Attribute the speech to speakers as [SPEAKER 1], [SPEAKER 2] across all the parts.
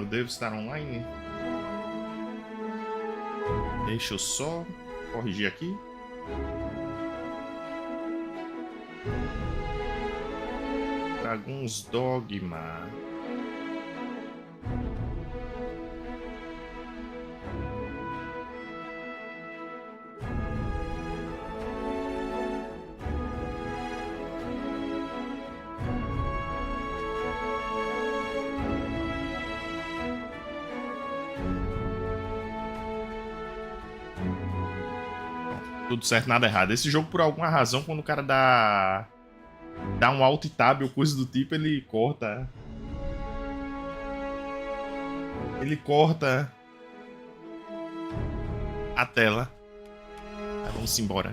[SPEAKER 1] eu devo estar online? Deixa eu só corrigir aqui. Alguns Dogma. Tudo certo, nada errado. Esse jogo, por alguma razão, quando o cara dá um alt tab ou coisa do tipo, ele corta. Ele corta a tela. Mas vamos embora.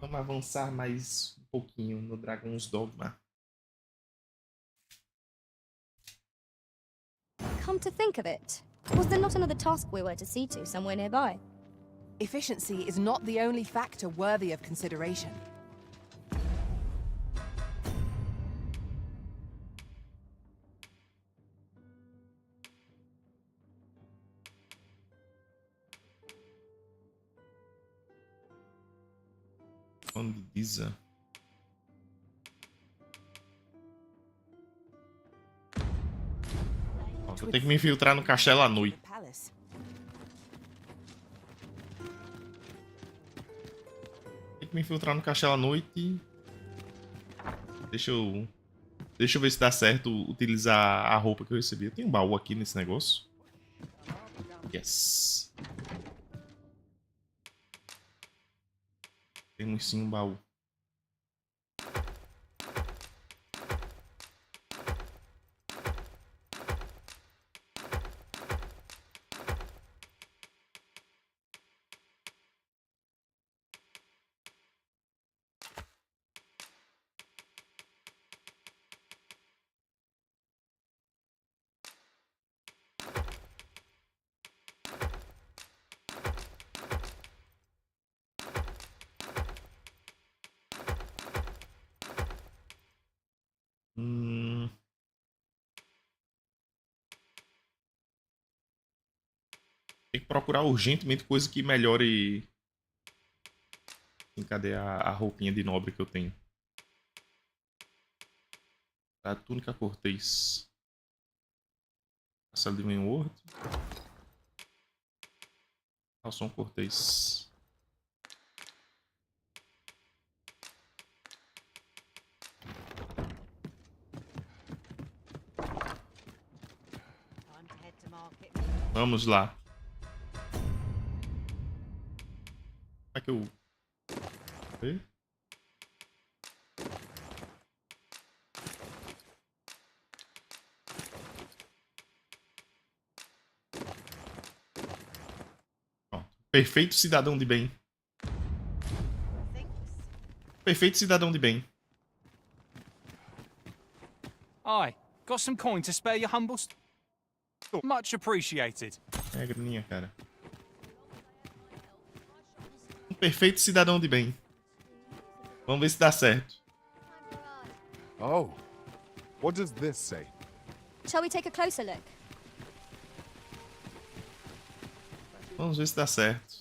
[SPEAKER 1] Vamos avançar mais um pouquinho no Dragon's Dogma.
[SPEAKER 2] Come to think of it, was there not another task we were to see to somewhere nearby?
[SPEAKER 3] Efficiency is not the only factor worthy of consideration.
[SPEAKER 1] Condiza. Vou ter que me infiltrar no castelo à noite. Tem que me infiltrar no castelo à noite. Deixa eu ver se dá certo utilizar a roupa que eu recebi. Tem um baú aqui nesse negócio. Yes. Temos sim um baú. Tem que procurar urgentemente coisa que melhore. Cadê a roupinha de nobre que eu tenho? A túnica cortês. Castelo de Wentworth. Calção cortês. Vamos lá. Como é que eu... Ó, perfeito cidadão de bem. Perfeito cidadão de bem.
[SPEAKER 4] Aye, got some coin to spare your humble... Much appreciated.
[SPEAKER 1] É a graninha, cara. Um perfeito cidadão de bem. Vamos ver se dá certo.
[SPEAKER 5] Oh, what does this say?
[SPEAKER 2] Shall we take a closer look?
[SPEAKER 1] Vamos ver se dá certo.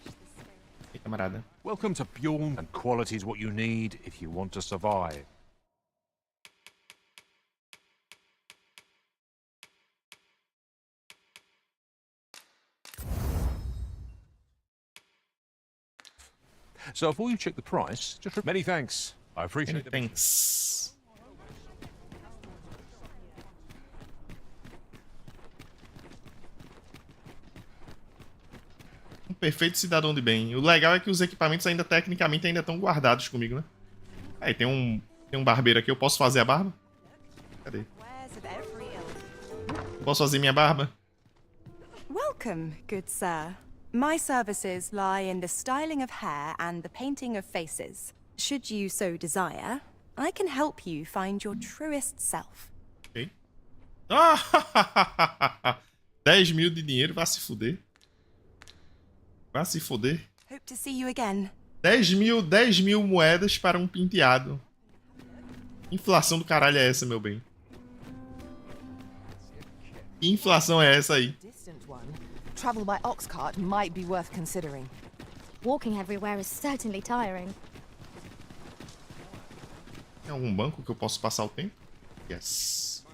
[SPEAKER 1] E aí, camarada?
[SPEAKER 5] Welcome to Bjorn, and quality is what you need if you want to survive. So before you check the price, just many thanks. I appreciate it.
[SPEAKER 1] Thanks. Um perfeito cidadão de bem. O legal é que os equipamentos ainda tecnicamente ainda estão guardados comigo, né? Aí tem um barbeiro aqui. Eu posso fazer a barba? Cadê? Eu posso fazer minha barba?
[SPEAKER 3] Welcome, good sir. My services lie in the styling of hair and the painting of faces. Should you so desire, I can help you find your truest self.
[SPEAKER 1] Ok. Ah, 10 mil de dinheiro, vai se fuder. Vai se fuder.
[SPEAKER 3] Hope to see you again.
[SPEAKER 1] 10 mil moedas para um penteado. Inflação do caralho é essa, meu bem? Que inflação é essa aí?
[SPEAKER 6] Distant one. Travel by ox cart might be worth considering.
[SPEAKER 2] Walking everywhere is certainly tiring.
[SPEAKER 1] Tem algum banco que eu posso passar o tempo? Yes.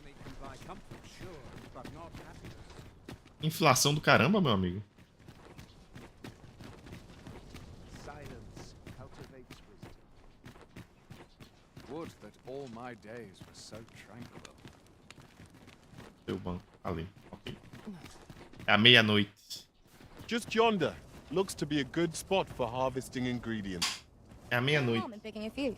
[SPEAKER 1] Inflação do caramba, meu amigo.
[SPEAKER 4] Would that all my days were so tranquil.
[SPEAKER 1] Seu banco. Ali. Ok. É a meia-noite.
[SPEAKER 7] Just yonder. Looks to be a good spot for harvesting ingredients.
[SPEAKER 1] É a meia-noite.
[SPEAKER 2] Harm in picking a few.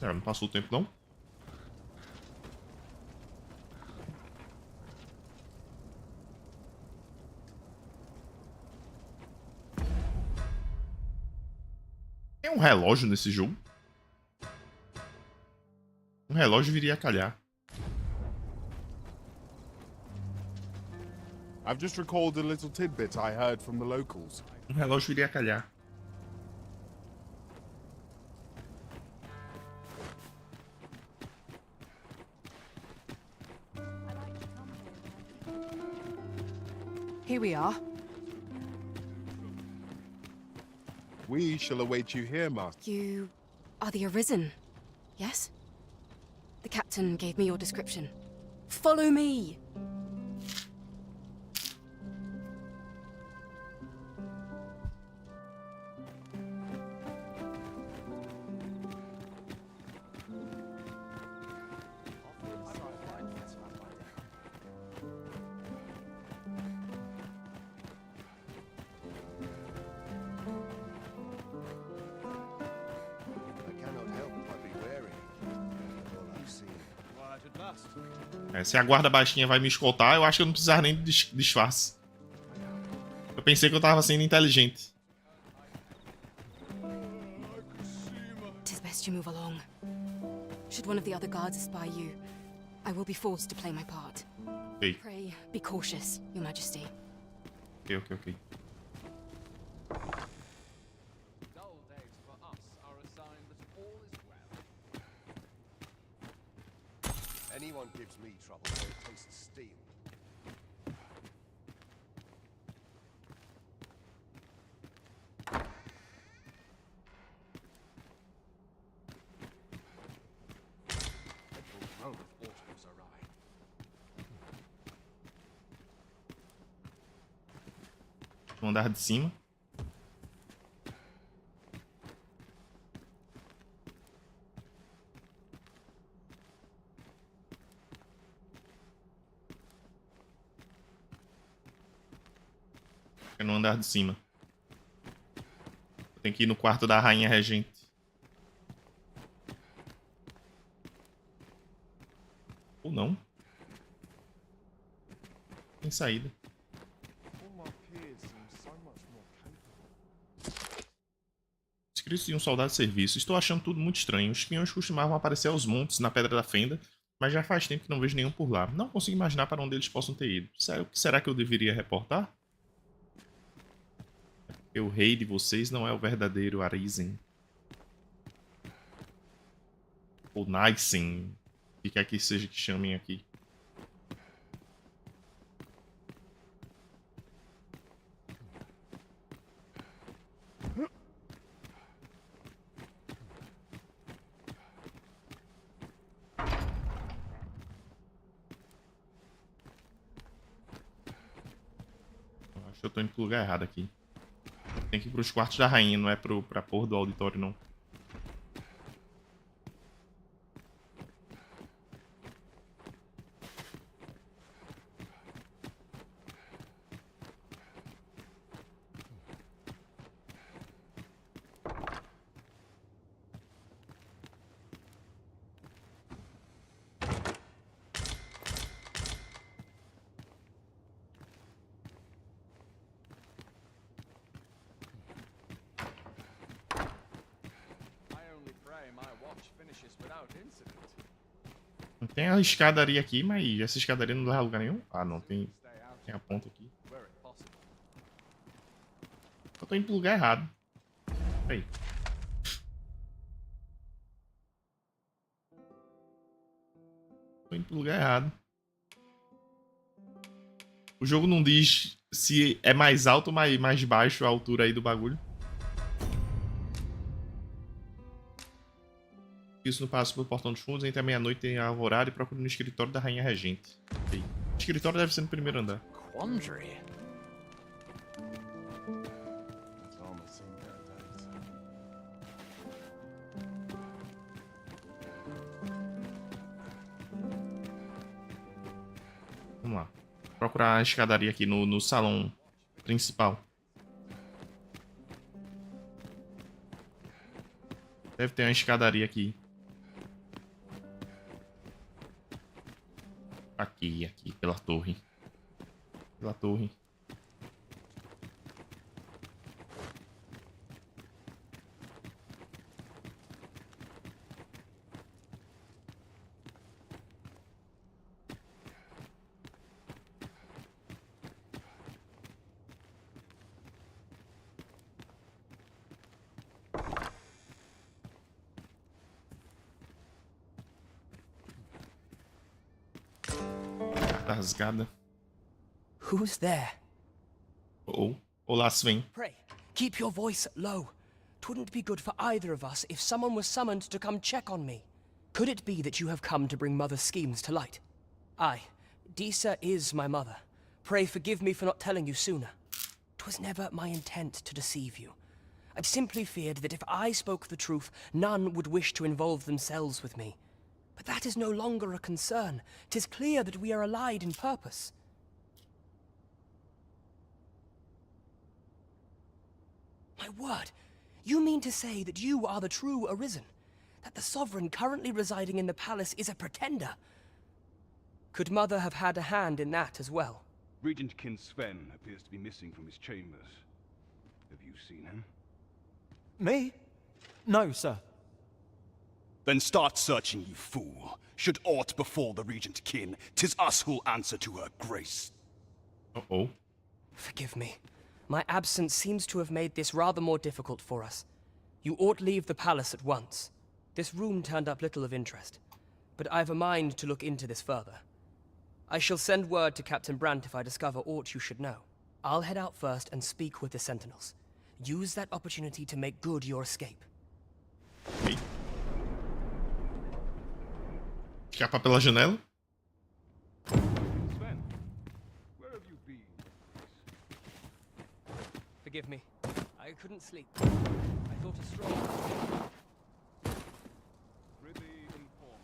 [SPEAKER 1] Não passou o tempo, não? Tem um relógio nesse jogo? Um relógio viria a calhar.
[SPEAKER 7] I've just recalled a little tidbit I heard from the locals.
[SPEAKER 1] Um relógio viria a calhar.
[SPEAKER 6] Here we are.
[SPEAKER 7] We shall await you here, Master.
[SPEAKER 3] You are the Arisen, yes? The captain gave me your description. Follow me!
[SPEAKER 7] I cannot help but be wary of all I've seen.
[SPEAKER 1] É, se a guarda baixinha vai me escoltar, eu acho que eu não precisava nem de disfarce. Eu pensei que eu tava sendo inteligente.
[SPEAKER 3] Tis best you move along. Should one of the other guards espy you, I will be forced to play my part.
[SPEAKER 1] Ok,
[SPEAKER 3] Pray, be cautious, Your Majesty.
[SPEAKER 1] ok.
[SPEAKER 4] Dull days for us are a sign that all is well.
[SPEAKER 7] Anyone gives me trouble, they'll taste steel.
[SPEAKER 4] Dreadful growth autumn's awry.
[SPEAKER 1] No andar de cima. É no andar de cima. Eu tenho que ir no quarto da rainha regente. Ou não. Tem saída.
[SPEAKER 7] All my peers seem so much more capable.
[SPEAKER 1] Escritos de um soldado de serviço. Estou achando tudo muito estranho. Os espiões costumavam aparecer aos montes, na Pedra da Fenda, mas já faz tempo que não vejo nenhum por lá. Não consigo imaginar para onde eles possam ter ido. Sério, o que será que eu deveria reportar? Porque o rei de vocês não é o verdadeiro Arisen. Ou Nysen. O que quer que seja que chamem aqui. Eu acho que eu tô indo pro lugar errado aqui. Tem que ir pros quartos da rainha, não é pra porra do auditório, não.
[SPEAKER 4] I only pray my watch finishes without incident.
[SPEAKER 1] Tem a escadaria aqui, mas essa escadaria não leva a lugar nenhum? Ah, não, tem a ponta aqui.
[SPEAKER 4] Were it possible.
[SPEAKER 1] Eu tô indo pro lugar errado. Aí. Tô indo pro lugar errado. O jogo não diz se é mais alto ou mais baixo a altura aí do bagulho. Isso no passo pelo portão dos fundos, entre a meia-noite tem a alvorada e procura no escritório da Rainha Regente. Okay. O escritório deve ser no primeiro andar.
[SPEAKER 4] Quandary.
[SPEAKER 7] That's almost seen better days.
[SPEAKER 1] Vamos lá. Procurar a escadaria aqui no salão principal. Deve ter uma escadaria aqui. Aqui, pela torre. Pela torre. Tá rasgada.
[SPEAKER 8] Who's there?
[SPEAKER 1] Oh, olá, Sven.
[SPEAKER 8] Pray, keep your voice low. 'Twouldn't be good for either of us if someone was summoned to come check on me. Could it be that you have come to bring Mother's schemes to light? Aye, Disa is my mother. Pray forgive me for not telling you sooner. 'Twas never my intent to deceive you. I simply feared that if I spoke the truth, none would wish to involve themselves with me. But that is no longer a concern. 'Tis clear that we are allied in purpose. My word! You mean to say that you are the true Arisen? That the Sovereign currently residing in the palace is a pretender? Could Mother have had a hand in that as well?
[SPEAKER 9] Regent Kin Sven appears to be missing from his chambers. Have you seen him?
[SPEAKER 10] Me? No, sir.
[SPEAKER 9] Then start searching, you fool. Should aught befall the Regent Kin, 'tis us who'll answer to her grace.
[SPEAKER 1] Uh-oh.
[SPEAKER 8] Forgive me. My absence seems to have made this rather more difficult for us. You ought leave the palace at once. This room turned up little of interest, but I've a mind to look into this further. I shall send word to Captain Brandt if I discover aught you should know. I'll head out first and speak with the sentinels. Use that opportunity to make good your escape.
[SPEAKER 1] Okay. Escapar pela janela?
[SPEAKER 9] Sven, where have you been?
[SPEAKER 8] Forgive me. I couldn't sleep. I thought a stroll.
[SPEAKER 9] Prithee inform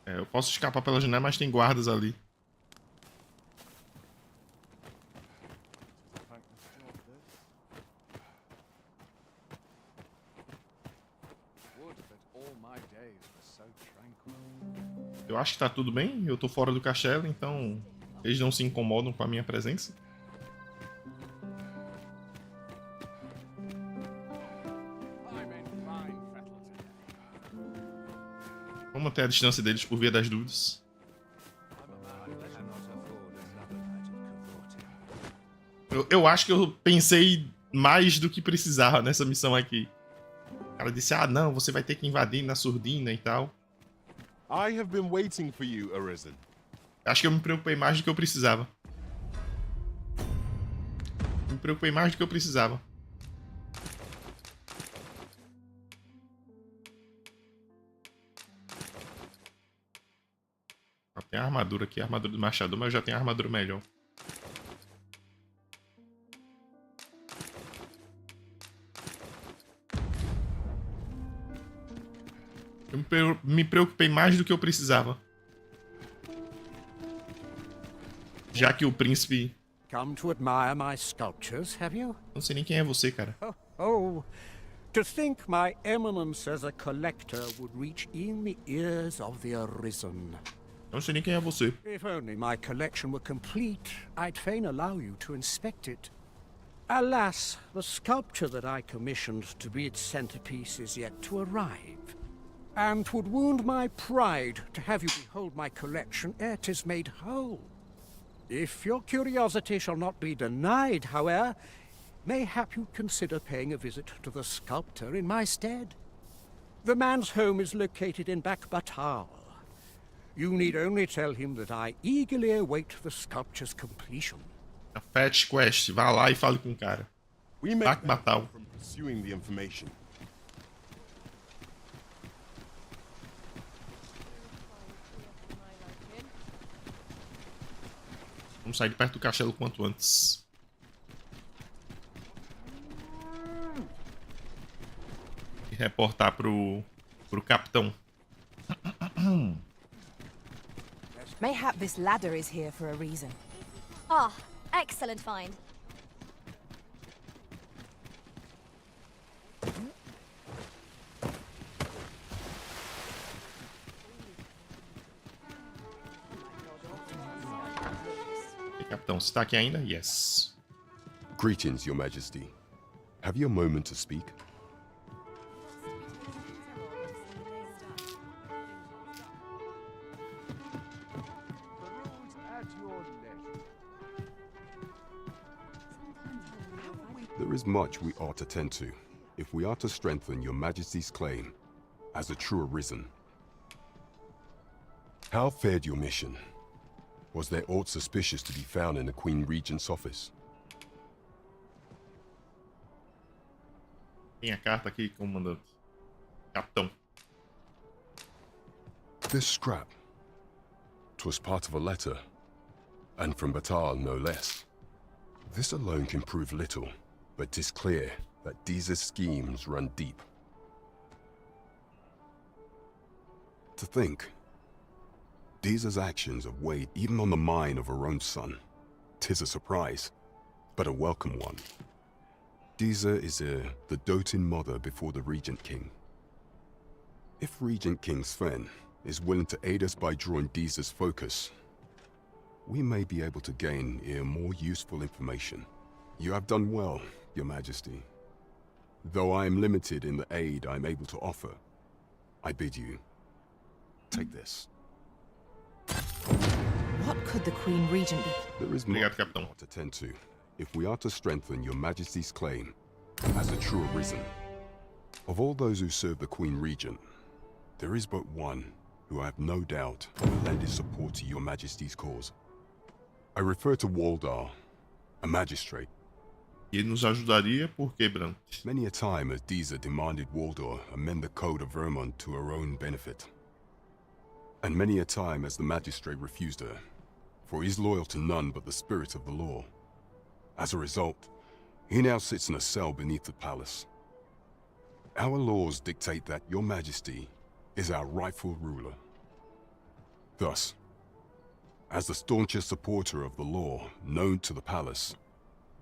[SPEAKER 1] É, eu posso escapar pela janela, mas tem guardas ali.
[SPEAKER 7] Thank the steward this. Would that all my days were so tranquil.
[SPEAKER 1] Eu acho que tá tudo bem. Eu tô fora do castelo, então eles não se incomodam com a minha presença.
[SPEAKER 7] I'm in fine fettle today.
[SPEAKER 1] Vamos manter a distância deles por via das dúvidas.
[SPEAKER 7] I'm a man that cannot afford another magic cavorting.
[SPEAKER 1] Eu acho que eu pensei mais do que precisava nessa missão aqui. O cara disse, ah não, você vai ter que invadir na surdina e tal.
[SPEAKER 7] I have been waiting for you, Arisen.
[SPEAKER 1] Acho que eu me preocupei mais do que eu precisava. Me preocupei mais do que eu precisava. Tem a armadura aqui, a armadura do machador, mas eu já tenho a armadura melhor. Eu me preocupei mais do que eu precisava. Já que o príncipe...
[SPEAKER 10] Come to admire my sculptures, have you?
[SPEAKER 1] Não sei nem quem é você, cara.
[SPEAKER 10] Oh, to think my eminence as a collector would reach in the ears of the Arisen.
[SPEAKER 1] Não sei nem quem é você.
[SPEAKER 10] If only my collection were complete, I'd fain allow you to inspect it. Alas, the sculpture that I commissioned to be its centerpiece is yet to arrive. And 'twould wound my pride to have you behold my collection ere 'tis made whole. If your curiosity shall not be denied, however, mayhap you'd consider paying a visit to the sculptor in my stead. The man's home is located in Batal. You need only tell him that I eagerly await the sculpture's completion.
[SPEAKER 1] A Fetch Quest. Vá lá e fale com o cara.
[SPEAKER 11] We may
[SPEAKER 1] Dogma Batal.
[SPEAKER 11] from pursuing the information.
[SPEAKER 1] Vamos sair de perto do castelo quanto antes. E reportar pro capitão.
[SPEAKER 6] Mayhap this ladder is here for a reason.
[SPEAKER 2] Ah, excellent find.
[SPEAKER 1] E, capitão, você tá aqui ainda? Yes.
[SPEAKER 11] Greetings, Your Majesty. Have you a moment to speak? There is much we ought to tend to, if we are to strengthen Your Majesty's claim as a true arisen. How fared your mission? Was there aught suspicious to be found in the Queen Regent's office?
[SPEAKER 1] Tem a carta aqui, comandante. Capitão.
[SPEAKER 11] This scrap. 'Twas part of a letter, and from Batal no less. This alone can prove little, but 'tis clear that Deeza's schemes run deep. To think, Deeza's actions have weighed even on the mind of her own son. 'Tis a surprise, but a welcome one. Deeza is the doting mother before the Regent King. If Regent King Sven is willing to aid us by drawing Deeza's focus, we may be able to gain more useful information. You have done well, Your Majesty. Though I am limited in the aid I'm able to offer, I bid you take this.
[SPEAKER 6] What could the Queen Regent be?
[SPEAKER 11] There is much we ought to tend to, if we are to strengthen Your Majesty's claim as a true arisen. Of all those who serve the Queen Regent, there is but one who I have no doubt will lend his support to Your Majesty's cause. I refer to Waldar, a magistrate.
[SPEAKER 1] Ele nos ajudaria por quê, Brant?
[SPEAKER 11] Many a time has Deeza demanded Waldar amend the code of Vermont to her own benefit. And many a time has the magistrate refused her, for he is loyal to none but the spirit of the law. As a result, he now sits in a cell beneath the palace. Our laws dictate that Your Majesty is our rightful ruler. Thus, as the staunchest supporter of the law known to the palace,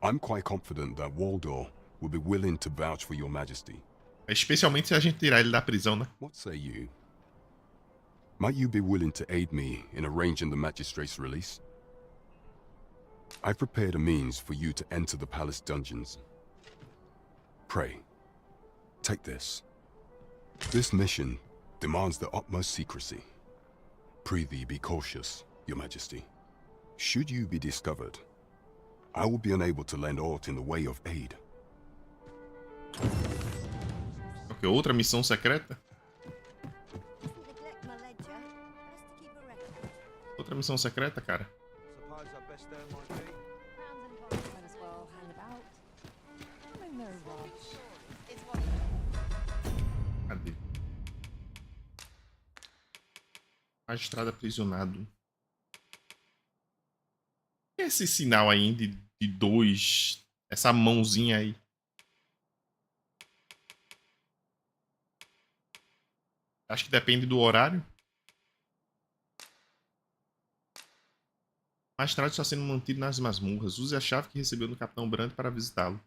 [SPEAKER 11] I'm quite confident that Waldor will be willing to vouch for Your Majesty.
[SPEAKER 1] Especialmente se a gente tirar ele da prisão, né?
[SPEAKER 11] What say you? Might you be willing to aid me in arranging the magistrate's release? I've prepared a means for you to enter the palace dungeons. Pray, take this. This mission demands the utmost secrecy. Prithee be cautious, Your Majesty. Should you be discovered, I will be unable to lend aught in the way of aid.
[SPEAKER 1] Ok, outra missão secreta? Outra missão secreta, cara? Cadê? Magistrado aprisionado. E esse sinal aí de dois? Essa mãozinha aí. Acho que depende do horário. O magistrado está sendo mantido nas masmorras. Use a chave que recebeu do Capitão Brandt para visitá-lo.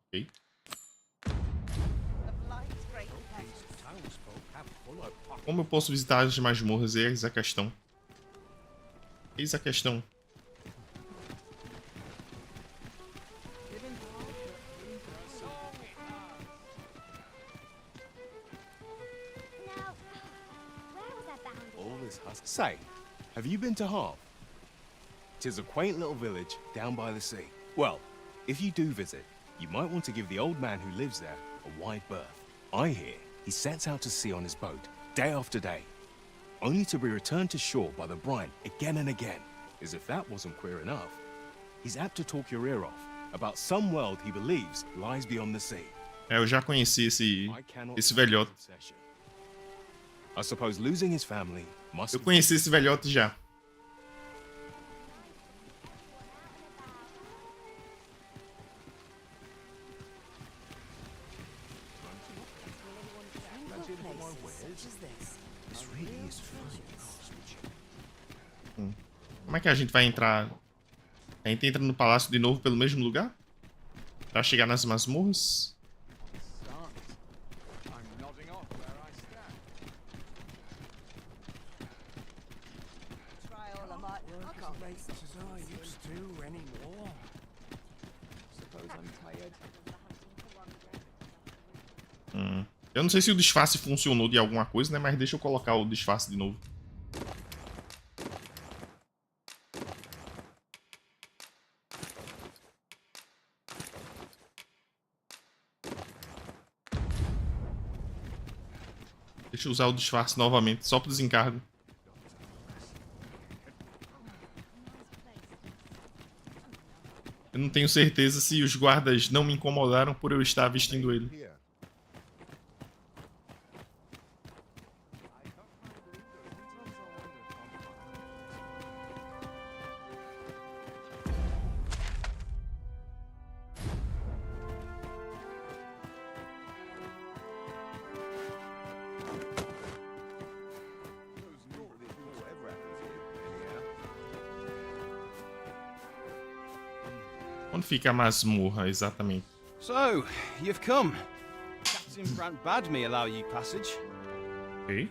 [SPEAKER 1] Ok. Como eu posso visitar as masmorras? Eis a questão. Eis a questão.
[SPEAKER 7] Say, have you been to Harp? 'Tis a quaint little village down by the sea.
[SPEAKER 12] Well, if you do visit, you might want to give the old man who lives there a wide berth. I hear he sets out to sea on his boat, day after day, only to be returned to shore by the brine again and again. As if that wasn't queer enough, he's apt to talk your ear off about some world he believes lies beyond the sea.
[SPEAKER 1] Eu já conheci esse velhote.
[SPEAKER 12] I suppose losing his family must.
[SPEAKER 1] Eu conheci esse velhote já. Como é que a gente vai entrar? A gente entra no palácio de novo pelo mesmo lugar? Pra chegar nas masmorras? Eu não sei se o disfarce funcionou de alguma coisa, né? Mas deixa eu colocar o disfarce de novo. Deixa eu usar o disfarce novamente, só pro desencargo. Eu não tenho certeza se os guardas não me incomodaram por eu estar vestindo ele. Onde fica a masmorra, exatamente?
[SPEAKER 9] So, you've come. Captain Brant bade me allow you passage.
[SPEAKER 1] Ok.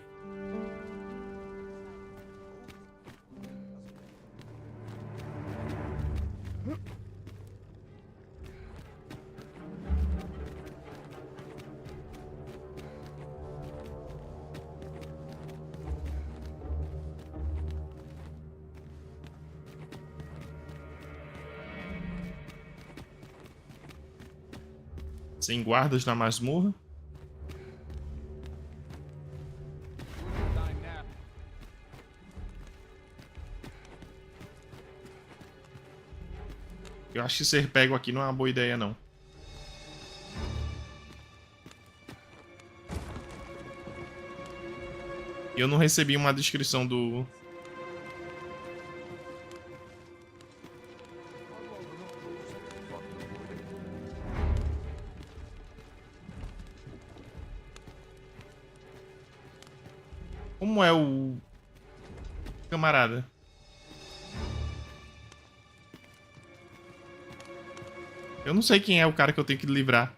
[SPEAKER 1] Sem guardas na masmorra. Eu acho que ser pego aqui não é uma boa ideia, não. Eu não recebi uma descrição do... Como é o camarada? Eu não sei quem é o cara que eu tenho que livrar.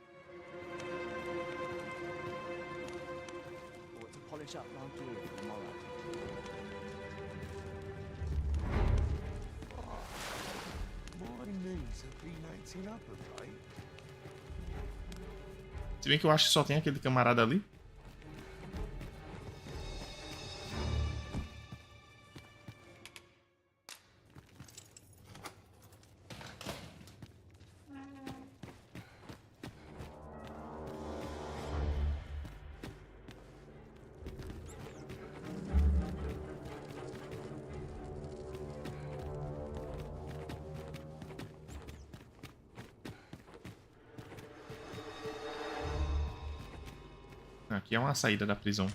[SPEAKER 1] Se bem que eu acho que só tem aquele camarada ali. Aqui é uma saída da prisão.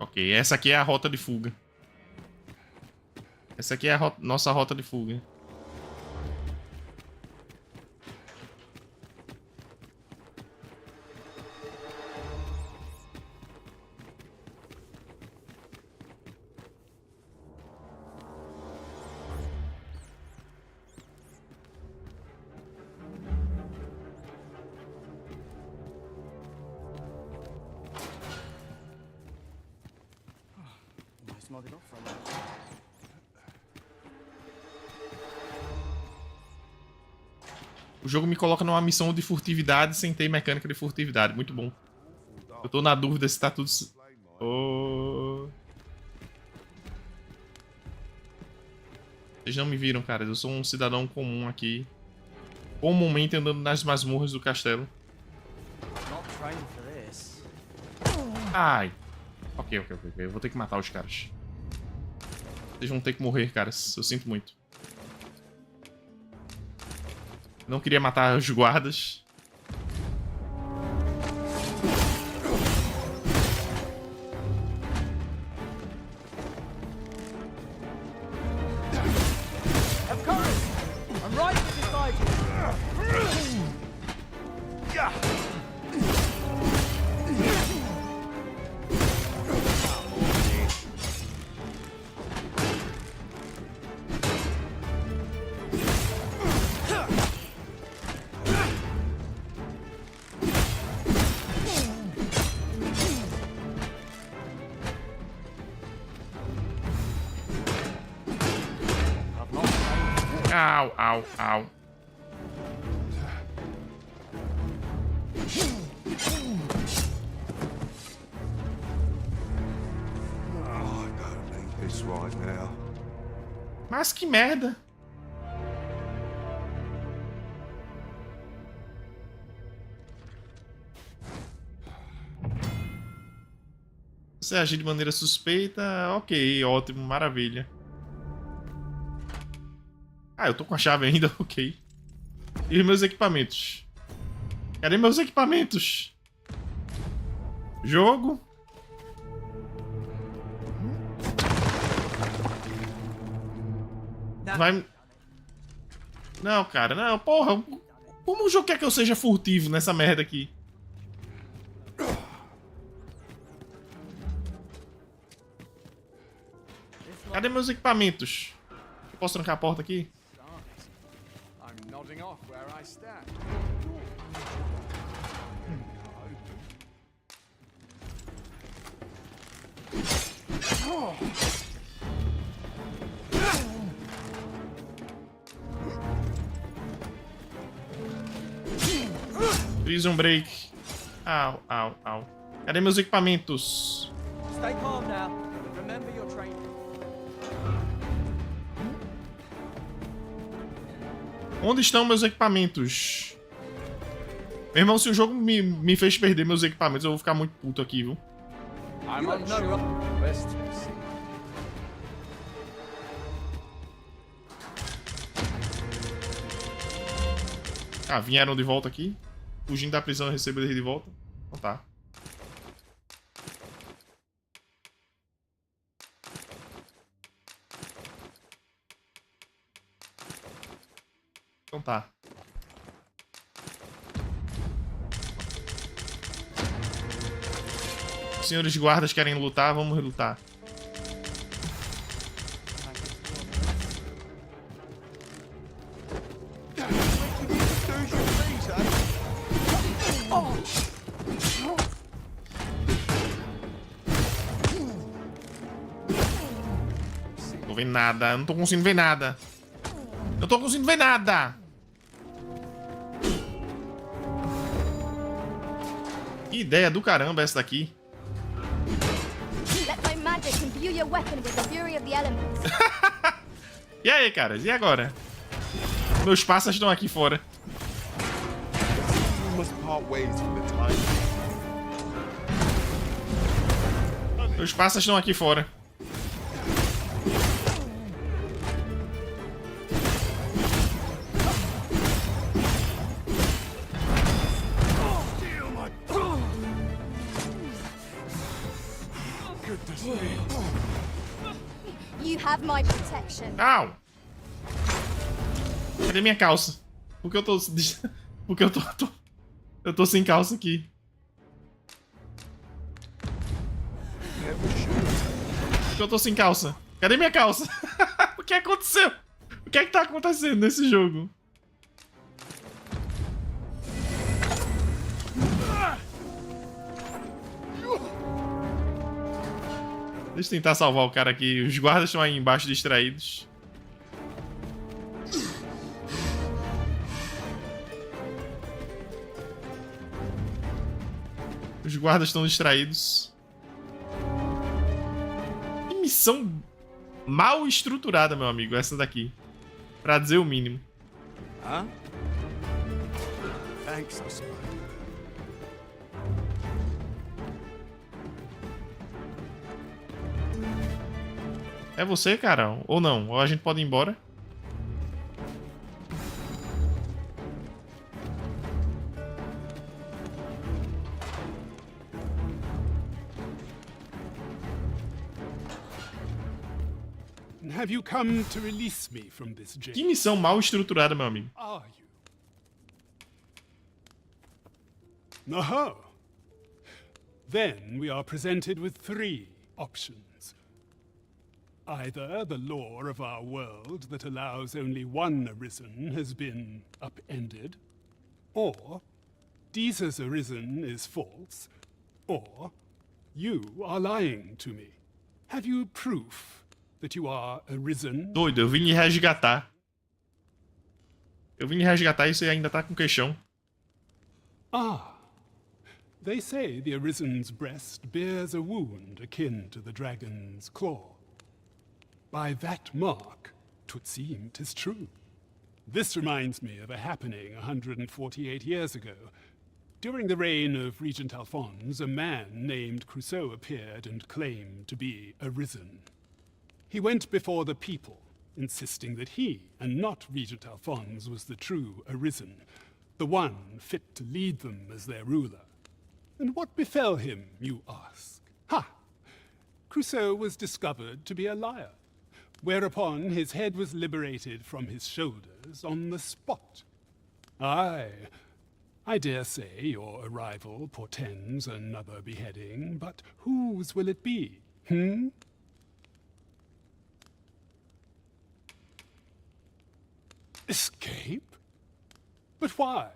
[SPEAKER 1] Ok, essa aqui é a rota de fuga. Essa aqui é a nossa rota de fuga. O jogo me coloca numa missão de furtividade sem ter mecânica de furtividade. Muito bom. Eu tô na dúvida se tá tudo... Oh. Vocês não me viram, cara. Eu sou um cidadão comum aqui. Comumente andando nas masmorras do castelo. Ai. Ok. Eu vou ter que matar os caras. Vocês vão ter que morrer, caras. Eu sinto muito. Não queria matar os guardas. Au. Mas que merda. Você agir de maneira suspeita, ok, ótimo, maravilha. Ah, eu tô com a chave ainda, ok. E os meus equipamentos? Cadê meus equipamentos? Jogo. Vai... Não, cara, não, porra. Como o jogo quer que eu seja furtivo nessa merda aqui? Cadê meus equipamentos? Eu posso trancar a porta aqui? Prison break. Au. Cadê meus equipamentos?
[SPEAKER 8] Stay calm now. Remember your training.
[SPEAKER 1] Onde estão meus equipamentos? Meu irmão, se o jogo me fez perder meus equipamentos, eu vou ficar muito puto aqui, viu? Ah, vieram de volta aqui. Fugindo da prisão e receber eles de volta. Então tá. Então tá. Os senhores guardas querem lutar, vamos lutar. Não tô vendo nada, eu não tô conseguindo ver nada. Eu tô conseguindo ver nada. Que ideia do caramba essa daqui.
[SPEAKER 2] Let my magic imbue your weapon with the fury of the elements.
[SPEAKER 1] E aí, caras? E agora? Meus pássaros estão aqui fora. Meus pássaros estão aqui fora.
[SPEAKER 2] You have my protection.
[SPEAKER 1] Au! Cadê minha calça? Por que eu tô... Porque eu tô sem calça aqui. Porque eu tô sem calça. Cadê minha calça? O que aconteceu? O que é que tá acontecendo nesse jogo? Deixa eu tentar salvar o cara aqui. Os guardas estão aí embaixo distraídos. Os guardas estão distraídos. Que missão mal estruturada, meu amigo, essa daqui. Pra dizer o mínimo.
[SPEAKER 7] Huh? Thanks, I suppose.
[SPEAKER 1] É você, cara? Ou não? Ou a gente pode ir embora?
[SPEAKER 13] Have you come to release me from this jail?
[SPEAKER 1] Que missão mal estruturada, meu amigo.
[SPEAKER 13] Are you? Oh. Then we are presented with 3 options. Either the law of our world that allows only one Arisen has been upended, or Deeza's Arisen is false, or you are lying to me. Have you proof that you are Arisen?
[SPEAKER 1] Doido, eu vim lhe resgatar. Eu vim lhe resgatar e você ainda tá com queixão.
[SPEAKER 13] Ah. They say the Arisen's breast bears a wound akin to the dragon's claw. By that mark, 'twould seem 'tis true. This reminds me of a happening 148 years ago. During the reign of Regent Alphonse, a man named Crusoe appeared and claimed to be Arisen. He went before the people, insisting that he, and not Regent Alphonse, was the true Arisen, the one fit to lead them as their ruler. And what befell him, you ask? Ha! Crusoe was discovered to be a liar, whereupon his head was liberated from his shoulders on the spot. Aye, I dare say your arrival portends another beheading, but whose will it be, Escape? But why?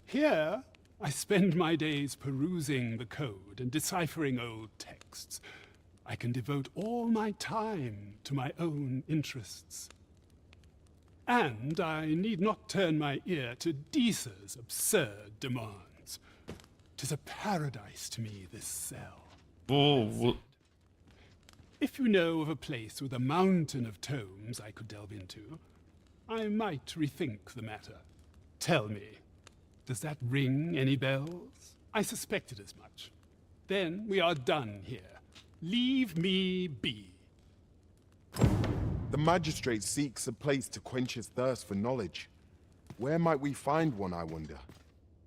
[SPEAKER 13] Here, I spend my days perusing the code and deciphering old texts. I can devote all my time to my own interests. And I need not turn my ear to Deeza's absurd demands. 'Tis a paradise to me, this cell. If you know of a place with a mountain of tomes I could delve into, I might rethink the matter. Tell me, does that ring any bells? I suspected as much. Then we are done here. Leave me be.
[SPEAKER 14] The magistrate seeks a place to quench his thirst for knowledge. Where might we find one, I wonder?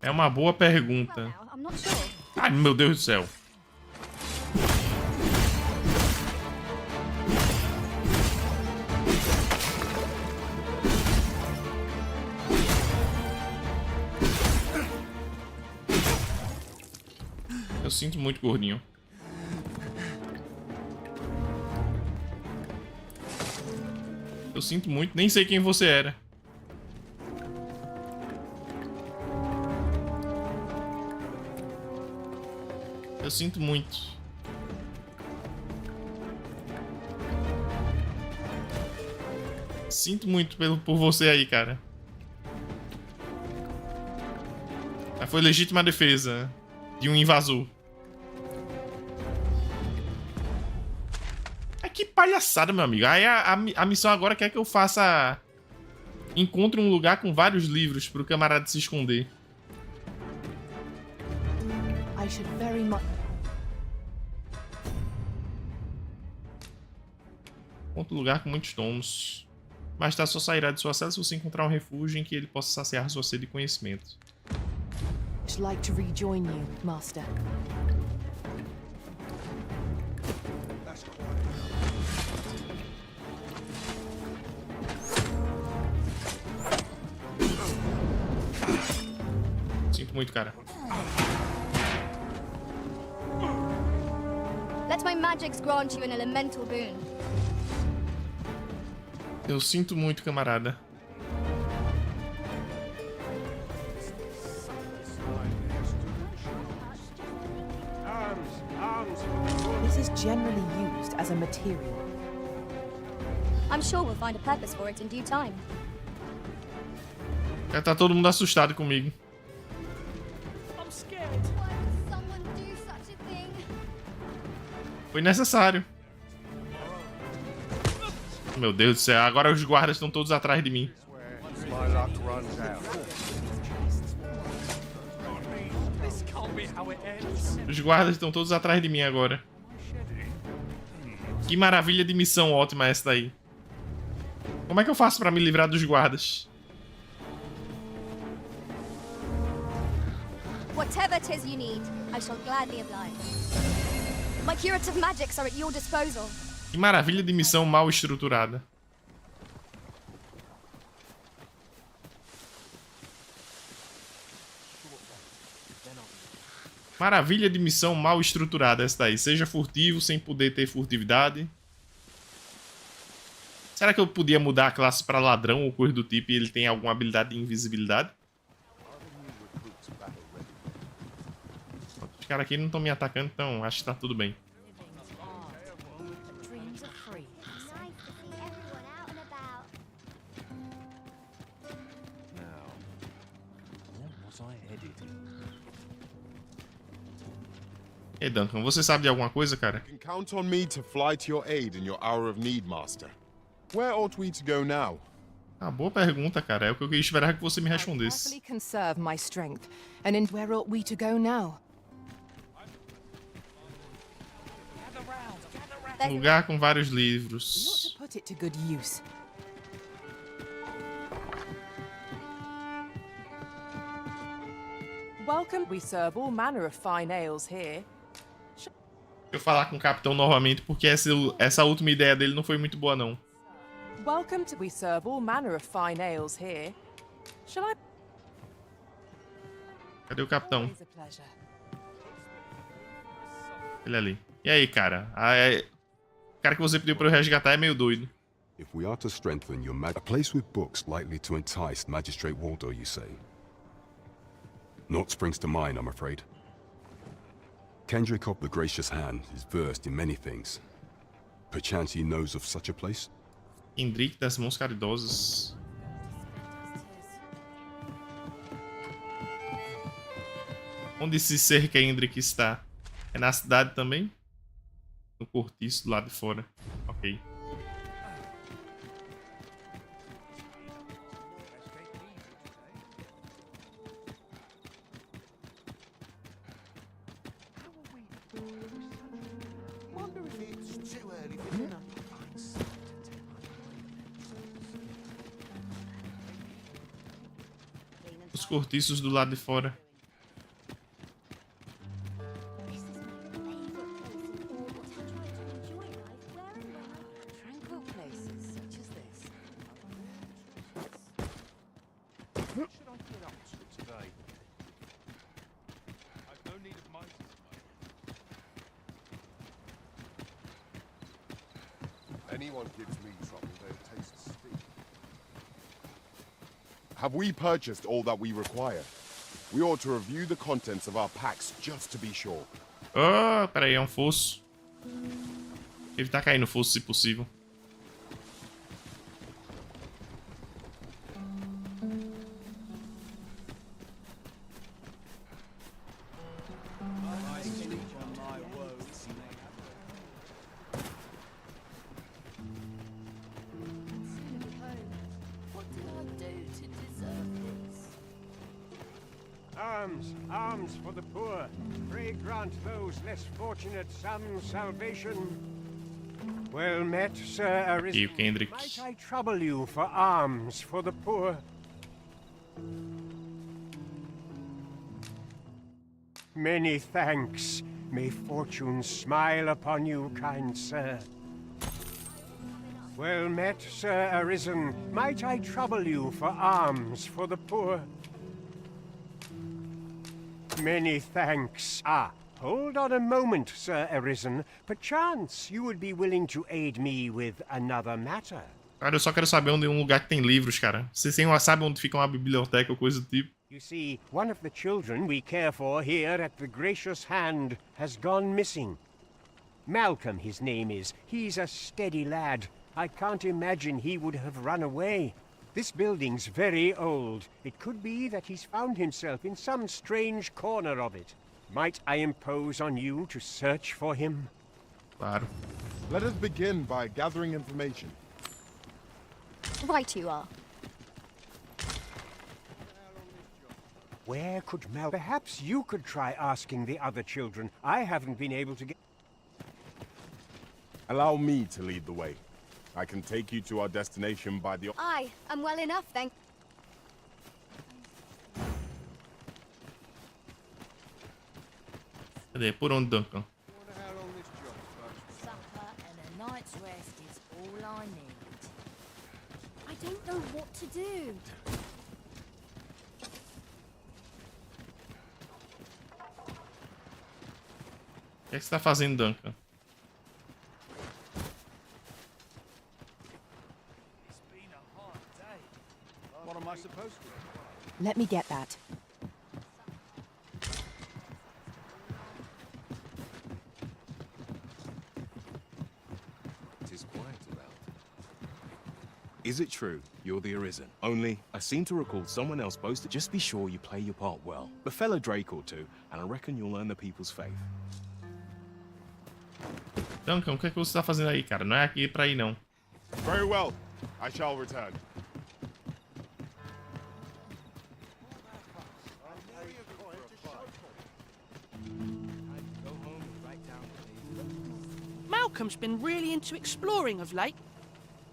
[SPEAKER 1] É uma boa pergunta.
[SPEAKER 2] I'm not sure.
[SPEAKER 1] Ai, meu Deus do céu. Eu sinto muito, gordinho. Eu sinto muito, nem sei quem você era. Eu sinto muito. Sinto muito por você aí, cara. Mas foi legítima defesa de um invasor. Que palhaçada, meu amigo. Aí a missão agora quer que eu faça... Encontre um lugar com vários livros pro camarada se esconder.
[SPEAKER 6] I should very much...
[SPEAKER 1] Encontre um lugar com muitos tomos. Mas tá, só sairá de sua cela se você encontrar um refúgio em que ele possa saciar sua sede de conhecimento.
[SPEAKER 6] I'd like to rejoin you, Master.
[SPEAKER 1] Sinto muito, cara.
[SPEAKER 2] Let my magics grant you an elemental boon.
[SPEAKER 1] Eu sinto muito, camarada.
[SPEAKER 6] This is generally used as a material.
[SPEAKER 2] I'm sure we'll find a purpose for it in due time.
[SPEAKER 1] Tá todo mundo assustado comigo.
[SPEAKER 8] I'm scared.
[SPEAKER 1] Foi necessário. Meu Deus do céu, agora os guardas estão todos atrás de mim.
[SPEAKER 7] My luck runs out.
[SPEAKER 4] This can't be how it ends.
[SPEAKER 1] Os guardas estão todos atrás de mim agora. Que maravilha de missão ótima essa daí. Como é que eu faço pra me livrar dos guardas?
[SPEAKER 2] Whatever 'tis you need, I shall gladly oblige. My curative magics are at your disposal.
[SPEAKER 1] Que maravilha de missão mal estruturada. Maravilha de missão mal estruturada essa daí. Seja furtivo sem poder ter furtividade. Será que eu podia mudar a classe pra ladrão ou coisa do tipo e ele tem alguma habilidade de invisibilidade? Os caras aqui não estão me atacando, então acho que tá tudo bem. E aí, Duncan, você sabe de alguma coisa, cara?
[SPEAKER 14] You can count on me to fly to your aid in your hour of need, Master. Where ought we to go now?
[SPEAKER 1] Ah, boa pergunta, cara. É o que eu esperava que você me respondesse.
[SPEAKER 6] Carefully conserve my strength, and in where ought we to go now?
[SPEAKER 1] Um lugar com vários
[SPEAKER 6] We ought
[SPEAKER 1] livros.
[SPEAKER 6] to put it to good use. Welcome. We serve all manner of fine ales here.
[SPEAKER 1] Deixa eu falar com o capitão novamente, porque essa última ideia dele não foi muito boa, não.
[SPEAKER 6] Welcome to. We serve all manner of fine ales here. Shall I?
[SPEAKER 1] Cadê o capitão?
[SPEAKER 6] Always a pleasure.
[SPEAKER 1] Ele ali. E aí, cara? O cara que você pediu pra eu resgatar é meio doido.
[SPEAKER 11] If we are to strengthen your a place with books likely to entice Magistrate Waldo, you say? Naught springs to mind, I'm afraid. Kendrick of the Gracious Hand is versed in many things. Perchance he knows of such a place?
[SPEAKER 1] Hendrik das Mãos Caridosas. Onde esse ser que Hendrik está? É na cidade também? No cortiço do lado de fora. Ok. Os cortiços do lado de fora.
[SPEAKER 6] Tranquil places such as this.
[SPEAKER 5] What should I get up to today? I've no need of mice.
[SPEAKER 14] Anyone gives me trouble, they'll taste steak. Have we purchased all that we require? We ought to review the contents of our packs just to be sure.
[SPEAKER 1] Oh, peraí, é um fosso. Evitar cair no fosso se possível.
[SPEAKER 10] Arms for the poor. Pray grant those less fortunate some salvation. Well met, Sir
[SPEAKER 1] Aqui, o Kendrick.
[SPEAKER 10] Might I trouble you for alms for the poor? Many thanks. May fortune smile upon you, kind sir. Well met, Sir Arisen. Might I trouble you for alms for the poor? Many thanks. Ah, hold on a moment, Sir Arisen. Perchance you would be willing to aid me with another matter.
[SPEAKER 1] Cara, eu só quero saber onde é um lugar que tem livros, cara. Vocês sabem onde fica uma biblioteca ou coisa do tipo?
[SPEAKER 10] You see, one of the children we care for here at the Gracious Hand has gone missing. Malcolm, his name is. He's a steady lad. I can't imagine he would have run away. This building's very old. It could be that he's found himself in some strange corner of it. Might I impose on you to search for him?
[SPEAKER 1] Claro.
[SPEAKER 14] Let us begin by gathering information.
[SPEAKER 2] Right you are.
[SPEAKER 15] Where could Mal... Perhaps you could try asking the other children. I haven't been able to get...
[SPEAKER 16] Allow me to lead the way. I can take you to our destination by the...
[SPEAKER 2] I am well enough, thank...
[SPEAKER 1] Cadê? Por onde, Duncan?
[SPEAKER 17] Supper and a night's rest is all I need.
[SPEAKER 2] I don't know what to do.
[SPEAKER 1] O que é que você tá fazendo, Duncan?
[SPEAKER 7] What am I supposed to?
[SPEAKER 3] Let me get that.
[SPEAKER 12] It is quiet about. Is it true you're the Arisen? Only, I seem to recall someone else boasted. Just be sure you play your part well. Befell a Drake or two, and I reckon you'll earn the people's faith.
[SPEAKER 1] Duncan, o que é que você tá fazendo aí, cara? Não é aqui pra ir, não.
[SPEAKER 16] Very well. I shall return.
[SPEAKER 8] Malcolm's been really into exploring of late.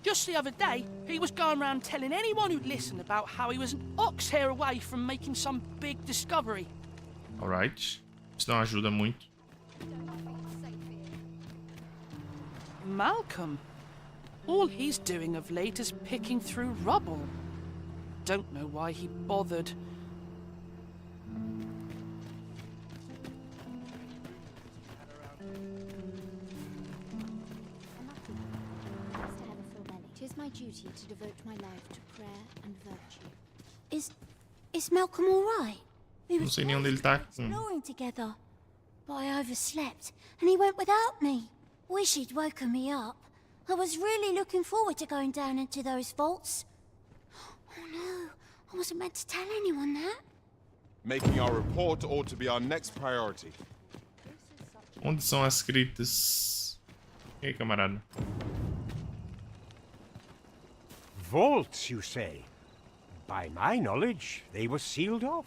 [SPEAKER 8] Just the other day, he was going around telling anyone who'd listen about how he was an ox hair away from making some big discovery.
[SPEAKER 1] Alright. Isso não ajuda muito.
[SPEAKER 8] Malcolm? All he's doing of late is picking through rubble. Don't know why he bothered.
[SPEAKER 2] It is my duty to devote my life to prayer and virtue. Is Malcolm all right? We
[SPEAKER 1] Não
[SPEAKER 2] were
[SPEAKER 1] sei nem onde ele tá.
[SPEAKER 2] exploring together, but I overslept and he went without me. Wish he'd woken me up. I was really looking forward to going down into those vaults. Oh no, I wasn't meant to tell anyone that.
[SPEAKER 14] Making our report ought to be our next priority.
[SPEAKER 1] Onde são as criptas? E aí, camarada?
[SPEAKER 15] Vaults, you say? By my knowledge, they were sealed off.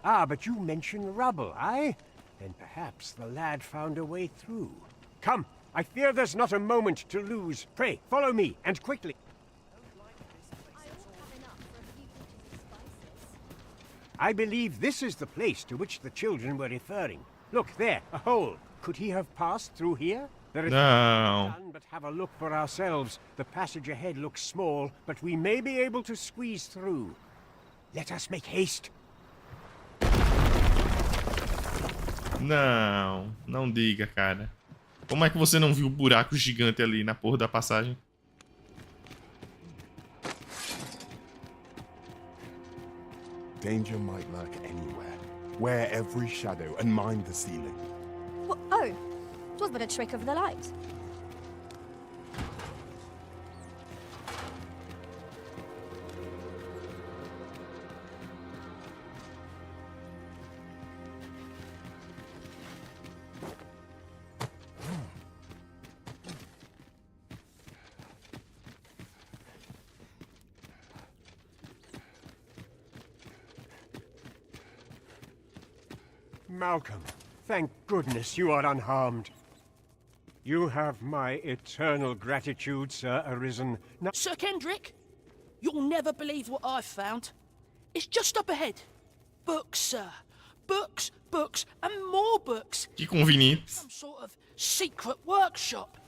[SPEAKER 15] Ah, but you mention rubble, aye? Then perhaps the lad found a way through. Come, I fear there's not a moment to lose. Pray, follow me, and quickly. I believe this is the place to which the children were referring. Look, there, a hole. Could he have passed through here? There is
[SPEAKER 1] No.
[SPEAKER 15] none but have a look for ourselves. The passage ahead looks small, but we may be able to squeeze through. Let us make haste.
[SPEAKER 1] Não, não diga, cara. Como é que você não viu o buraco gigante ali na porra da passagem?
[SPEAKER 14] Danger might lurk anywhere. Wear every shadow and mind the ceiling.
[SPEAKER 2] Oh, 'twas but a trick of the light.
[SPEAKER 15] Malcolm, thank goodness you are unharmed. You have my eternal gratitude, Sir Arisen. Now
[SPEAKER 8] Sir Kendrick, you'll never believe what I've found. It's just up ahead. Books, sir. Books, books, and more books.
[SPEAKER 1] Que conveniente.
[SPEAKER 8] Some sort of secret workshop.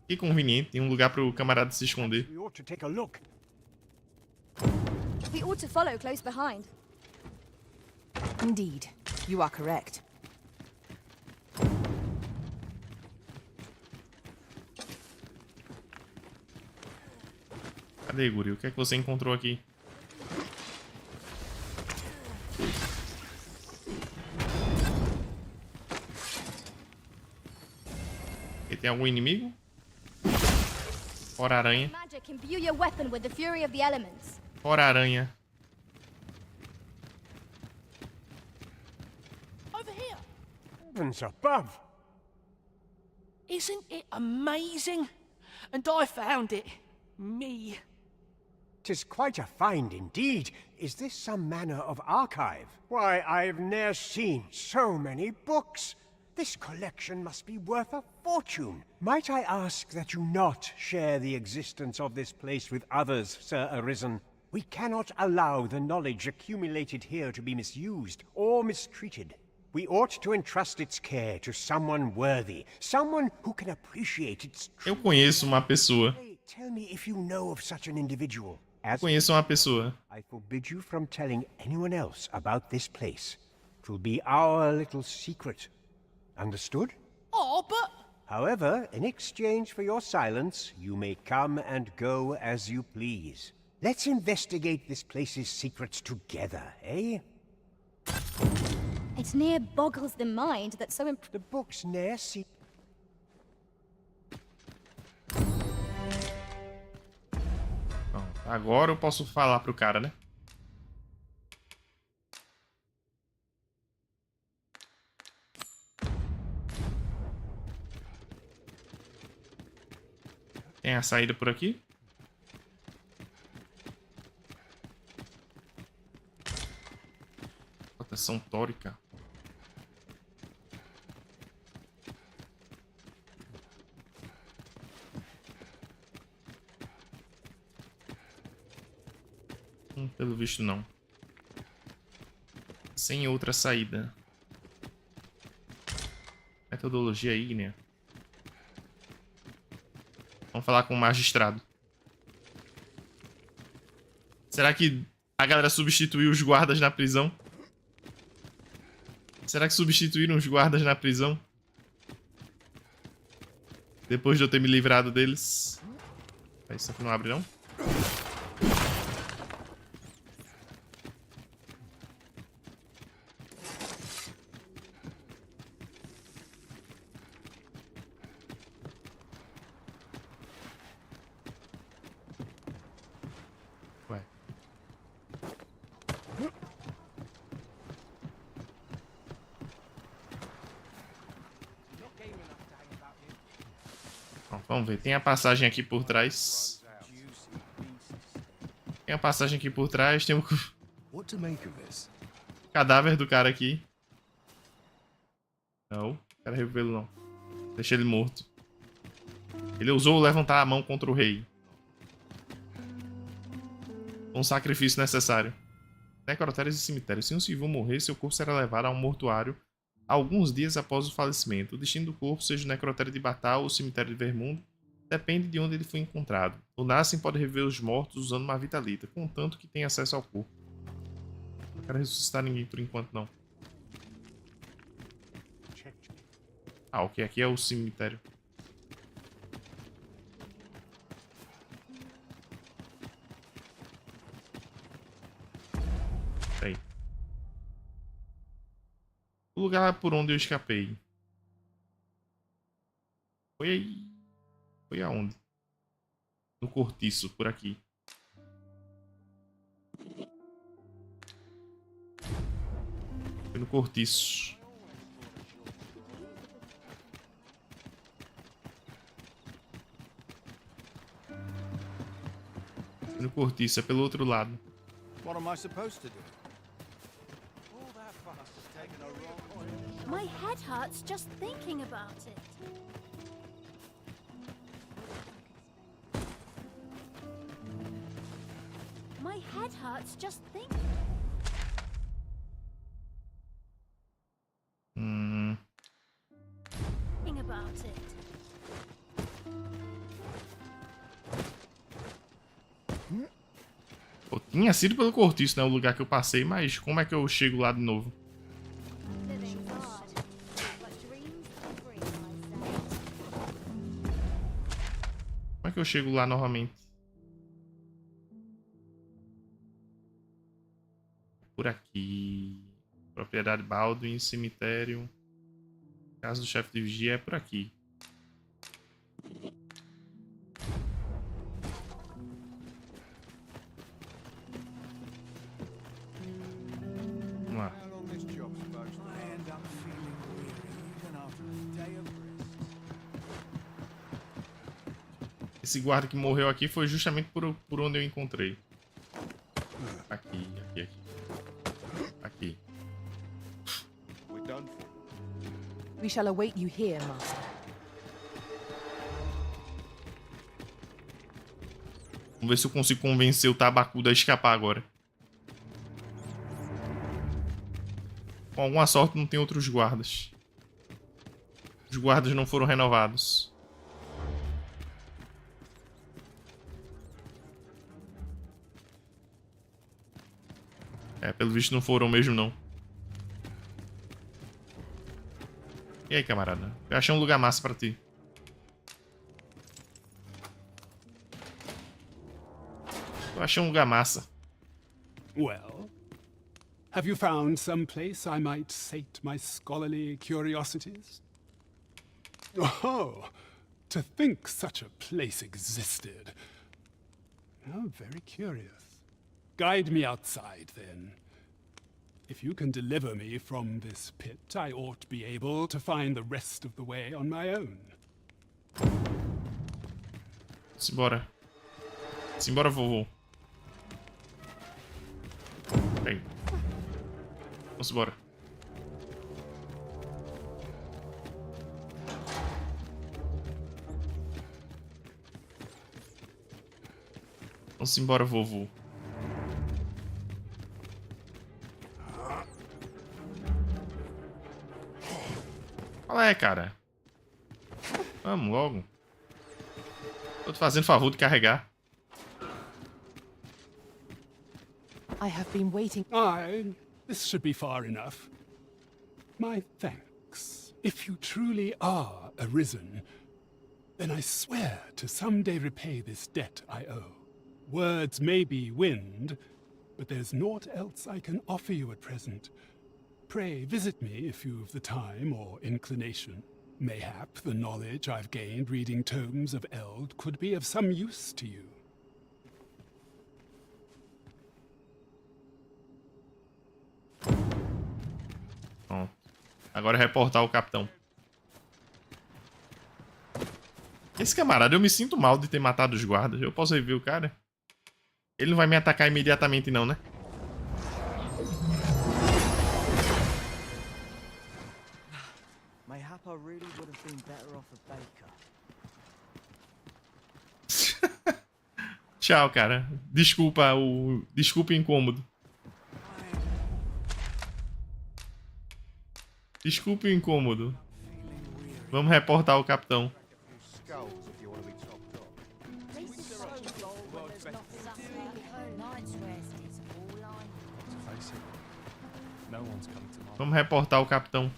[SPEAKER 1] Que conveniente. Tem um lugar pro camarada se esconder.
[SPEAKER 15] we ought to take a look.
[SPEAKER 2] We ought to follow close behind.
[SPEAKER 3] Indeed, you are correct.
[SPEAKER 1] Cadê, guri? O que é que você encontrou aqui? E tem algum inimigo? Fora aranha.
[SPEAKER 2] Magic imbue your weapon with the fury of the elements.
[SPEAKER 1] Fora aranha.
[SPEAKER 8] Over here.
[SPEAKER 15] Heavens above! Isn't it amazing? And I found it. Me. 'Tis quite a find indeed. Is this some manner of archive? Why, I've ne'er seen so many books. This collection must be worth a fortune. Might I ask that you not share the existence of this place with others, Sir Arisen? We cannot allow the knowledge accumulated here to be misused or mistreated. We ought to entrust its care to someone worthy, someone who can appreciate its
[SPEAKER 1] Eu conheço uma pessoa.
[SPEAKER 15] Tell me if you know of such an individual.
[SPEAKER 1] Conheço uma pessoa.
[SPEAKER 15] I forbid you from telling anyone else about this place. It will be our little secret. Understood?
[SPEAKER 6] Oh, but...
[SPEAKER 15] However, in exchange for your silence, you may come and go as you please. Let's investigate this place's secrets together, eh?
[SPEAKER 18] It near boggles the mind that so
[SPEAKER 15] The books ne'er see...
[SPEAKER 1] Bom, agora eu posso falar pro cara, né? Tem a saída por aqui? Proteção tórica. Pelo visto não. Sem outra saída. Metodologia ígnea. Vamos falar com o magistrado. Será que a galera substituiu os guardas na prisão? Será que substituíram os guardas na prisão? Depois de eu ter me livrado deles. Isso aqui não abre, não? Vamos ver, tem a passagem aqui por trás. Tem a passagem aqui por trás, tem o cadáver do cara aqui. Não, quero revê-lo não. Deixa ele morto. Ele ousou levantar a mão contra o rei. Um sacrifício necessário. Necrotérios e cemitérios. Se um civil morrer, seu corpo será levado a um mortuário alguns dias após o falecimento. O destino do corpo, seja o necrotério de Batal ou o cemitério de Vermundo, depende de onde ele foi encontrado. O Nassim pode reviver os mortos usando uma vitalita, contanto que tenha acesso ao corpo. Não quero ressuscitar ninguém por enquanto, não. Ah, ok. Aqui é o cemitério. Peraí. O lugar por onde eu escapei. Foi aí. Foi aonde? No cortiço, por aqui. Foi no cortiço. Foi no cortiço, é pelo outro lado.
[SPEAKER 7] What am I supposed to do?
[SPEAKER 2] My head hurts just thinking about it. My head hurts just thinking about it.
[SPEAKER 1] Pô, tinha sido pelo cortiço, né? O lugar que eu passei, mas como é que eu chego lá de novo? Como é que eu chego lá novamente? Por aqui. Propriedade Baldwin, cemitério. Casa do chefe de vigia é por aqui. Vamos lá. Esse guarda que morreu aqui foi justamente por onde eu encontrei. Aqui, aqui, aqui. Aqui.
[SPEAKER 6] We shall await you here, Master.
[SPEAKER 1] Vamos ver se eu consigo convencer o tabacudo a escapar agora. Com alguma sorte não tem outros guardas. Os guardas não foram renovados. É, pelo visto não foram mesmo não. E aí, camarada? Eu achei um lugar massa pra ti. Eu achei um lugar massa.
[SPEAKER 13] Well, have you found some place I might sate my scholarly curiosities? Oh, to think such a place existed. Oh, very curious. Guide me outside, then. If you can deliver me from this pit, I ought to be able to find the rest of the way on my own.
[SPEAKER 1] Simbora. Simbora, vovô. Vem. Vamos embora. Vamos embora, vovô. Qual é, cara? Vamos logo. Tô te fazendo favor de carregar.
[SPEAKER 6] I have been waiting.
[SPEAKER 13] This should be far enough. My thanks. If you truly are arisen, then I swear to someday repay this debt I owe. Words may be wind, but there's naught else I can offer you at present. Pray visit me if you've the time or inclination. Mayhap the knowledge I've gained reading tomes of Eld could be of some use to you.
[SPEAKER 1] Pronto. Agora é reportar o capitão. Esse camarada, eu me sinto mal de ter matado os guardas. Eu posso reviver o cara? Ele não vai me atacar imediatamente não, né?
[SPEAKER 19] Mayhap I really would have been better off a baker.
[SPEAKER 1] Tchau, cara. Desculpa o incômodo. Desculpe o incômodo. Vamos reportar o capitão. Vamos reportar o capitão.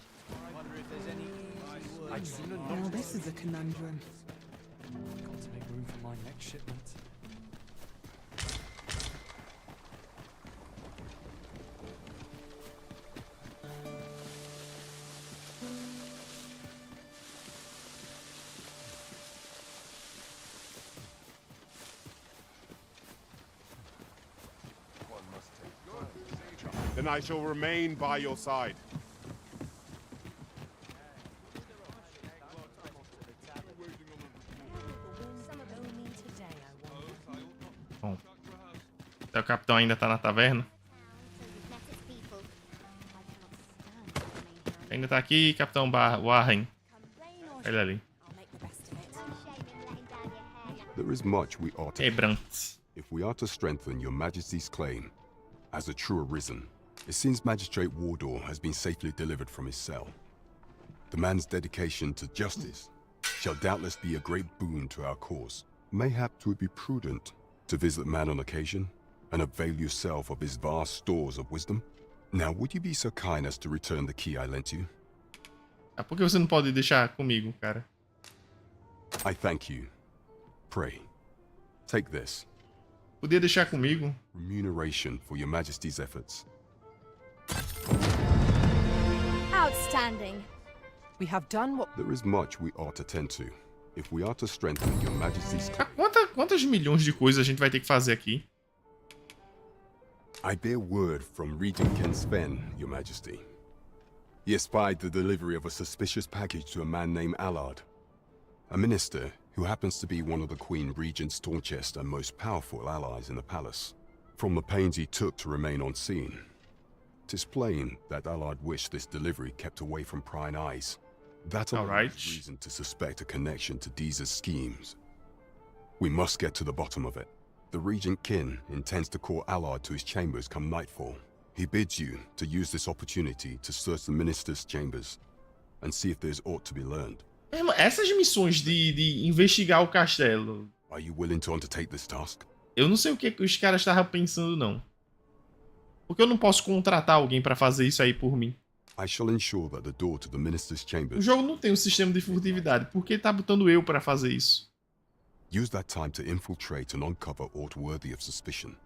[SPEAKER 6] Now this is a conundrum.
[SPEAKER 4] Got to make room for my next shipment.
[SPEAKER 16] Then I shall remain by your side.
[SPEAKER 1] Bom, o capitão ainda tá na taverna. Ainda tá aqui, capitão Warren. Ele ali.
[SPEAKER 11] There is much we ought to if we are to strengthen your Majesty's claim as a true arisen. It seems Magistrate Wardor has been safely delivered from his cell. The man's dedication to justice shall doubtless be a great boon to our cause. Mayhap 'twould be prudent to visit the man on occasion and avail yourself of his vast stores of wisdom. Now, would you be so kind as to return the key I lent you?
[SPEAKER 1] Ah, por que você não pode deixar comigo, cara?
[SPEAKER 11] I thank you. Pray, take this.
[SPEAKER 1] Podia deixar comigo?
[SPEAKER 11] Remuneration for your Majesty's efforts.
[SPEAKER 18] Outstanding.
[SPEAKER 6] We have done what...
[SPEAKER 11] There is much we ought to tend to if we are to strengthen your Majesty's...
[SPEAKER 1] Quantas milhões de coisas a gente vai ter que fazer aqui?
[SPEAKER 11] I bear word from Regent Ken Sven, your Majesty. He espied the delivery of a suspicious package to a man named Allard, a minister who happens to be one of the Queen Regent's staunchest and most powerful allies in the palace. From the pains he took to remain on scene, 'tis plain that Allard wished this delivery kept away from prying eyes. That alone is reason to suspect a connection to Deeza's schemes. We must get to the bottom of it. The Regent Kin intends to call Allard to his chambers come nightfall. He bids you to use this opportunity to search the Minister's chambers and see if there's aught to be learned.
[SPEAKER 1] Essas missões de investigar o castelo.
[SPEAKER 11] Are you willing to undertake this task?
[SPEAKER 1] Eu não sei o que os caras estavam pensando, não. Porque eu não posso contratar alguém pra fazer isso aí por mim.
[SPEAKER 11] I shall ensure that the door to the Minister's
[SPEAKER 1] O
[SPEAKER 11] chambers...
[SPEAKER 1] jogo não tem um sistema de furtividade. Por que tá botando eu pra fazer isso?
[SPEAKER 11] Use that time to infiltrate and uncover aught worthy of suspicion.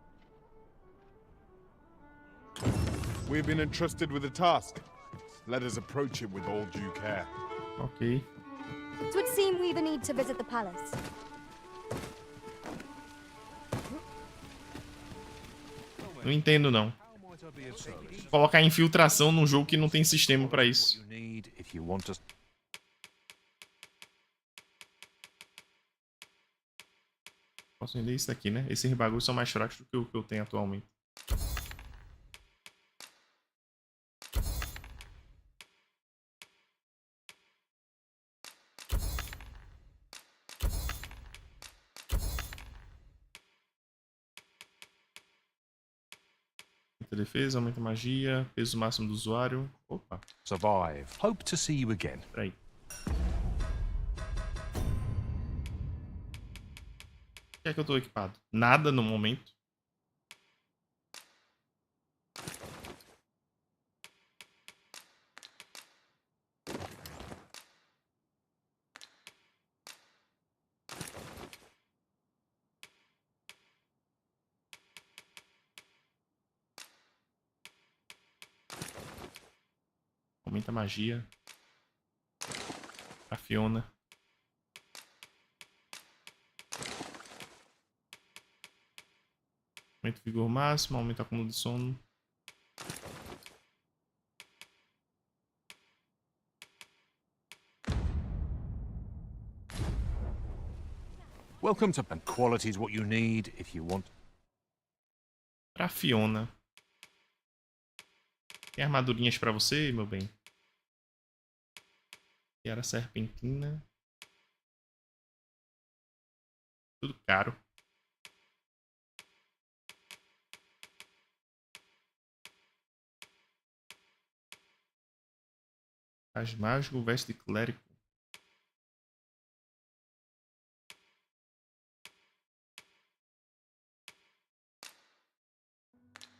[SPEAKER 16] We've been entrusted with a task. Let us approach it with all due care.
[SPEAKER 1] Ok.
[SPEAKER 18] It would seem we even need to visit the palace.
[SPEAKER 1] Não entendo, não. Colocar infiltração num jogo que não tem sistema pra isso. Posso vender isso daqui, né? Esses bagulhos são mais fracos do que o que eu tenho atualmente. Aumenta a defesa, aumenta a magia, peso máximo do usuário. Opa.
[SPEAKER 5] Survive. Hope to see you again.
[SPEAKER 1] Peraí. O que é que eu tô equipado? Nada no momento. Aumenta a magia. A Fiona. Aumenta o vigor máximo, aumenta o acúmulo de sono.
[SPEAKER 5] Welcome to... And quality is what you need if you want.
[SPEAKER 1] Pra Fiona. Tem armadurinhas pra você, meu bem? E era serpentina. Tudo caro. As mágico, veste de clérigo.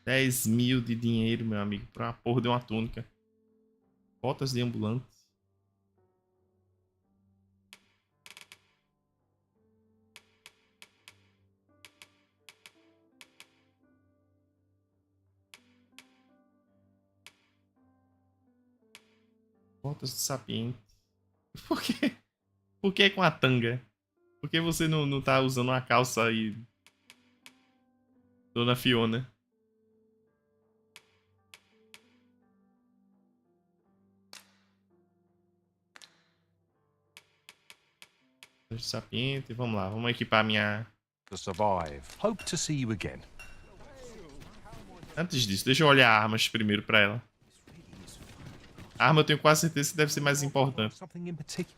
[SPEAKER 1] $10.000 de dinheiro, meu amigo, pra uma porra de uma túnica. Botas de ambulante. Botas de sapiente. Por quê? Por que com a tanga? Por que você não tá usando uma calça aí? Dona Fiona. De sapiente. Vamos lá, vamos equipar a minha...
[SPEAKER 5] To survive. Hope to see you again.
[SPEAKER 1] Antes disso, deixa eu olhar armas primeiro pra ela. A arma eu tenho quase certeza que deve ser mais importante.
[SPEAKER 5] Something in particular.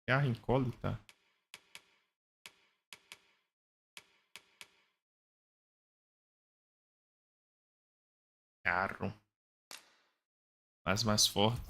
[SPEAKER 1] Garra incógnita. Carro. Mas mais forte.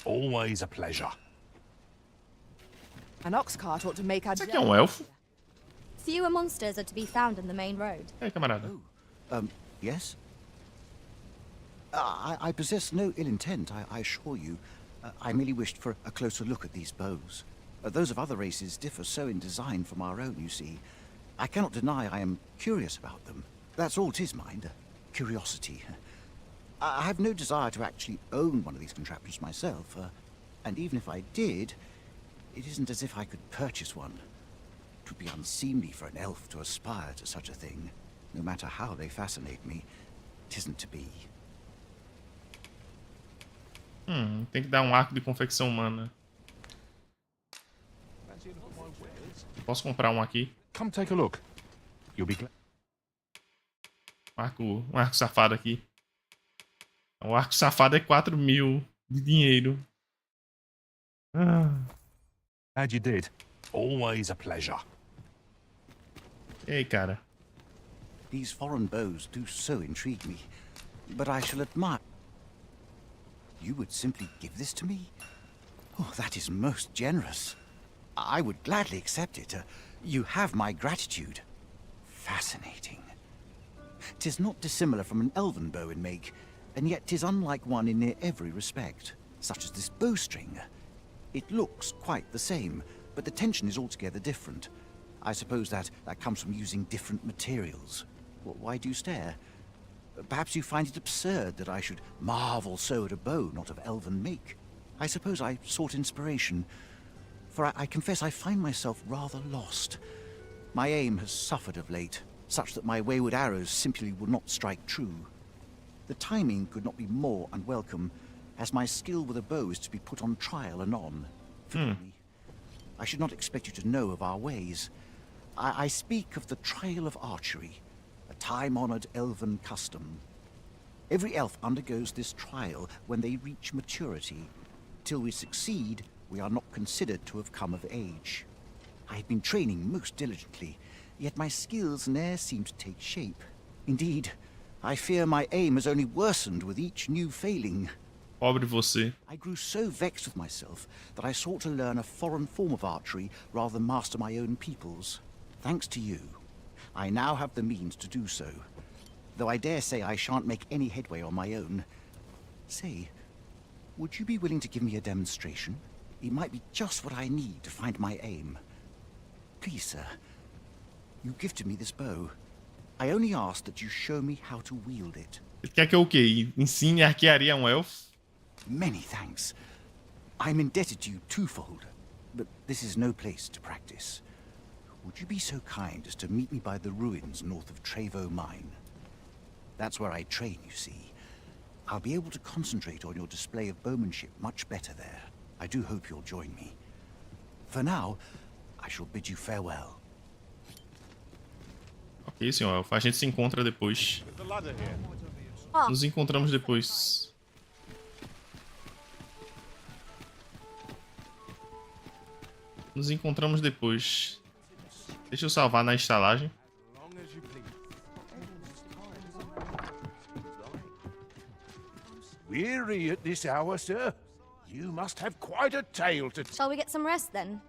[SPEAKER 5] Always a pleasure.
[SPEAKER 6] An ox cart ought to make our
[SPEAKER 1] Isso aqui é um elfo?
[SPEAKER 18] Fewer monsters are to be found on the main road.
[SPEAKER 1] E aí, camarada?
[SPEAKER 20] Yes? I possess no ill intent, I assure you. I merely wished for a closer look at these bows. Those of other races differ so in design from our own, you see. I cannot deny I am curious about them. That's all 'tis, mind. Curiosity. I have no desire to actually own one of these contraptions myself, and even if I did, it isn't as if I could purchase one. It would be unseemly for an elf to aspire to such a thing. No matter how they fascinate me, it isn't to be.
[SPEAKER 1] Tem que dar um arco de confecção humana. Posso comprar um aqui?
[SPEAKER 5] Come take a look. You'll be glad.
[SPEAKER 1] Um arco safado aqui. O arco safado é 4.000 de dinheiro.
[SPEAKER 5] Glad you did. Always a pleasure.
[SPEAKER 1] E aí, cara?
[SPEAKER 20] These foreign bows do so intrigue me, but I shall admire. You would simply give this to me? Oh, that is most generous. I would gladly accept it. You have my gratitude. Fascinating. 'Tis not dissimilar from an elven bow in make, and yet 'tis unlike one in near every respect, such as this bowstring. It looks quite the same, but the tension is altogether different. I suppose that comes from using different materials. Why do you stare? Perhaps you find it absurd that I should marvel so at a bow not of elven make. I suppose I sought inspiration, for I confess I find myself rather lost. My aim has suffered of late, such that my wayward arrows simply will not strike true. The timing could not be more unwelcome, as my skill with a bow is to be put on trial anon. Forgive me. I should not expect you to know of our ways. I speak of the trial of archery, a time-honored elven custom. Every elf undergoes this trial when they reach maturity. Till we succeed, we are not considered to have come of age. I have been training most diligently, yet my skills ne'er seem to take shape. Indeed, I fear my aim has only worsened with each new failing.
[SPEAKER 1] Pobre você.
[SPEAKER 20] I grew so vexed with myself that I sought to learn a foreign form of archery rather than master my own people's. Thanks to you, I now have the means to do so, though I dare say I shan't make any headway on my own. Say, would you be willing to give me a demonstration? It might be just what I need to find my aim. Please, sir, you gifted me this bow. I only ask that you show me how to wield it.
[SPEAKER 1] Ele quer que eu o quê? Ensine arquearia a um elfo?
[SPEAKER 20] Many thanks. I'm indebted to you twofold, but this is no place to practice. Would you be so kind as to meet me by the ruins north of Trevo Mine? That's where I train, you see. I'll be able to concentrate on your display of bowmanship much better there. I do hope you'll join me. For now, I shall bid you farewell.
[SPEAKER 1] Ok, senhor elfo. A gente se encontra depois. Nos encontramos depois. Nos encontramos depois. Deixa eu salvar na estalagem.
[SPEAKER 15] Weary at this hour, sir? You must have quite a tale to tell.
[SPEAKER 18] Shall we get some rest then?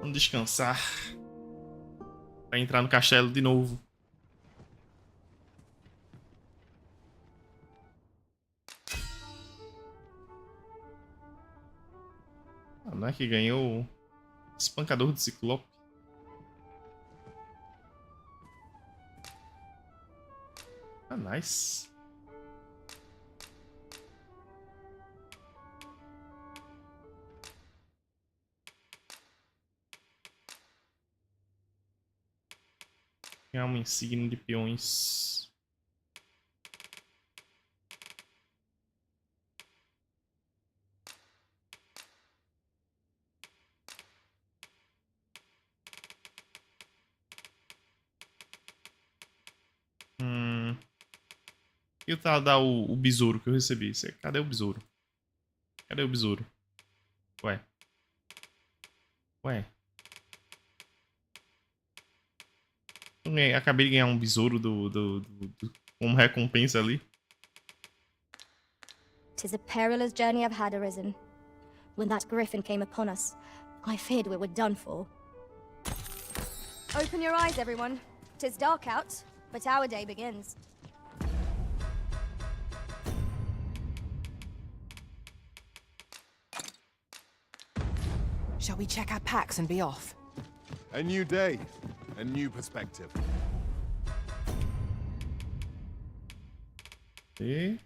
[SPEAKER 1] Vamos descansar. Pra entrar no castelo de novo. Ah, não é que ganhou o espancador de ciclope? Ah, nice. Ganhar uma insígnia de peões. E o tal dar o besouro que eu recebi? Cadê o besouro? Cadê o besouro? Ué. Ué. Acabei de ganhar um besouro como recompensa ali.
[SPEAKER 18] 'Tis a perilous journey I've had arisen. When that griffin came upon us, I feared we were done for. Open your eyes, everyone. 'Tis dark out, but our day begins.
[SPEAKER 6] Shall we check our packs and be off?
[SPEAKER 14] A new day. A new perspective.
[SPEAKER 1] E...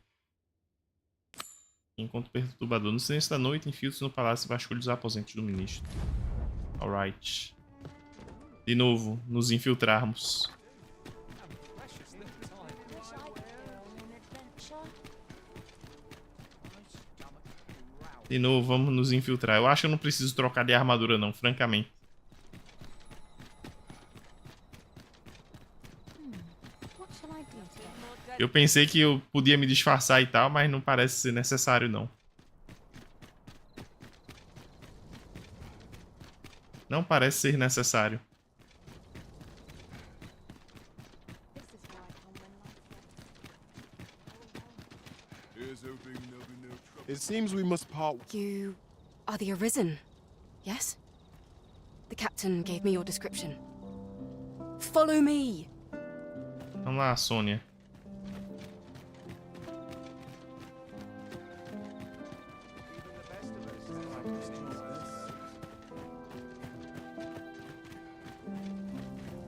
[SPEAKER 1] Encontro perturbador. No silêncio da noite, infiltros no palácio e vasculho os aposentos do ministro. Alright. De novo, nos infiltrarmos. De novo, vamos nos infiltrar. Eu acho que eu não preciso trocar de armadura não, francamente. Eu pensei que eu podia me disfarçar e tal, mas não parece ser necessário não. Não parece ser necessário.
[SPEAKER 14] It seems we must part.
[SPEAKER 3] You are the Arisen, yes? The captain gave me your description. Follow me!
[SPEAKER 1] Vamos lá, Sônia.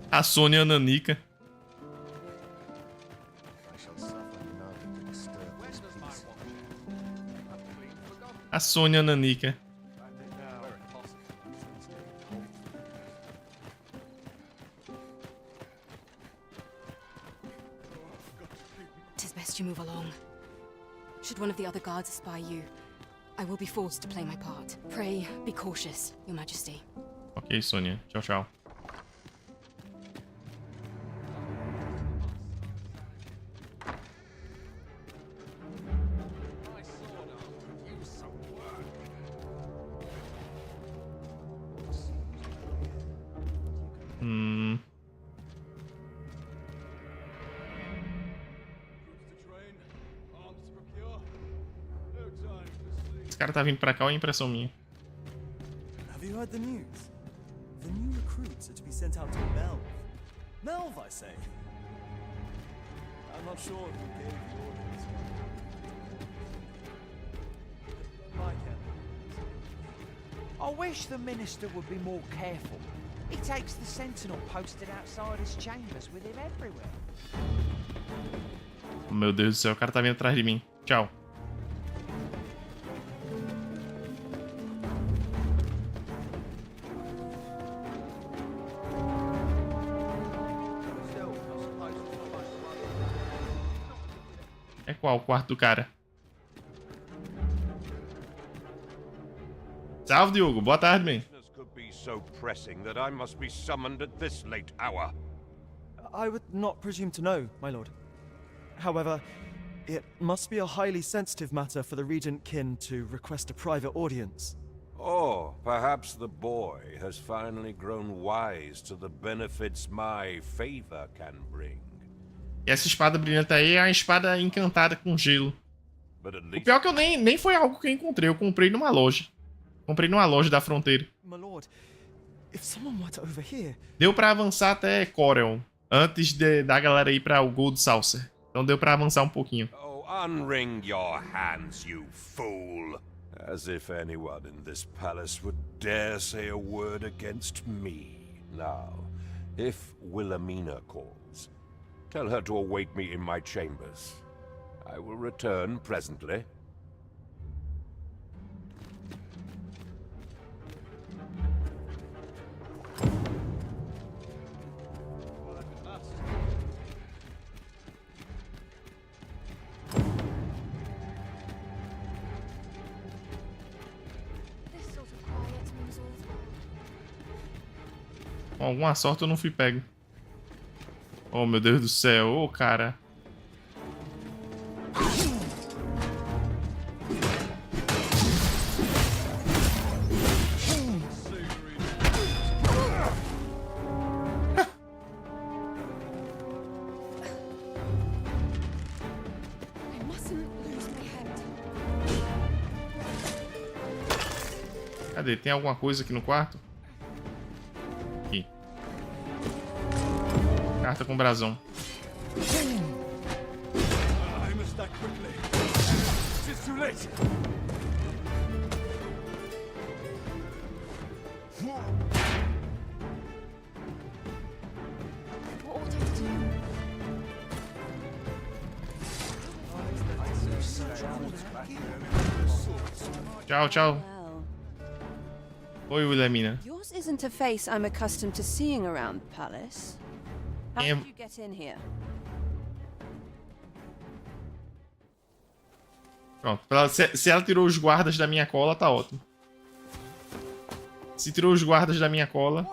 [SPEAKER 1] A Sônia Nanica. A Sônia Nanica.
[SPEAKER 3] Tis best you move along. Should one of the other guards spy you, I will be forced to play my part. Pray, be cautious, Your Majesty.
[SPEAKER 1] Ok, Sônia. Tchau, tchau. Esse cara tá vindo pra cá ou é impressão minha?
[SPEAKER 21] Have you heard the news? The new recruits are to be sent out to Melve. Melve, I say. I'm not sure who gave the orders. Like it.
[SPEAKER 7] I wish the minister would be more careful. He takes the sentinel posted outside his chambers with him everywhere.
[SPEAKER 1] Meu Deus do céu, o cara tá vindo atrás de mim. Tchau. É qual o quarto do cara? Salve, Diogo. Boa tarde, man.
[SPEAKER 22] Could be so pressing that I must be summoned at this late hour.
[SPEAKER 21] I would not presume to know, my lord. However, it must be a highly sensitive matter for the Regent Kin to request a private audience.
[SPEAKER 22] Oh, perhaps the boy has finally grown wise to the benefits my favor can bring.
[SPEAKER 1] E essa espada brilhante aí é a espada encantada com gelo. O pior é que eu nem foi algo que eu encontrei. Eu comprei numa loja. Comprei numa loja da fronteira.
[SPEAKER 21] My lord, if someone were to overhear...
[SPEAKER 1] Deu pra avançar até Corel. Antes da galera ir pra o Gold Saucer. Então deu pra avançar um pouquinho.
[SPEAKER 22] Oh, unring your hands, you fool. As if anyone in this palace would dare say a word against me. Now, if Wilhelmina calls, tell her to await me in my chambers. I will return presently.
[SPEAKER 1] Com alguma sorte eu não fui pego. Oh, meu Deus do céu. Ô, cara. Cadê? Tem alguma coisa aqui no quarto? Aqui. Carta com brasão.
[SPEAKER 21] I must act quickly. It's too late.
[SPEAKER 1] Tchau, tchau.
[SPEAKER 3] Well,
[SPEAKER 1] Oi, Wilhelmina.
[SPEAKER 3] yours isn't a face I'm accustomed to seeing around the palace. How
[SPEAKER 1] Em-
[SPEAKER 3] did you get in here?
[SPEAKER 1] Pronto. Se ela tirou os guardas da minha cola, tá ótimo. Se tirou os guardas da minha cola...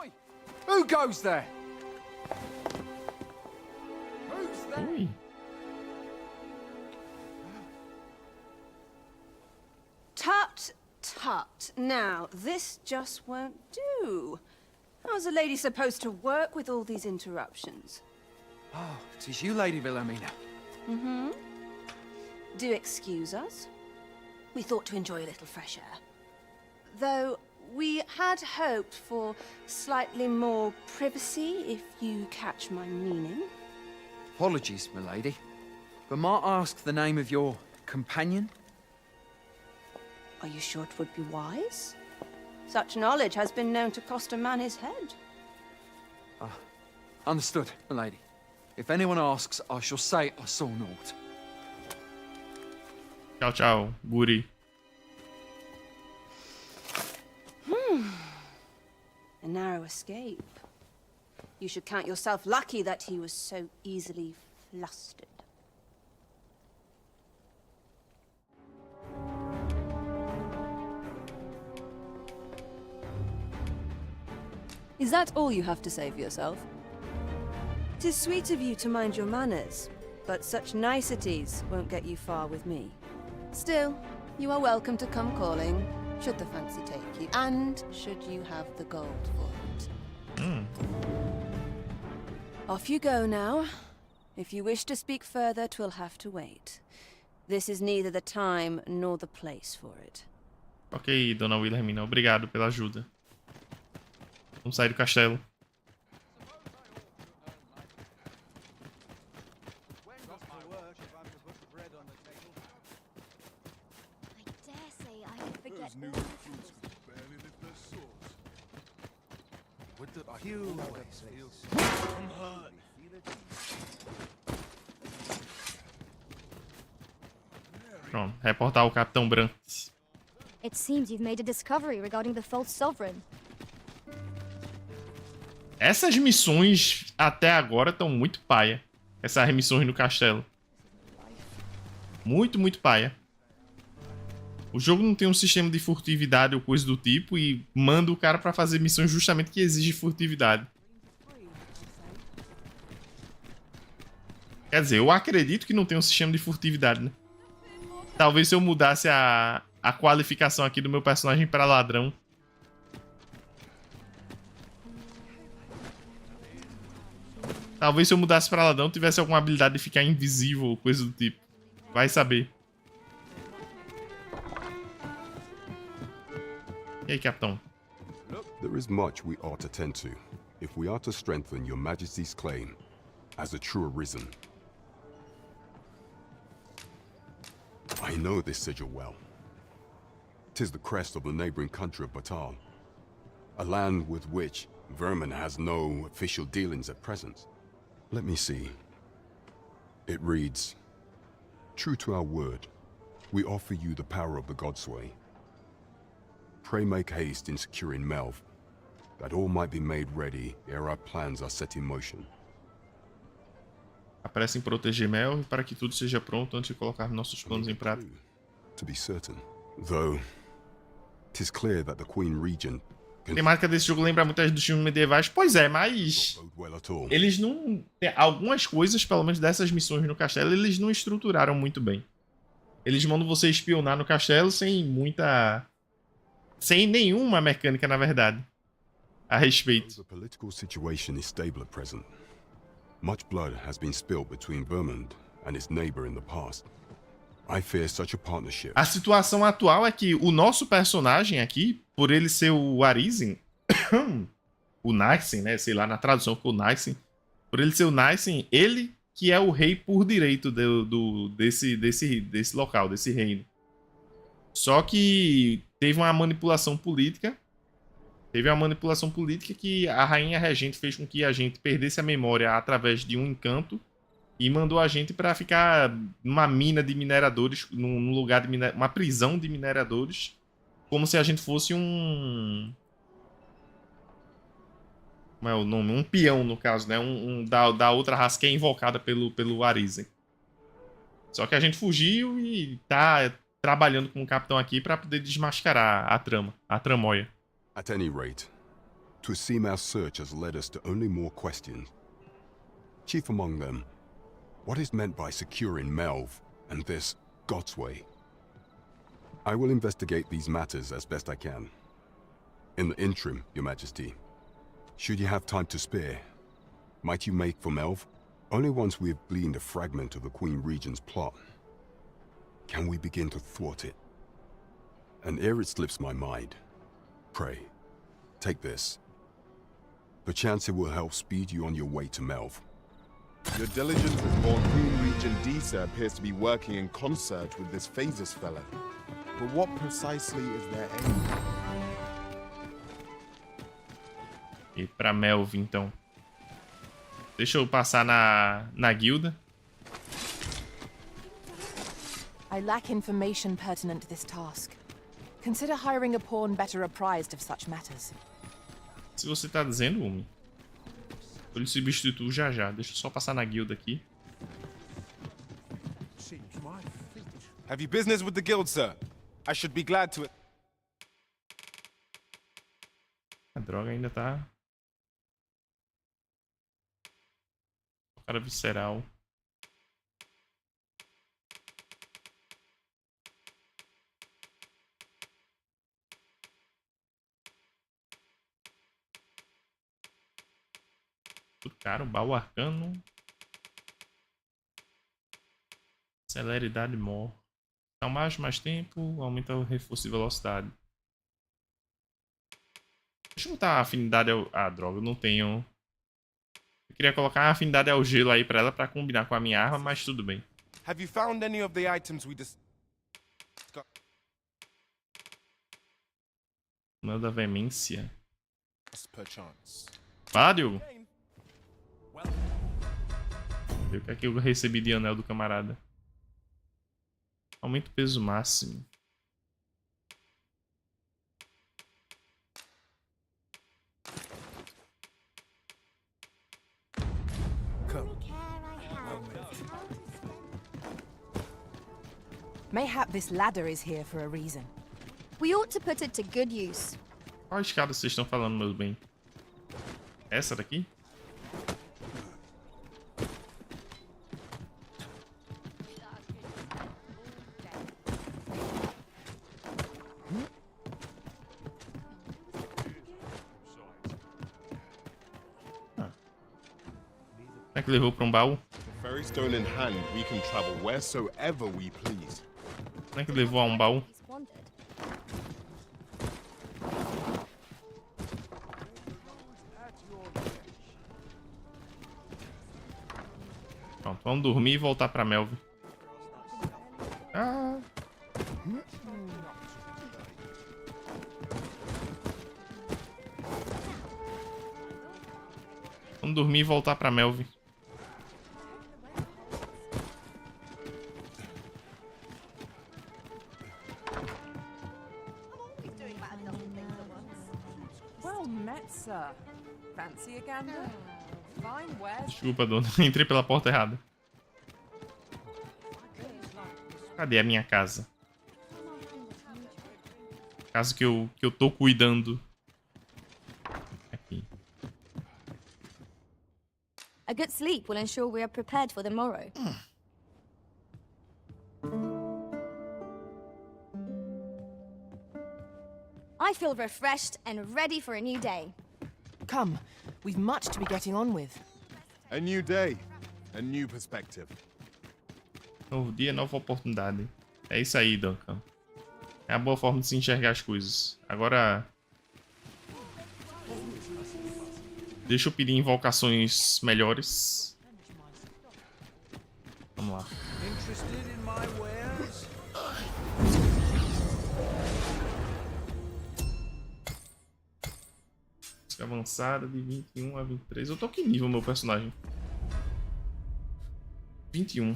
[SPEAKER 9] Who goes there?
[SPEAKER 1] Ui.
[SPEAKER 3] Tut, tut. Now, this just won't do. How's a lady supposed to work with all these interruptions?
[SPEAKER 9] Oh, 'tis you, Lady Wilhelmina.
[SPEAKER 3] Mm-hmm. Do excuse us. We thought to enjoy a little fresh air. Though we had hoped for slightly more privacy, if you catch my meaning.
[SPEAKER 9] Apologies, milady. But might I ask the name of your companion?
[SPEAKER 3] Are you sure it would be wise? Such knowledge has been known to cost a man his head.
[SPEAKER 9] Understood, milady. If anyone asks, I shall say I saw naught.
[SPEAKER 1] Tchau, tchau, Guri.
[SPEAKER 3] A narrow escape. You should count yourself lucky that he was so easily flustered. Is that all you have to say for yourself? It is sweet of you to mind your manners, but such niceties won't get you far with me. Still, you are welcome to come calling, should the fancy take you, and should you have the gold for it. Off you go now. If you wish to speak further, 'twill have to wait. This is neither the time nor the place for it.
[SPEAKER 1] Ok, dona Wilhelmina. Obrigado pela ajuda. Vamos sair do castelo. Pronto, reportar o Capitão Branco.
[SPEAKER 18] It seems you've made a discovery regarding the false sovereign.
[SPEAKER 1] Essas missões até agora estão muito paia. Essas missões no castelo. Muito, muito paia. O jogo não tem um sistema de furtividade ou coisa do tipo e manda o cara pra fazer missões justamente que exige furtividade. Quer dizer, eu acredito que não tem um sistema de furtividade, né? Talvez se eu mudasse a qualificação aqui do meu personagem pra ladrão. Talvez se eu mudasse pra ladrão tivesse alguma habilidade de ficar invisível ou coisa do tipo. Vai saber. E aí, capitão?
[SPEAKER 11] There is much we ought to tend to, if we are to strengthen your majesty's claim as a true arisen. I know this sigil well. 'Tis the crest of the neighboring country of Batal, a land with which Vermin has no official dealings at present. Let me see. It reads, "True to our word, we offer you the power of the Godsway. Pray make haste in securing Melv, that all might be made ready ere our plans are set in motion."
[SPEAKER 1] Apresse em proteger Melv para que tudo seja pronto antes de colocar nossos planos em prática.
[SPEAKER 11] To be certain, though, 'tis clear that the Queen Regent
[SPEAKER 1] A temática desse jogo lembra muitas dos filmes medievais. Pois é, mas eles não... Algumas coisas, pelo menos dessas missões no castelo, eles não estruturaram muito bem. Eles mandam você espionar no castelo sem muita... Sem nenhuma mecânica, na verdade, a respeito.
[SPEAKER 11] The political situation is stable at present. Much blood has been spilled between Vermund and its neighbor in the past. I fear such a partnership.
[SPEAKER 1] A situação atual é que o nosso personagem aqui, por ele ser o Arisen, o Nysen, né? Sei lá, na tradução ficou Nysen. Por ele ser o Nysen, ele que é o rei por direito desse local, desse reino. Só que teve uma manipulação política. Teve uma manipulação política que a rainha regente fez com que a gente perdesse a memória através de um encanto e mandou a gente para ficar numa mina de mineradores, num lugar de uma prisão de mineradores, como se a gente fosse um... Como é o nome? Um peão, no caso, né? Da outra raça que é invocada pelo Arisen. Só que a gente fugiu e tá trabalhando com o capitão aqui pra poder desmascarar a trama, a tramóia.
[SPEAKER 11] At any rate, 'twould seem our search has led us to only more questions. Chief among them, what is meant by securing Melv and this God's Way? I will investigate these matters as best I can. In the interim, Your Majesty, should you have time to spare, might you make for Melv? Only once we have gleaned a fragment of the Queen Regent's plot, can we begin to thwart it. And ere it slips my mind, pray, take this. Perchance it will help speed you on your way to Melv.
[SPEAKER 14] Your diligence has borne Queen Regent Disa appears to be working in concert with this Phasus fellow. But what precisely is their aim?
[SPEAKER 1] E pra Melv, então. Deixa eu passar na guilda.
[SPEAKER 6] I lack information pertinent to this task. Consider hiring a pawn better apprised of such matters.
[SPEAKER 1] Se você tá dizendo, Umi, eu lhe substituo já já. Deixa eu só passar na guilda aqui.
[SPEAKER 16] Have you business with the guild, sir? I should be glad to...
[SPEAKER 1] A droga ainda tá... Cara visceral. Tudo caro, baú arcano. Celeridade mor. Dá mais tempo, aumenta o reforço de velocidade. Deixa eu botar a afinidade ao... Ah, droga, eu não tenho... Eu queria colocar a afinidade ao gelo aí pra ela pra combinar com a minha arma, mas tudo bem.
[SPEAKER 16] Have you found any of the items we
[SPEAKER 1] Anel da Veemência.
[SPEAKER 16] perchance?
[SPEAKER 1] Fala, Diogo. O que é que eu recebi de anel do camarada? Aumenta o peso máximo.
[SPEAKER 6] Mayhap this ladder is here for a reason.
[SPEAKER 18] We ought to put it to good use.
[SPEAKER 1] Qual escada vocês estão falando, meu bem? Essa daqui? Como é que levou para um baú?
[SPEAKER 14] Ferry stone in hand, we can travel wheresoever we please.
[SPEAKER 1] Como é que levou a um baú? Pronto, vamos dormir e voltar pra Melv. Ah. Vamos dormir e voltar pra Melv.
[SPEAKER 6] Well met, sir. Fancy a gander? Fine wares.
[SPEAKER 1] Desculpa, dona. Entrei pela porta errada. Cadê a minha casa? Casa que eu tô cuidando. Aqui.
[SPEAKER 18] A good sleep will ensure we are prepared for the morrow. I feel refreshed and ready for a new day.
[SPEAKER 6] Come, we've much to be getting on with.
[SPEAKER 14] A new day, a new perspective.
[SPEAKER 1] Novo dia, nova oportunidade. É isso aí, Duncan. É a boa forma de se enxergar as coisas. Agora... Deixa eu pedir invocações melhores. Vamos lá. Avançada de 21 a 23. Eu tô que nível meu personagem? 21.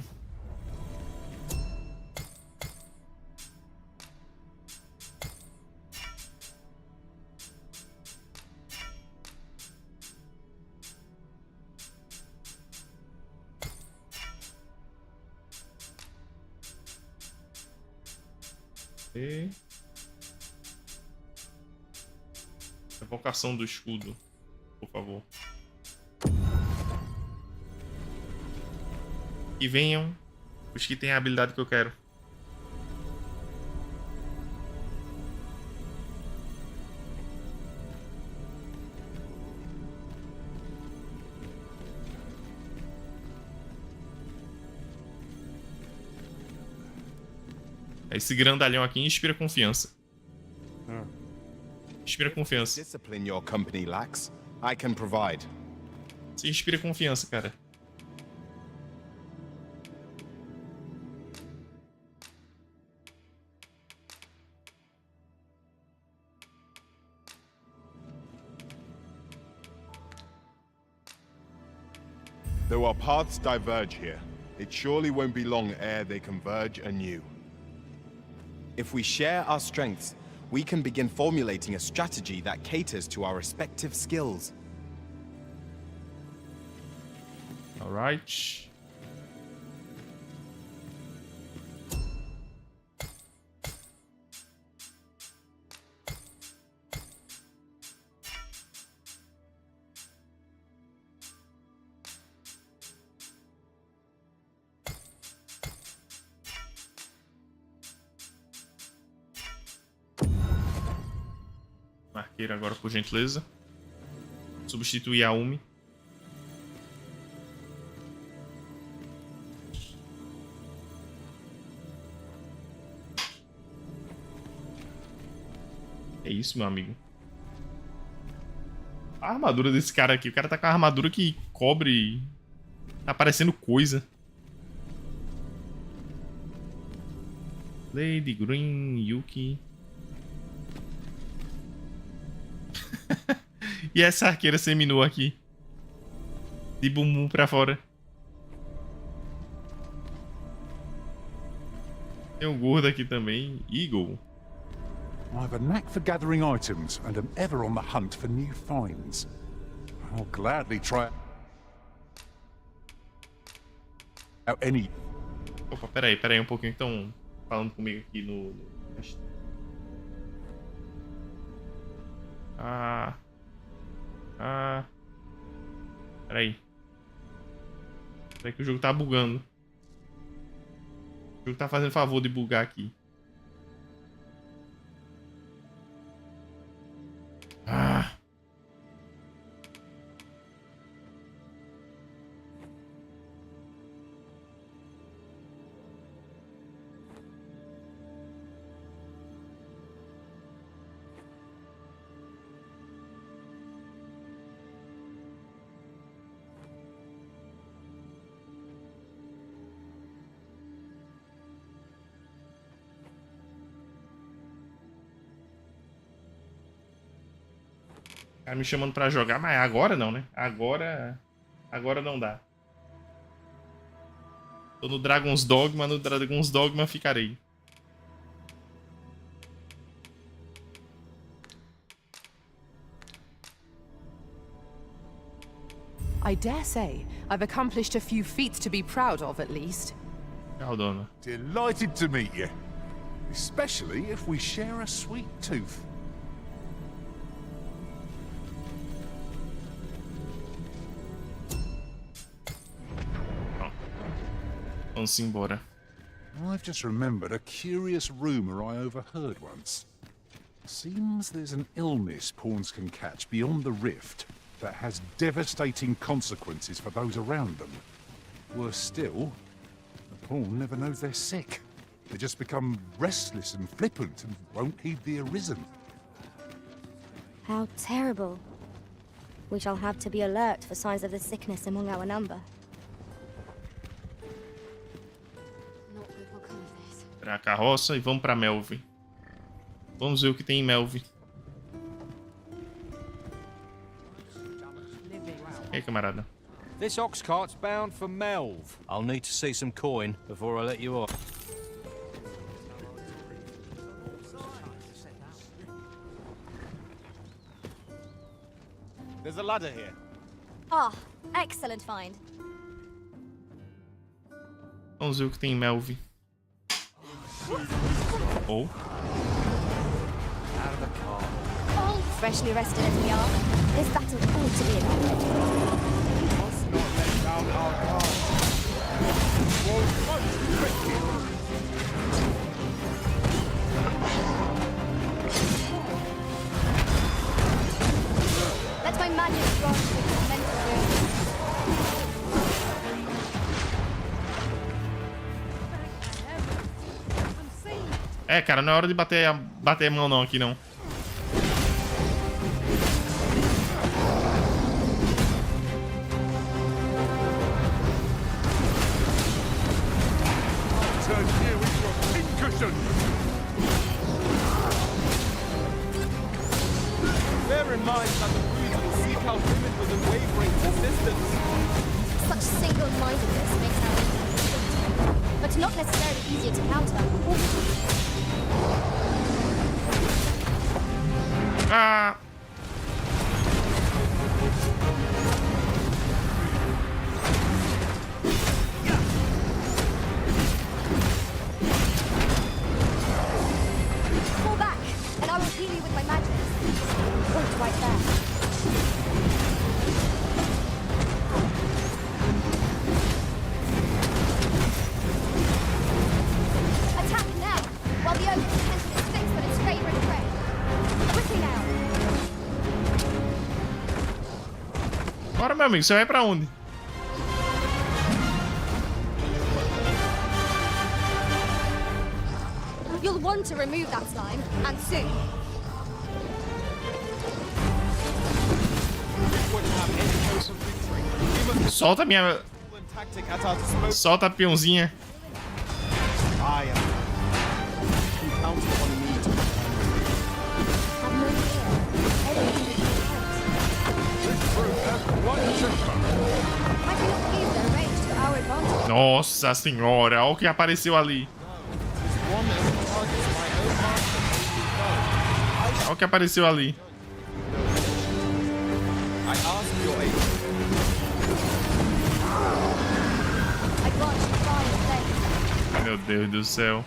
[SPEAKER 1] E... Evocação do escudo, por favor. E venham os que têm a habilidade que eu quero. Esse grandalhão aqui inspira confiança. Inspira confiança.
[SPEAKER 14] Discipline your company lacks, I can provide.
[SPEAKER 1] Se inspira confiança, cara.
[SPEAKER 14] Though our paths diverge here, it surely won't be long ere they converge anew. If we share our strengths, we can begin formulating a strategy that caters to our respective skills.
[SPEAKER 1] All right. Arqueiro agora, por gentileza. Substituir a Umi. É isso, meu amigo. A armadura desse cara aqui. O cara tá com a armadura que cobre. Tá parecendo coisa. Lady Green, Yuki. E essa arqueira seminua aqui. De bumbum pra fora. Tem um gordo aqui também. Eagle.
[SPEAKER 10] I have a knack for gathering items and am ever on the hunt for new finds. I'll gladly try out any.
[SPEAKER 1] Opa, peraí um pouquinho que estão falando comigo aqui no... Peraí que o jogo tá bugando. O jogo tá fazendo favor de bugar aqui. Tá me chamando pra jogar, mas agora não, né? Agora não dá. Tô no Dragon's Dogma, no Dragon's Dogma ficarei.
[SPEAKER 6] I dare say I've accomplished a few feats to be proud of, at least.
[SPEAKER 1] Tchau, dona.
[SPEAKER 10] Delighted to meet you. Especially if we share a sweet tooth.
[SPEAKER 1] Vamos embora.
[SPEAKER 10] I've just remembered a curious rumor I overheard once. Seems there's an illness pawns can catch beyond the rift that has devastating consequences for those around them. Worse still, the pawn never knows they're sick. They just become restless and flippant and won't heed the arisen.
[SPEAKER 18] How terrible. We shall have to be alert for signs of the sickness among our number.
[SPEAKER 1] Pra carroça e vamos pra Melve. Vamos ver o que tem em Melve. E aí, camarada?
[SPEAKER 4] This ox cart's bound for Melve.
[SPEAKER 5] I'll need to see some coin before I let you off.
[SPEAKER 7] There's a ladder here.
[SPEAKER 18] Ah, excellent find.
[SPEAKER 1] Vamos ver o que tem em Melve. Ou...
[SPEAKER 18] All freshly rested as we are, this battle ought to be about it.
[SPEAKER 16] Must not let down our guard. Whoa, much quickly.
[SPEAKER 18] Let my magic grant you mental room.
[SPEAKER 1] É, cara, não é hora de bater a mão não aqui, não.
[SPEAKER 16] Turn you into a pincushion. Bear in mind that the Breeze will seek out women with unwavering persistence.
[SPEAKER 18] Such single-mindedness makes our but not necessarily easier to counter.
[SPEAKER 1] Ah!
[SPEAKER 18] Fall back, and I will heal you with my magic. Point right there. Attack now, while the ogre pretends to fix on its favorite prey. Quickly now.
[SPEAKER 1] Bora, meu amigo, você vai pra onde?
[SPEAKER 18] You'll want to remove that slime, and soon.
[SPEAKER 1] Solta a minha... Solta a peãozinha. Nossa senhora, olha o que apareceu ali. Olha o que apareceu ali. Meu Deus do céu.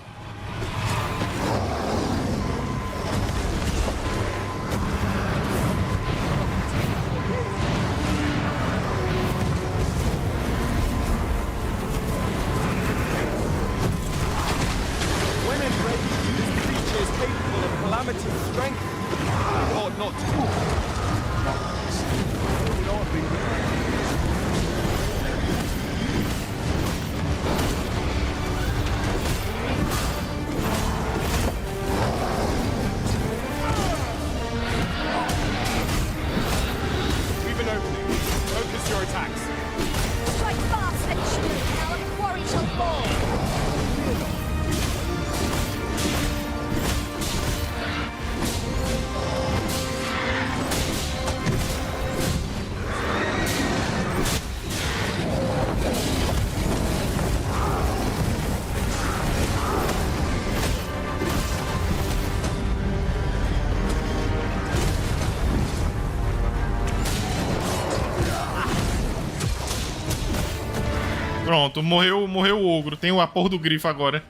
[SPEAKER 1] Pronto, morreu o ogro. Tem a porra do grifo agora.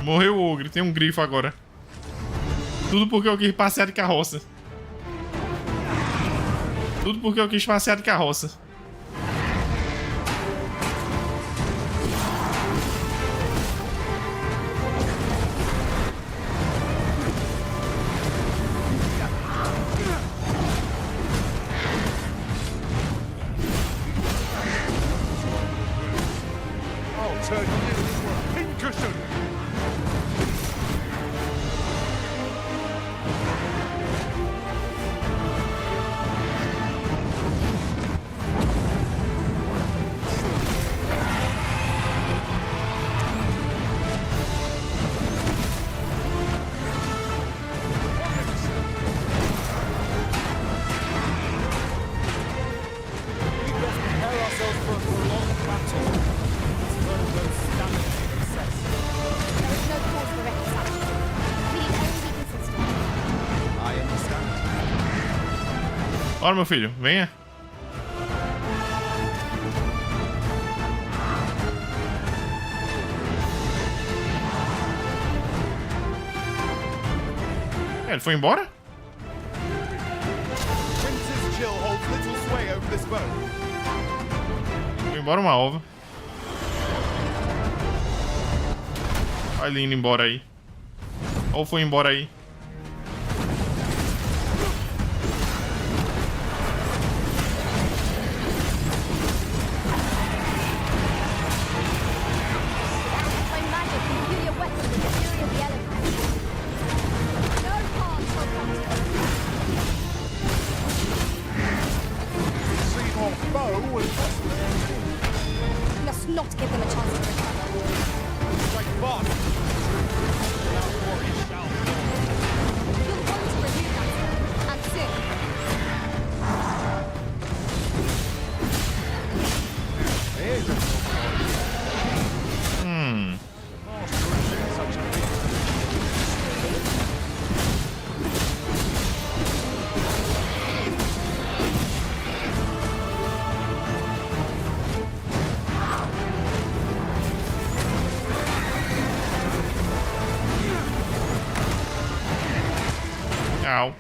[SPEAKER 1] Morreu o ogro, tem um grifo agora. Tudo porque eu quis passear de carroça. Tudo porque eu quis passear de carroça. Bora, meu filho, venha. Ele foi embora?
[SPEAKER 16] Prince's chill holds little sway over this boat.
[SPEAKER 1] Foi embora uma ova. Olha ele indo embora aí. Ou foi embora aí.
[SPEAKER 18] My magic can heal your weapon with the fury of the elements. No harm shall come to
[SPEAKER 16] See your bow was
[SPEAKER 18] you. Must not give them a chance to recover.
[SPEAKER 16] like boss.
[SPEAKER 18] You'll want to review that, and soon.
[SPEAKER 1] Ow.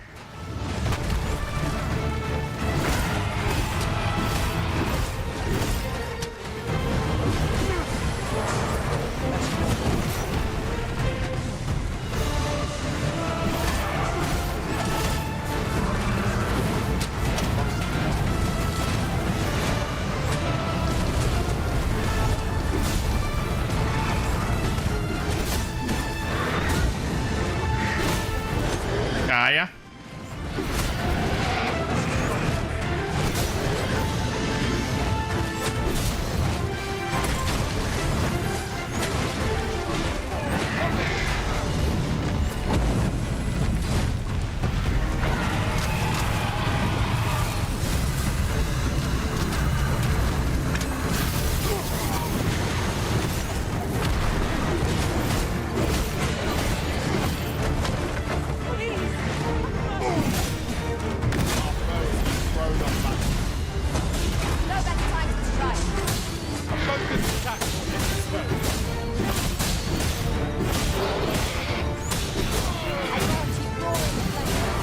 [SPEAKER 1] Caia.
[SPEAKER 18] No better time to strike.
[SPEAKER 16] A focused attack will hit this boat.
[SPEAKER 18] I want you roaring flames.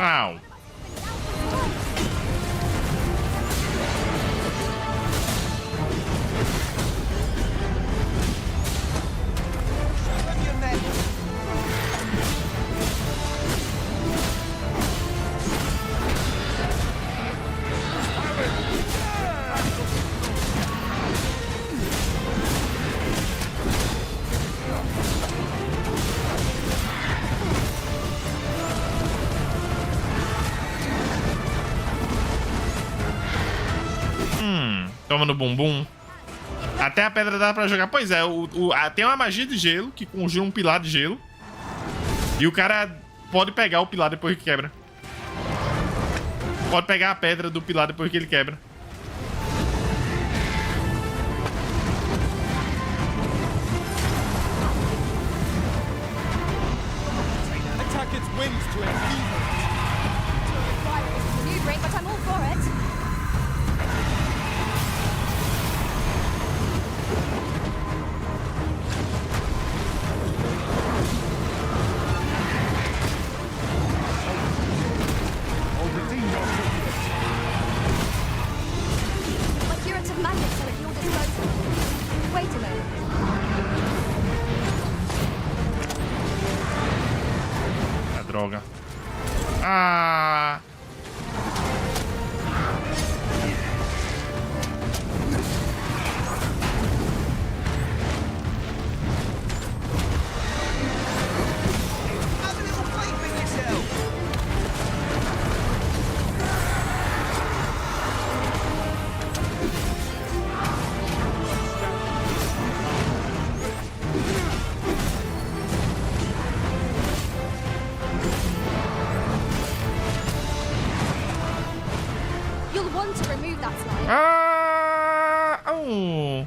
[SPEAKER 1] Ow. Toma no bumbum. Até a pedra dá pra jogar. Pois é, tem uma magia de gelo que conjura um pilar de gelo. E o cara pode pegar o pilar depois que quebra. Pode pegar a pedra do pilar depois que ele quebra.
[SPEAKER 16] Attack its wings to enfeeble.
[SPEAKER 18] You break, but I'm all for it. My curative magics are at your disposal. Wait a moment.
[SPEAKER 1] A droga. Ah.
[SPEAKER 18] You'll want to remove that slime.
[SPEAKER 1] Ah. Oh.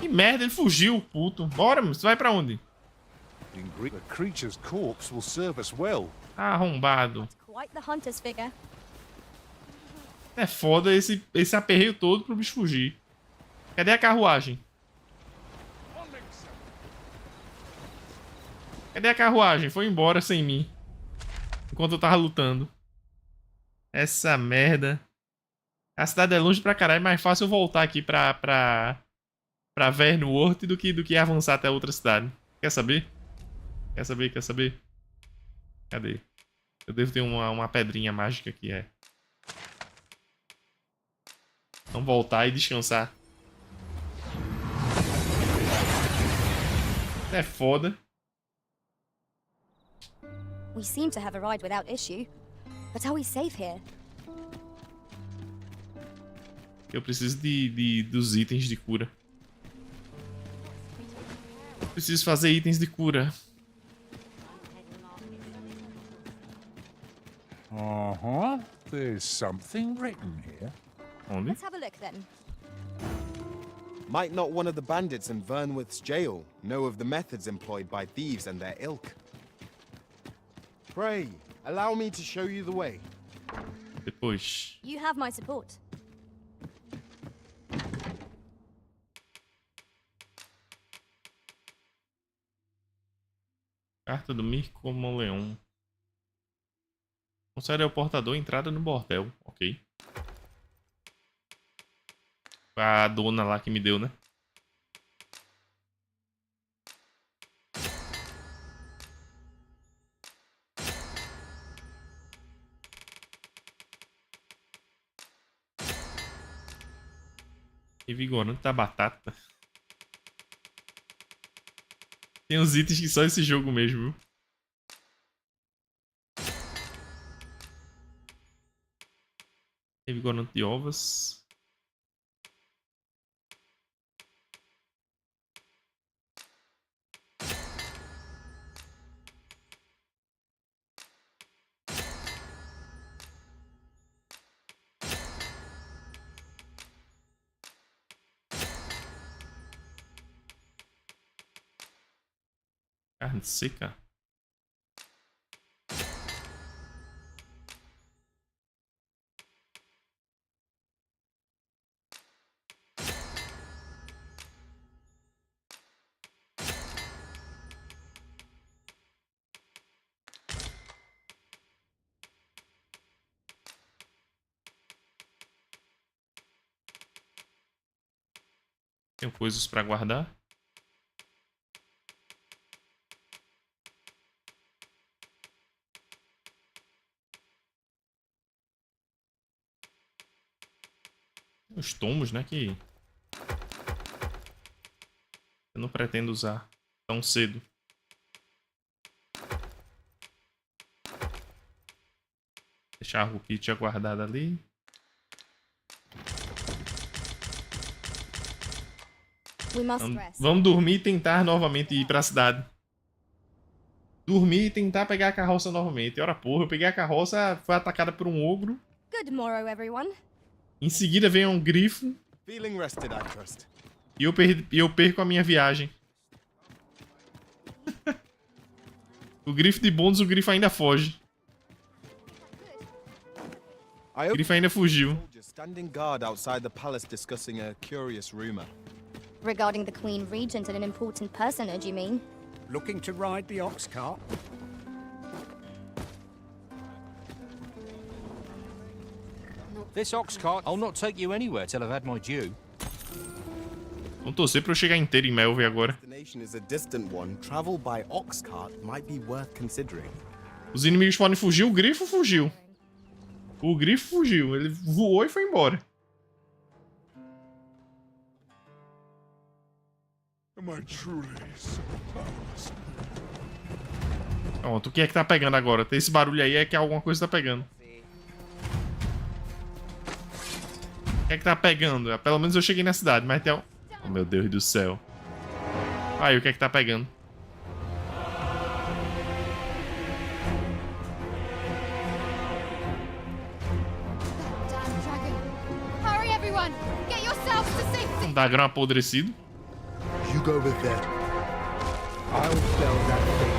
[SPEAKER 1] Que merda, ele fugiu, puto. Bora, você vai pra onde?
[SPEAKER 10] The creature's corpse will serve us well.
[SPEAKER 1] Arrombado.
[SPEAKER 18] Quite the hunter's figure.
[SPEAKER 1] É foda esse aperreio todo pro bicho fugir. Cadê a carruagem? Cadê a carruagem? Foi embora sem mim. Enquanto eu tava lutando. Essa merda. A cidade é longe pra caralho. É mais fácil eu voltar aqui pra Vernworth do que avançar até outra cidade. Quer saber? Quer saber? Quer saber? Cadê? Eu devo ter uma pedrinha mágica aqui, é. Vamos voltar e descansar. É foda.
[SPEAKER 18] We seem to have arrived without issue. But are we safe here?
[SPEAKER 1] Eu preciso dos itens de cura. Preciso fazer itens de cura.
[SPEAKER 10] There's something written here.
[SPEAKER 1] Onde?
[SPEAKER 18] Let's have a look then.
[SPEAKER 14] Might not one of the bandits in Vernworth's jail know of the methods employed by thieves and their ilk? Pray, allow me to show you the way.
[SPEAKER 1] Depois.
[SPEAKER 18] You have my support.
[SPEAKER 1] Carta do Mirko Moleon. Concede ao portador entrada no bordel. Ok. A dona lá que me deu, né? Revigorante da batata. Tem uns itens que só esse jogo mesmo, viu? Revigorante de ovas. Carne seca. Tenho coisas para guardar. Os tomos, né, que eu não pretendo usar tão cedo. Deixar o kit aguardado ali. Vamos dormir e tentar novamente ir pra cidade. Dormir e tentar pegar a carroça novamente. Ora porra, eu peguei a carroça, foi atacada por um ogro.
[SPEAKER 18] Good morrow, everyone.
[SPEAKER 1] Em seguida vem um grifo.
[SPEAKER 14] Feeling rested, I trust.
[SPEAKER 1] E eu perco a minha viagem. O grifo de bônus, o grifo ainda foge. O grifo ainda fugiu.
[SPEAKER 14] Standing guard outside the palace discussing a curious rumor.
[SPEAKER 18] Regarding the Queen Regent and an important personage, you mean?
[SPEAKER 15] Looking to ride the ox cart?
[SPEAKER 4] This ox cart, I'll not take you anywhere till I've had my due.
[SPEAKER 1] Vamos torcer pra eu chegar inteiro em Melve agora.
[SPEAKER 14] Destination is a distant one. Travel by ox cart might be worth considering.
[SPEAKER 1] Os inimigos podem fugir, o grifo fugiu. O grifo fugiu, ele voou e foi embora.
[SPEAKER 10] Am I truly so powerless?
[SPEAKER 1] Pronto, o que é que tá pegando agora? Tem esse barulho aí, é que alguma coisa tá pegando. O que é que tá pegando? Pelo menos eu cheguei na cidade, mas tem... Oh, meu Deus do céu. Aí, o que é que tá pegando?
[SPEAKER 2] Hurry, everyone! Get yourselves to safety!
[SPEAKER 1] Um dragão apodrecido.
[SPEAKER 15] go with them. I'll spell that thing.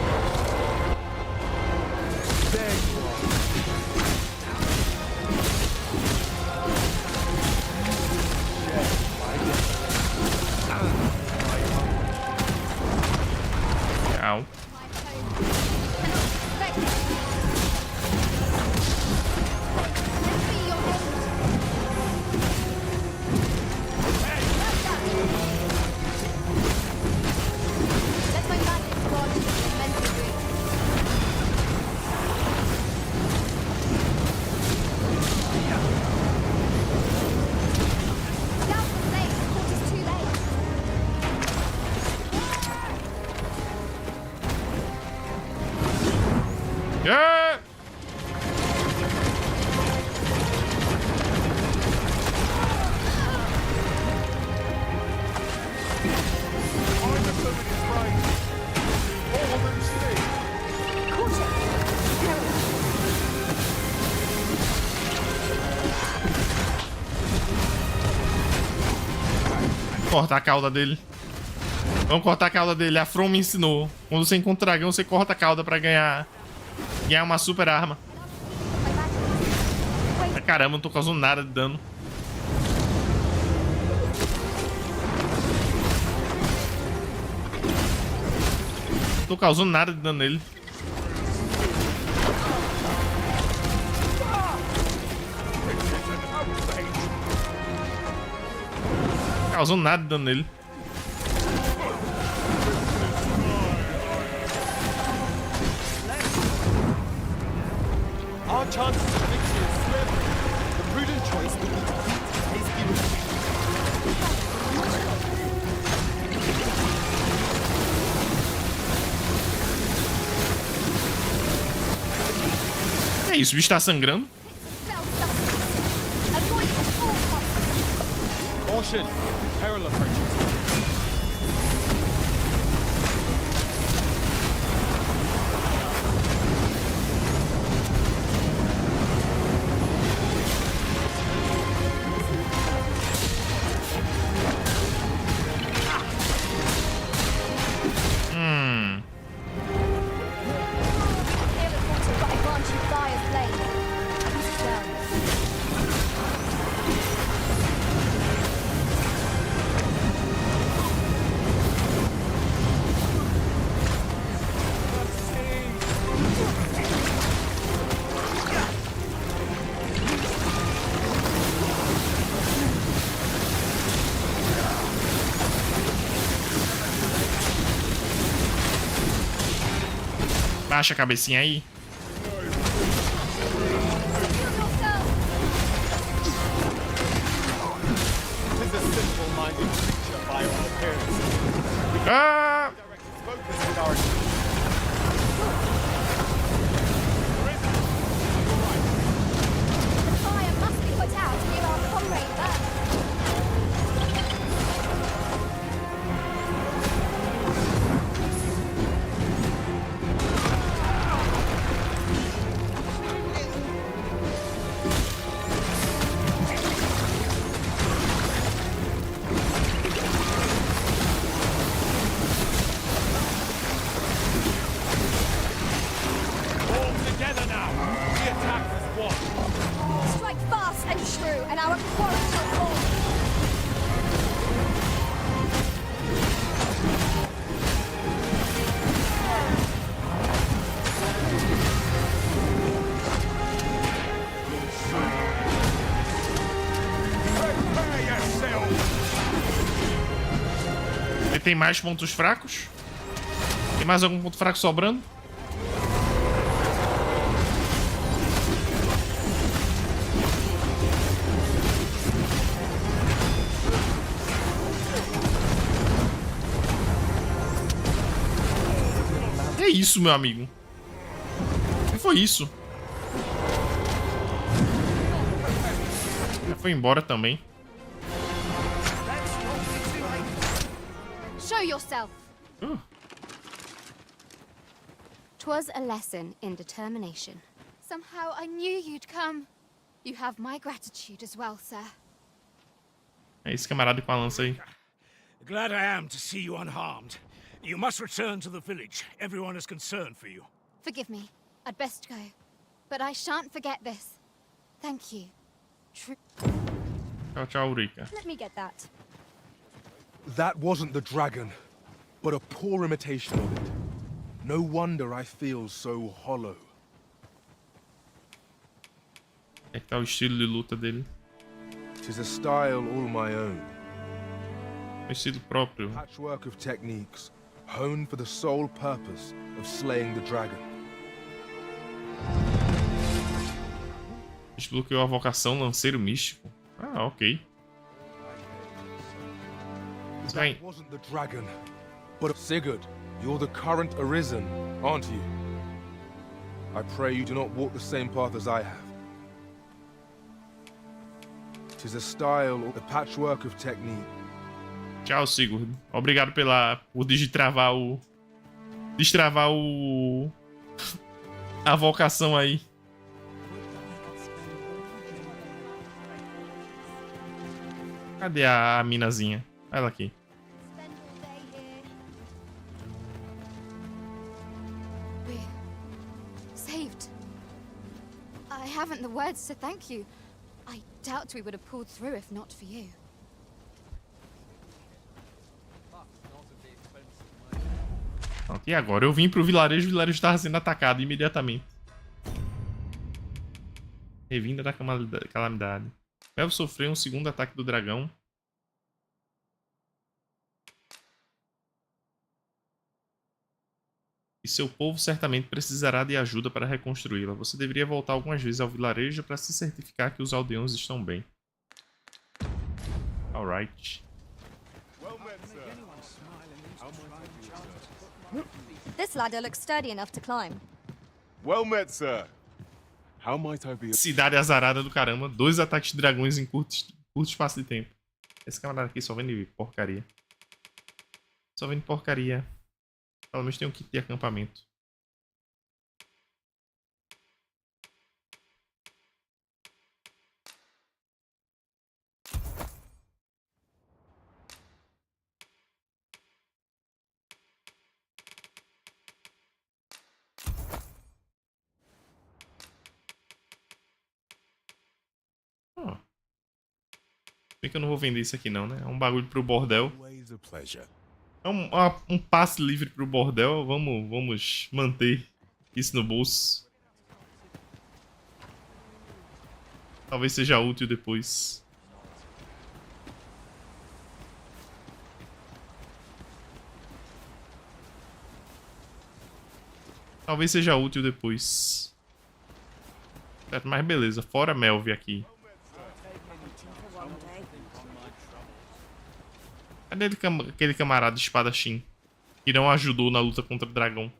[SPEAKER 15] There you
[SPEAKER 1] Ow. Yeah! Cortar a cauda dele. Vamos cortar a cauda dele. A From me ensinou. Quando você encontra o dragão, você corta a cauda pra ganhar uma super arma. Ai, caramba, não tô causando nada de dano. Não tô causando nada de dano nele. Causando nada de dano nele.
[SPEAKER 7] Our chances of victory are slim. The prudent choice would be to beat hasty retreat.
[SPEAKER 1] É isso, o bicho tá sangrando.
[SPEAKER 7] Caution! Peril approaches.
[SPEAKER 1] Baixa a cabecinha aí. Ah! Ele tem mais pontos fracos? Tem mais algum ponto fraco sobrando? Que isso, meu amigo? O que foi isso? Já foi embora também.
[SPEAKER 12] Show yourself. 'Twas a lesson in determination. Somehow I knew you'd come. You have my gratitude as well, sir.
[SPEAKER 1] É esse camarada com a lança aí.
[SPEAKER 8] Glad I am to see you unharmed. You must return to the village. Everyone is concerned for you.
[SPEAKER 12] Forgive me. I'd best go. But I shan't forget this. Thank you.
[SPEAKER 1] Tchau, tchau, Ulrika.
[SPEAKER 18] Let me get that.
[SPEAKER 17] That wasn't the dragon, but a poor imitation of it. No wonder I feel so hollow.
[SPEAKER 1] É que tá o estilo de luta dele.
[SPEAKER 17] Tis a style all my own.
[SPEAKER 1] O estilo próprio.
[SPEAKER 17] Patchwork of techniques, honed for the sole purpose of slaying the dragon.
[SPEAKER 1] Desbloqueou a vocação lanceiro místico. Ah, ok.
[SPEAKER 17] That wasn't the dragon, but Sigurd, you're the current Arisen, aren't you? I pray you do not walk the same path as I have. Tis a style, the patchwork of technique.
[SPEAKER 1] Tchau, Sigurd. Obrigado por destravar a vocação aí. Cadê a minazinha? Ela aqui.
[SPEAKER 12] We're saved. I haven't the words to thank you. I doubt we would have pulled through if not for you.
[SPEAKER 1] Pronto, e agora? Eu vim pro vilarejo, o vilarejo estava sendo atacado imediatamente. Revinda da calamidade. Melv sofreu um segundo ataque do dragão. E seu povo certamente precisará de ajuda para reconstruí-la. Você deveria voltar algumas vezes ao vilarejo para se certificar que os aldeões estão bem. Alright.
[SPEAKER 18] This ladder looks sturdy enough to climb.
[SPEAKER 16] Well met, sir. How might I be...
[SPEAKER 1] Cidade azarada do caramba. 2 ataques de dragões em curto espaço de tempo. Esse camarada aqui só vende porcaria. Só vende porcaria. Pelo menos tem um kit de acampamento. Bem que eu não vou vender isso aqui não, né? É um bagulho pro bordel. É um passe livre pro bordel. Vamos manter isso no bolso. Talvez seja útil depois. Talvez seja útil depois. Certo, mas beleza. Fora Melv aqui. Cadê aquele camarada espadachim que não ajudou na luta contra o dragão?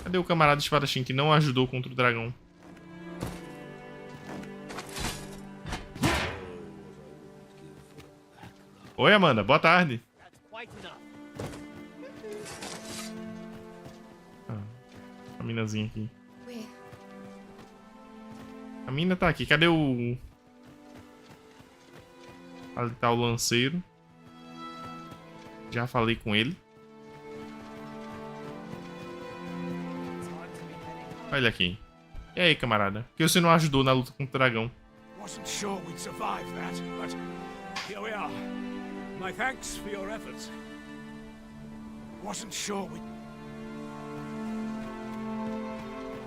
[SPEAKER 1] Cadê o camarada espadachim que não ajudou contra o dragão? Oi, Amanda. Boa tarde. A minazinha aqui. A mina tá aqui. Cadê o... Ali tá o lanceiro. Já falei com ele. Olha ele aqui. E aí, camarada? Por que você não ajudou na luta contra o dragão?
[SPEAKER 8] Wasn't sure we'd survive that, but here we are. My thanks for your efforts. Wasn't sure we'd...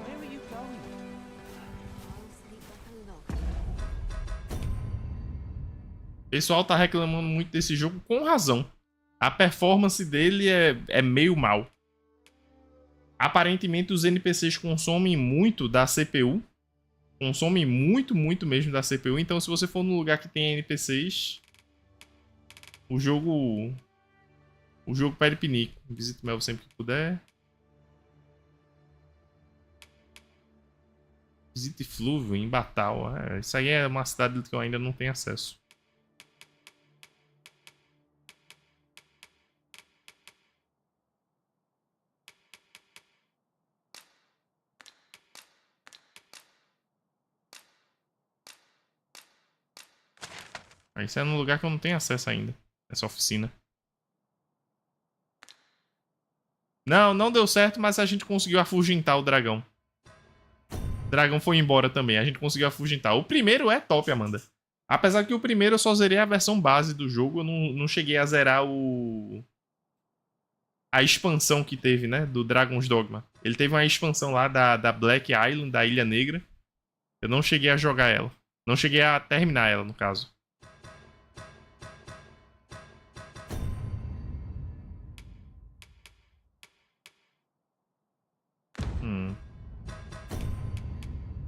[SPEAKER 19] Where are you going?
[SPEAKER 1] O pessoal tá reclamando muito desse jogo com razão. A performance dele é meio mal. Aparentemente os NPCs consomem muito da CPU. Consomem muito mesmo da CPU. Então se você for num lugar que tem NPCs, o jogo pede pinico. Visite o Mel sempre que puder. Visite Flúvio em Batal. Isso aí é uma cidade que eu ainda não tenho acesso. Isso é num lugar que eu não tenho acesso ainda. Essa oficina. Não, não deu certo, mas a gente conseguiu afugentar o dragão. O dragão foi embora também. A gente conseguiu afugentar. O primeiro é top, Amanda. Apesar que o primeiro eu só zerei a versão base do jogo. Eu não cheguei a zerar a expansão que teve, né? Do Dragon's Dogma. Ele teve uma expansão lá da Black Island, da Ilha Negra. Eu não cheguei a jogar ela. Não cheguei a terminar ela, no caso.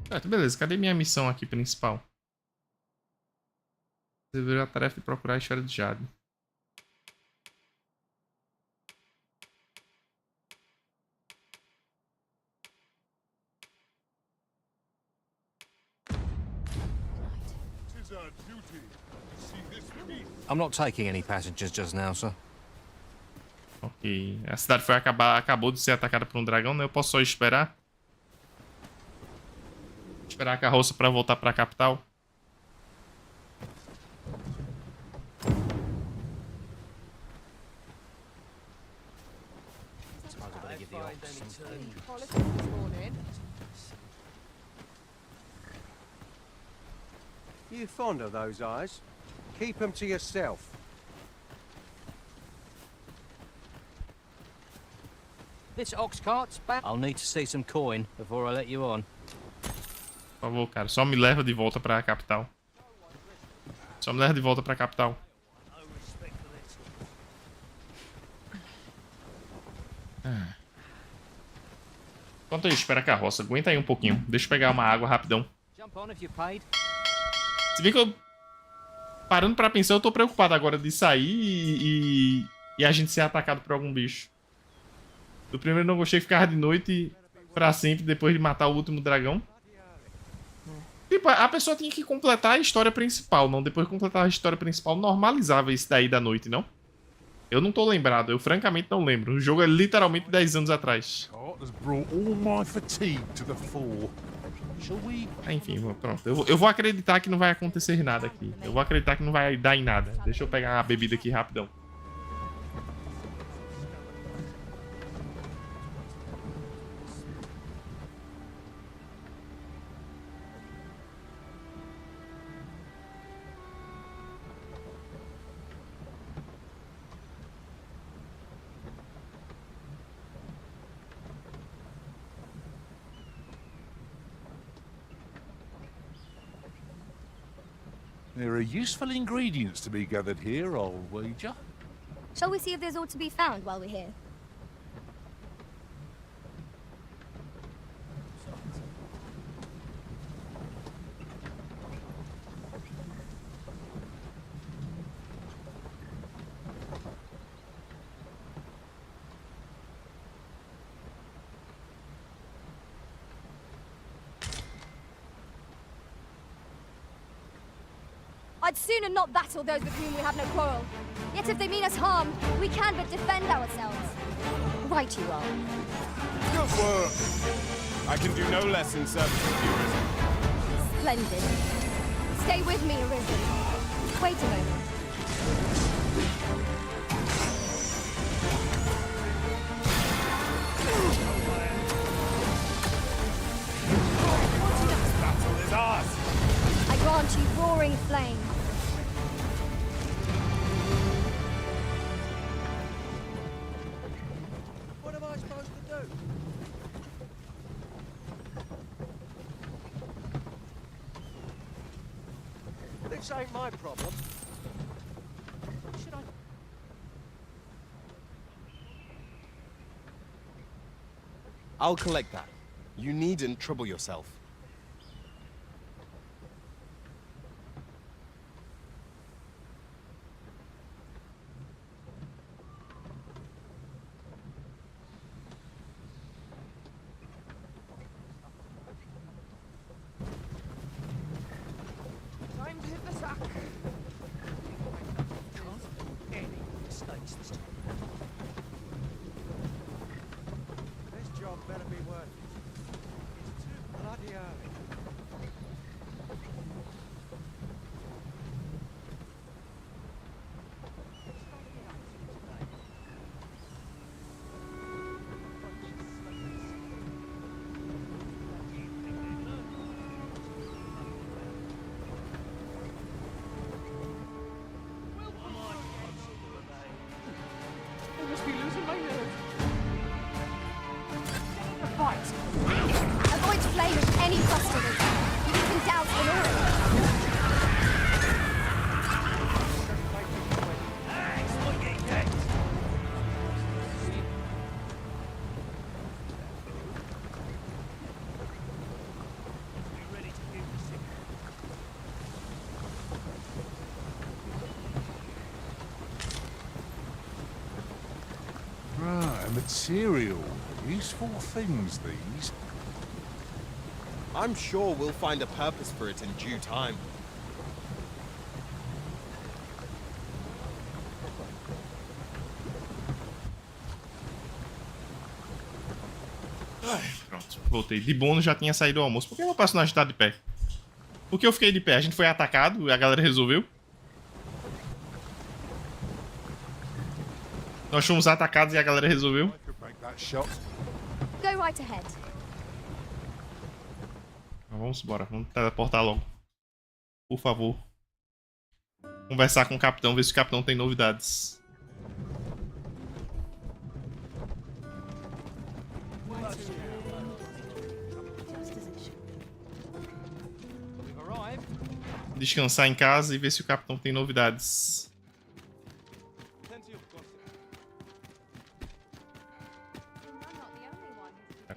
[SPEAKER 1] Certo, beleza. Cadê minha missão aqui principal? Desenvolver a tarefa de procurar a esfera de Jade.
[SPEAKER 13] I'm not taking any passengers just now, sir.
[SPEAKER 1] Ok. A cidade acabou de ser atacada por um dragão, né? Eu posso só esperar? Esperar a carroça pra voltar pra capital?
[SPEAKER 15] You fond of those eyes? Keep them to yourself.
[SPEAKER 13] This ox cart's back. I'll need to see some coin before I let you on.
[SPEAKER 1] Por favor, cara. Só me leva de volta pra capital. Só me leva de volta pra capital. Enquanto eu espero a carroça, aguenta aí um pouquinho. Deixa eu pegar uma água rapidão. Se bem que eu... Parando pra pensar, eu tô preocupado agora de sair e a gente ser atacado por algum bicho. Do primeiro não gostei que ficava de noite pra sempre depois de matar o último dragão. Tipo, a pessoa tinha que completar a história principal, não? Depois de completar a história principal, normalizava isso daí da noite, não? Eu não tô lembrado, eu francamente não lembro. O jogo é literalmente 10 anos atrás. Enfim, pronto. Eu vou acreditar que não vai acontecer nada aqui. Eu vou acreditar que não vai dar em nada. Deixa eu pegar a bebida aqui rapidão.
[SPEAKER 10] There are useful ingredients to be gathered here, I'll wager.
[SPEAKER 18] Shall we see if there's aught to be found while we're here? I'd sooner not battle those with whom we have no quarrel. Yet if they mean us harm, we can but defend ourselves. Right you are.
[SPEAKER 14] Good work! I can do no less in service of you, Arisen.
[SPEAKER 18] Splendid. Stay with me, Arisen. Wait a moment.
[SPEAKER 14] This battle is ours!
[SPEAKER 18] I grant you roaring flame.
[SPEAKER 15] What am I supposed to do? This ain't my problem. Should I...
[SPEAKER 14] I'll collect that. You needn't trouble yourself.
[SPEAKER 7] Time to hit the sack. Can't make any mistakes this time.
[SPEAKER 15] This job better be worth it. It's too bloody early.
[SPEAKER 10] material. Useful things, these.
[SPEAKER 14] I'm sure we'll find a purpose for it in due time.
[SPEAKER 1] Pronto, voltei. De bônus já tinha saído o almoço. Por que meu personagem tá de pé? Por que eu fiquei de pé? A gente foi atacado e a galera resolveu? Nós fomos atacados e a galera resolveu?
[SPEAKER 18] Go right ahead.
[SPEAKER 1] Vamos embora, vamos teleportar logo. Por favor. Conversar com o capitão, ver se o capitão tem novidades. Descansar em casa e ver se o capitão tem novidades.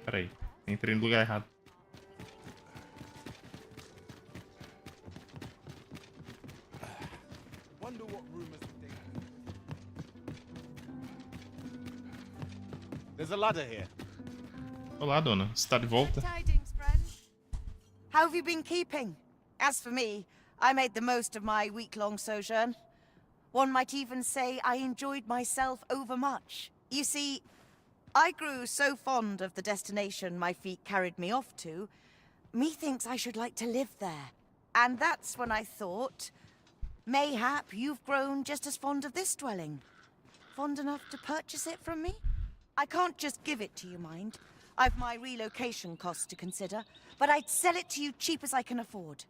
[SPEAKER 1] Peraí, entrei no lugar errado.
[SPEAKER 14] There's a ladder here.
[SPEAKER 1] Olá, dona. Você tá de volta?
[SPEAKER 20] Tidings, friend. How have you been keeping? As for me, I made the most of my week-long sojourn. One might even say I enjoyed myself overmuch. You see, I grew so fond of the destination my feet carried me off to, methinks I should like to live there. And that's when I thought, mayhap you've grown just as fond of this dwelling. Fond enough to purchase it from me? I can't just give it to you, mind. I've my relocation costs to consider, but I'd sell it to you cheap as I can afford.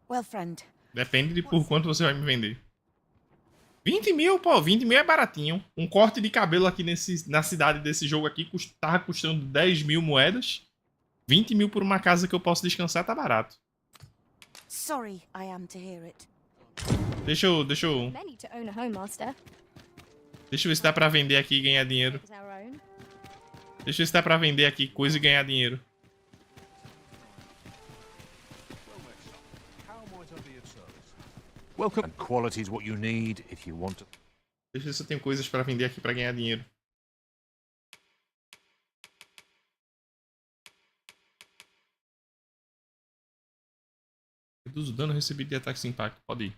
[SPEAKER 20] Well, friend.
[SPEAKER 1] Depende de por quanto você vai me vender. 20 mil, pô. 20 mil é baratinho. Um corte de cabelo aqui na cidade desse jogo aqui tava custando 10 mil moedas. 20 mil por uma casa que eu posso descansar tá barato.
[SPEAKER 20] Sorry, I am to hear it.
[SPEAKER 1] Deixa eu
[SPEAKER 18] Many to own a home, master.
[SPEAKER 1] Deixa eu ver se dá pra vender aqui e ganhar dinheiro. Deixa eu ver se dá pra vender aqui coisa e ganhar dinheiro.
[SPEAKER 5] Welcome. And quality is what you need if you want to.
[SPEAKER 1] Deixa eu ver se eu tenho coisas pra vender aqui pra ganhar dinheiro. Reduz o dano recebido de ataque sem impacto. Pode ir.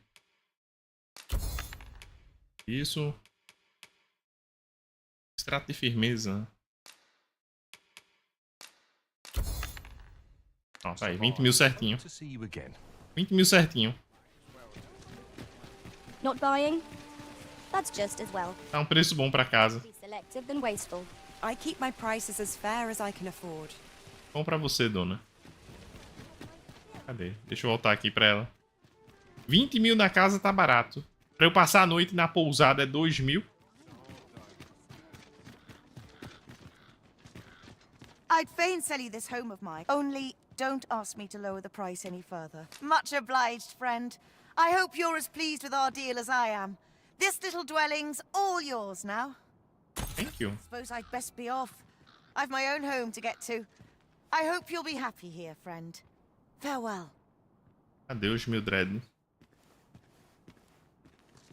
[SPEAKER 1] Isso. Extrato de firmeza. Ó, tá aí. 20 mil certinho. 20 mil certinho.
[SPEAKER 18] Not buying? That's just as well.
[SPEAKER 1] Tá um preço bom pra casa.
[SPEAKER 18] Be selective than wasteful.
[SPEAKER 3] I keep my prices as fair as I can afford.
[SPEAKER 1] Bom pra você, dona. Cadê? Deixa eu voltar aqui pra ela. 20 mil na casa tá barato. Pra eu passar a noite na pousada é 2 mil.
[SPEAKER 20] I'd fain sell you this home of mine. Only don't ask me to lower the price any further. Much obliged, friend. I hope you're as pleased with our deal as I am. This little dwelling's all yours now.
[SPEAKER 1] Thank you.
[SPEAKER 20] Suppose I'd best be off. I've my own home to get to. I hope you'll be happy here, friend. Farewell.
[SPEAKER 1] Adeus, Mildred.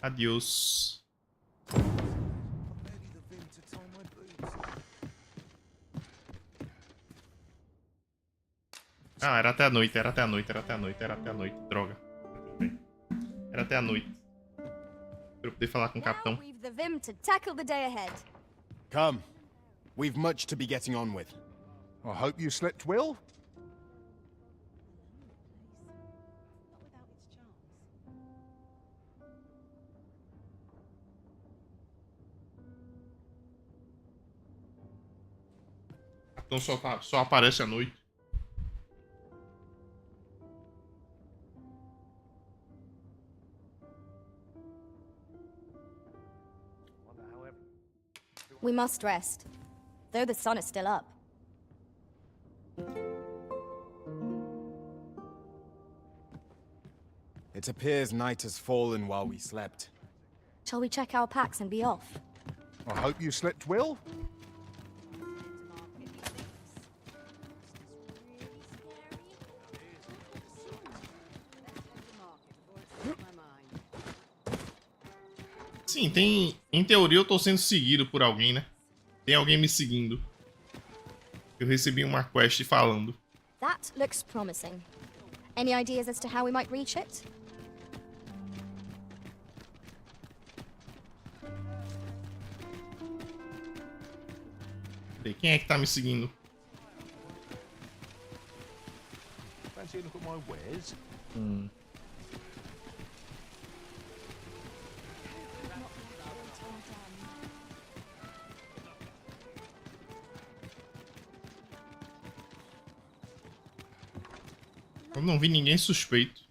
[SPEAKER 1] Adiós. Ah, era até a noite, era até a noite, era até a noite, era até a noite. Droga. Era até a noite. Pra eu poder falar com o capitão.
[SPEAKER 18] We've the vim to tackle the day ahead.
[SPEAKER 14] Come. We've much to be getting on with.
[SPEAKER 10] I hope you slept well.
[SPEAKER 1] Então só aparece à noite.
[SPEAKER 18] We must rest, though the sun is still up.
[SPEAKER 14] It appears night has fallen while we slept.
[SPEAKER 18] Shall we check our packs and be off?
[SPEAKER 10] I hope you slept well.
[SPEAKER 1] Sim, tem... Em teoria eu tô sendo seguido por alguém, né? Tem alguém me seguindo. Eu recebi uma quest falando.
[SPEAKER 18] That looks promising. Any ideas as to how we might reach it?
[SPEAKER 1] Quem é que tá me seguindo?
[SPEAKER 5] Fancy a look at my wares?
[SPEAKER 1] Eu não vi ninguém suspeito.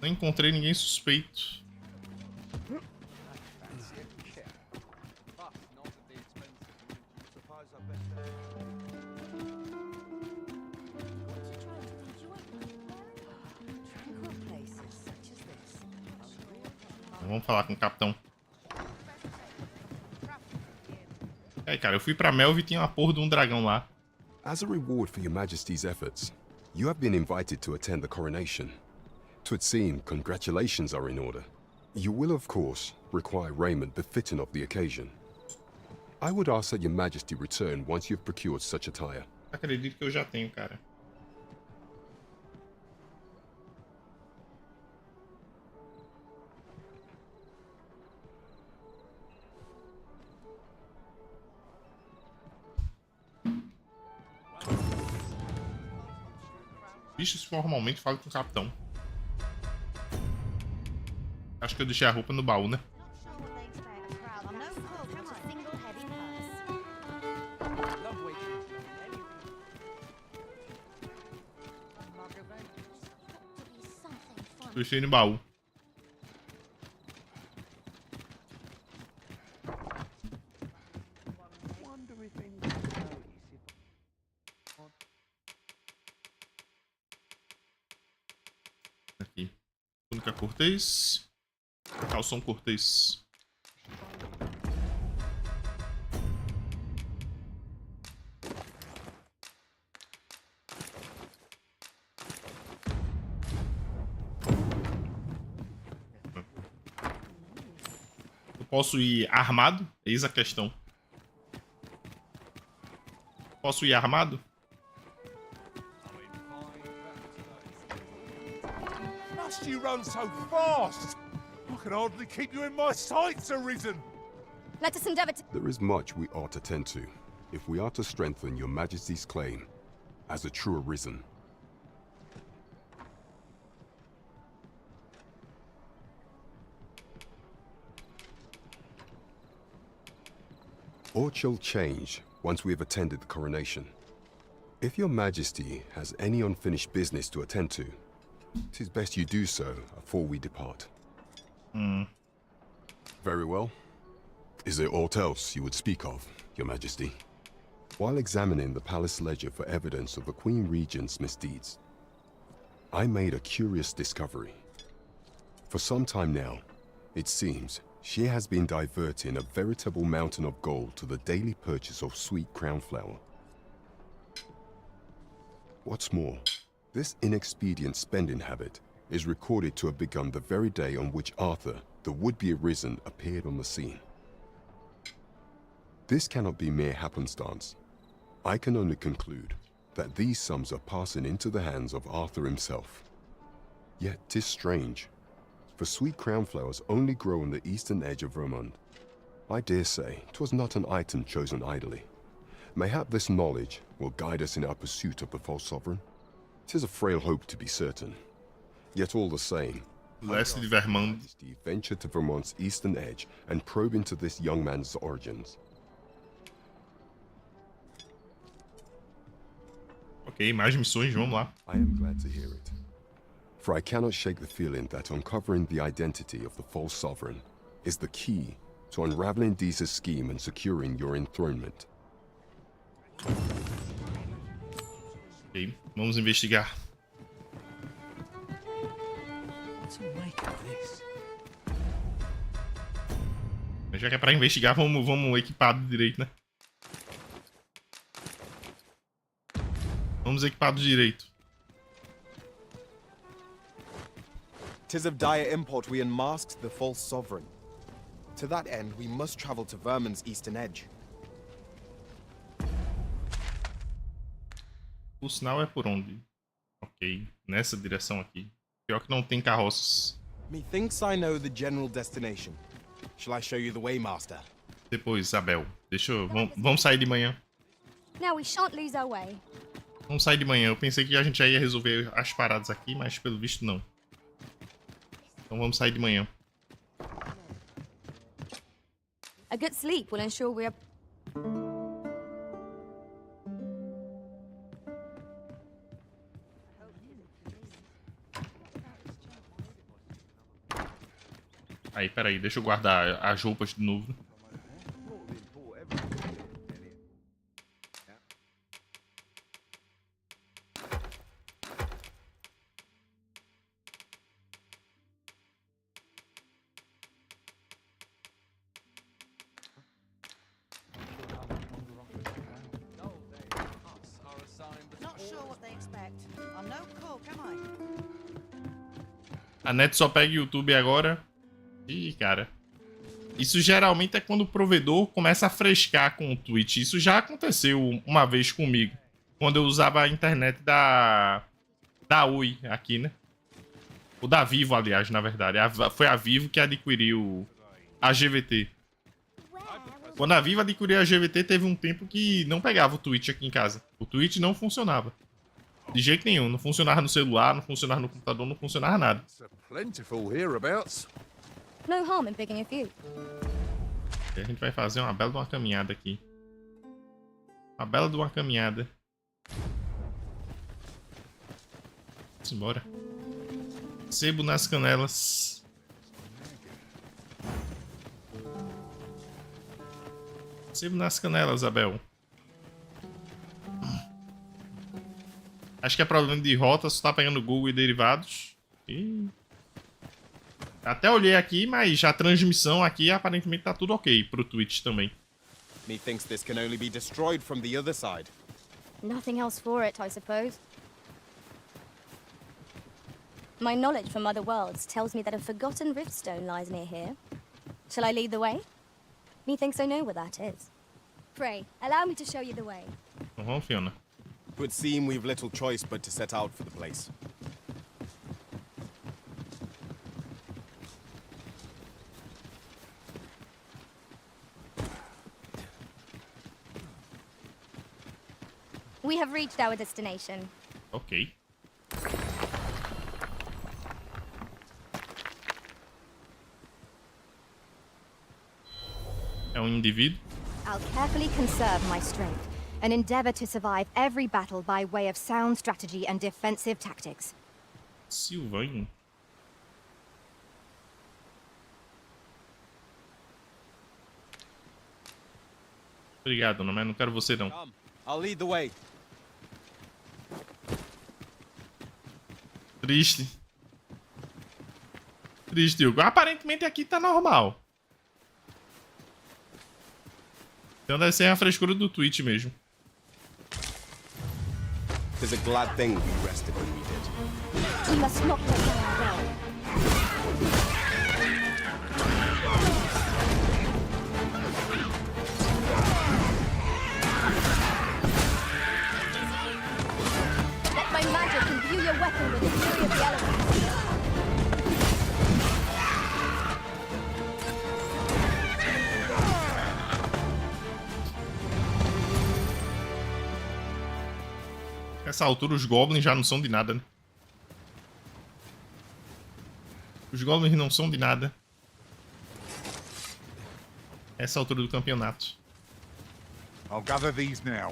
[SPEAKER 1] Não encontrei ninguém suspeito. Vamos falar com o capitão. É, cara, eu fui pra Melve e tinha uma porra de um dragão lá.
[SPEAKER 11] As a reward for your Majesty's efforts, you have been invited to attend the coronation. 'Twould seem congratulations are in order. You will, of course, require raiment befitting of the occasion. I would ask that your Majesty return once you've procured such attire.
[SPEAKER 1] Acredito que eu já tenho, cara. Bichos formalmente falam com o capitão. Acho que eu deixei a roupa no baú, né? Deixei no baú. Aqui. Túnica cortês. Calção cortês. Eu posso ir armado? Eis a questão. Posso ir armado?
[SPEAKER 10] Must you run so fast? I can hardly keep you in my sights, Arisen.
[SPEAKER 18] Let us endeavor to...
[SPEAKER 11] There is much we ought to tend to, if we are to strengthen your Majesty's claim as a true Arisen. Aught shall change once we have attended the coronation. If your Majesty has any unfinished business to attend to, 'tis best you do so afore we depart. Very well. Is there aught else you would speak of, your Majesty? While examining the palace ledger for evidence of the Queen Regent's misdeeds, I made a curious discovery. For some time now, it seems she has been diverting a veritable mountain of gold to the daily purchase of sweet crown flower. What's more, this inexpedient spending habit is recorded to have begun the very day on which Arthur, the would-be Arisen, appeared on the scene. This cannot be mere happenstance. I can only conclude that these sums are passing into the hands of Arthur himself. Yet 'tis strange, for sweet crown flowers only grow on the eastern edge of Vermont. I dare say 'twas not an item chosen idly. Mayhap this knowledge will guide us in our pursuit of the false sovereign. 'Tis a frail hope to be certain. Yet all the same,
[SPEAKER 1] Leste de Vermont.
[SPEAKER 11] Venture to Vermont's eastern edge and probe into this young man's origins.
[SPEAKER 1] Ok, mais missões, vamos lá.
[SPEAKER 11] I am glad to hear it. For I cannot shake the feeling that uncovering the identity of the false sovereign is the key to unraveling Deeza's scheme and securing your enthronement.
[SPEAKER 1] Ok, vamos investigar. Já que é pra investigar, vamos equipado direito, né? Vamos equipado direito.
[SPEAKER 14] 'Tis of dire import we unmasked the false sovereign. To that end, we must travel to Vermin's eastern edge.
[SPEAKER 1] O sinal é por onde? Ok, nessa direção aqui. Pior que não tem carroças.
[SPEAKER 14] Methinks I know the general destination. Shall I show you the way, Master?
[SPEAKER 1] Depois, Isabel. Vamos sair de manhã.
[SPEAKER 18] Now we shan't lose our way.
[SPEAKER 1] Vamos sair de manhã. Eu pensei que a gente já ia resolver as paradas aqui, mas pelo visto não. Então vamos sair de manhã.
[SPEAKER 18] A good sleep will ensure we are...
[SPEAKER 1] Aí, peraí, deixa eu guardar as roupas de novo.
[SPEAKER 20] Not sure what they expect. I'm no cook, am I?
[SPEAKER 1] A net só pega YouTube agora. Ih, cara. Isso geralmente é quando o provedor começa a frescar com o Twitch. Isso já aconteceu uma vez comigo. Quando eu usava a internet da Oi aqui, né? O da Vivo, aliás, na verdade. Foi a Vivo que adquiriu a GVT. Quando a Vivo adquiriu a GVT, teve um tempo que não pegava o Twitch aqui em casa. O Twitch não funcionava. De jeito nenhum. Não funcionava no celular, não funcionava no computador, não funcionava nada.
[SPEAKER 10] Plentiful hereabouts.
[SPEAKER 18] No harm in picking a few.
[SPEAKER 1] E a gente vai fazer uma bela de uma caminhada aqui. Uma bela de uma caminhada. Vamos embora. Sebo nas canelas. Sebo nas canelas, Abel. Acho que é problema de rota, só tá pegando Google e derivados. E... até olhei aqui, mas a transmissão aqui aparentemente tá tudo ok pro Twitch também.
[SPEAKER 14] Methinks this can only be destroyed from the other side.
[SPEAKER 18] Nothing else for it, I suppose. My knowledge from other worlds tells me that a forgotten riftstone lies near here. Shall I lead the way? Methinks I know where that is. Pray, allow me to show you the way.
[SPEAKER 1] Então vamos, Fiona.
[SPEAKER 14] It would seem we've little choice but to set out for the place.
[SPEAKER 18] We have reached our destination.
[SPEAKER 1] Ok. É um indivíduo.
[SPEAKER 18] I'll carefully conserve my strength and endeavor to survive every battle by way of sound strategy and defensive tactics.
[SPEAKER 1] Silvanho. Obrigado, não, mas não quero você não.
[SPEAKER 14] Come, I'll lead the way.
[SPEAKER 1] Triste. Triste, Hugo. Aparentemente aqui tá normal. Então deve ser a frescura do Twitch mesmo.
[SPEAKER 14] It's a glad thing we rested when we did.
[SPEAKER 18] We must not let them down. Let my magic imbue your weapon with the fury of the elements.
[SPEAKER 1] Nessa altura os goblins já não são de nada, né? Os goblins não são de nada. Essa altura do campeonato.
[SPEAKER 10] I'll gather these now.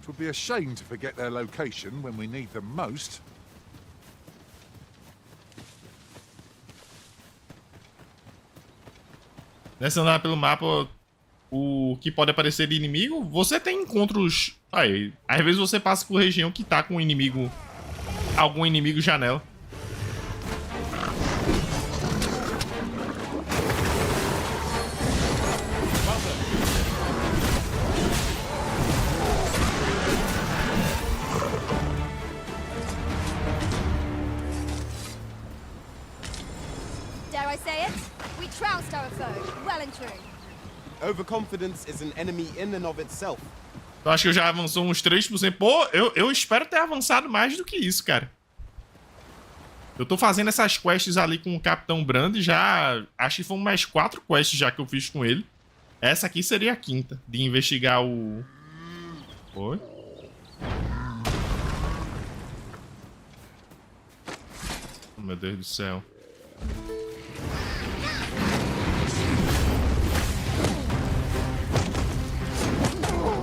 [SPEAKER 10] It would be a shame to forget their location when we need them most.
[SPEAKER 1] Nessa andar pelo mapa, o que pode aparecer de inimigo, você tem encontros... Aí, às vezes você passa por região que tá com um inimigo... algum inimigo janela.
[SPEAKER 18] Dare I say it?
[SPEAKER 12] We trounced our foe, well and true.
[SPEAKER 14] Overconfidence is an enemy in and of itself.
[SPEAKER 1] Eu acho que eu já avançou uns 3%. Pô, eu espero ter avançado mais do que isso, cara. Eu tô fazendo essas quests ali com o Capitão Brand já... Acho que foram mais 4 quests já que eu fiz com ele. Essa aqui seria a 5ª, de investigar o... Oi? Oh, meu Deus do céu.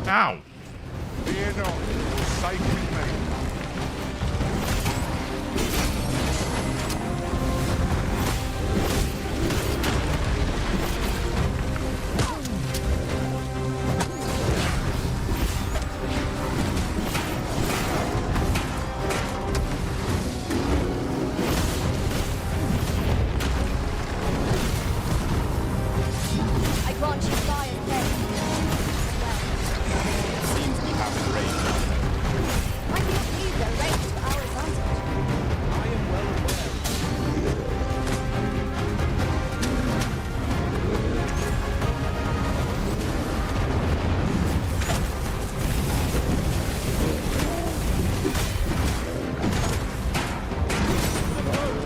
[SPEAKER 1] Ow!
[SPEAKER 10] Fear not, you're safe with me.
[SPEAKER 12] I grant you fire dead.
[SPEAKER 14] Seems we have range.
[SPEAKER 12] I cannot believe their range for our advantage.
[SPEAKER 14] I am well aware.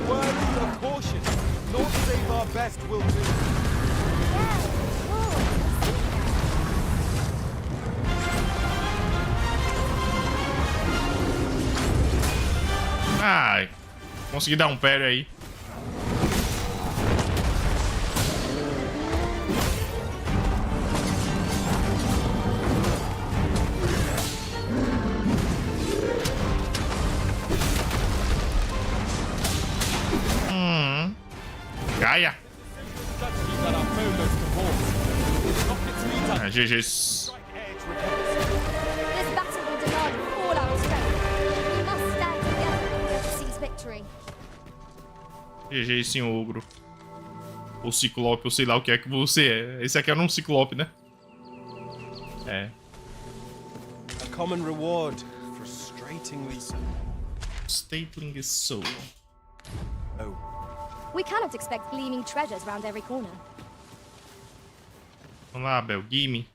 [SPEAKER 14] Worthy of caution. Not save our best will do.
[SPEAKER 1] Ai, consegui dar um parry aí. Gaia. Ah, GG's.
[SPEAKER 12] This battle will demand all our strength. We must stand together to seize victory.
[SPEAKER 1] GG, senhor ogro. Ou ciclope, ou sei lá o que é que você é. Esse aqui era um ciclope, né? É.
[SPEAKER 14] A common reward, frustratingly so.
[SPEAKER 1] Stapling so.
[SPEAKER 14] Oh.
[SPEAKER 18] We cannot expect gleaming treasures round every corner.
[SPEAKER 1] Vamos lá, Bel, gimme.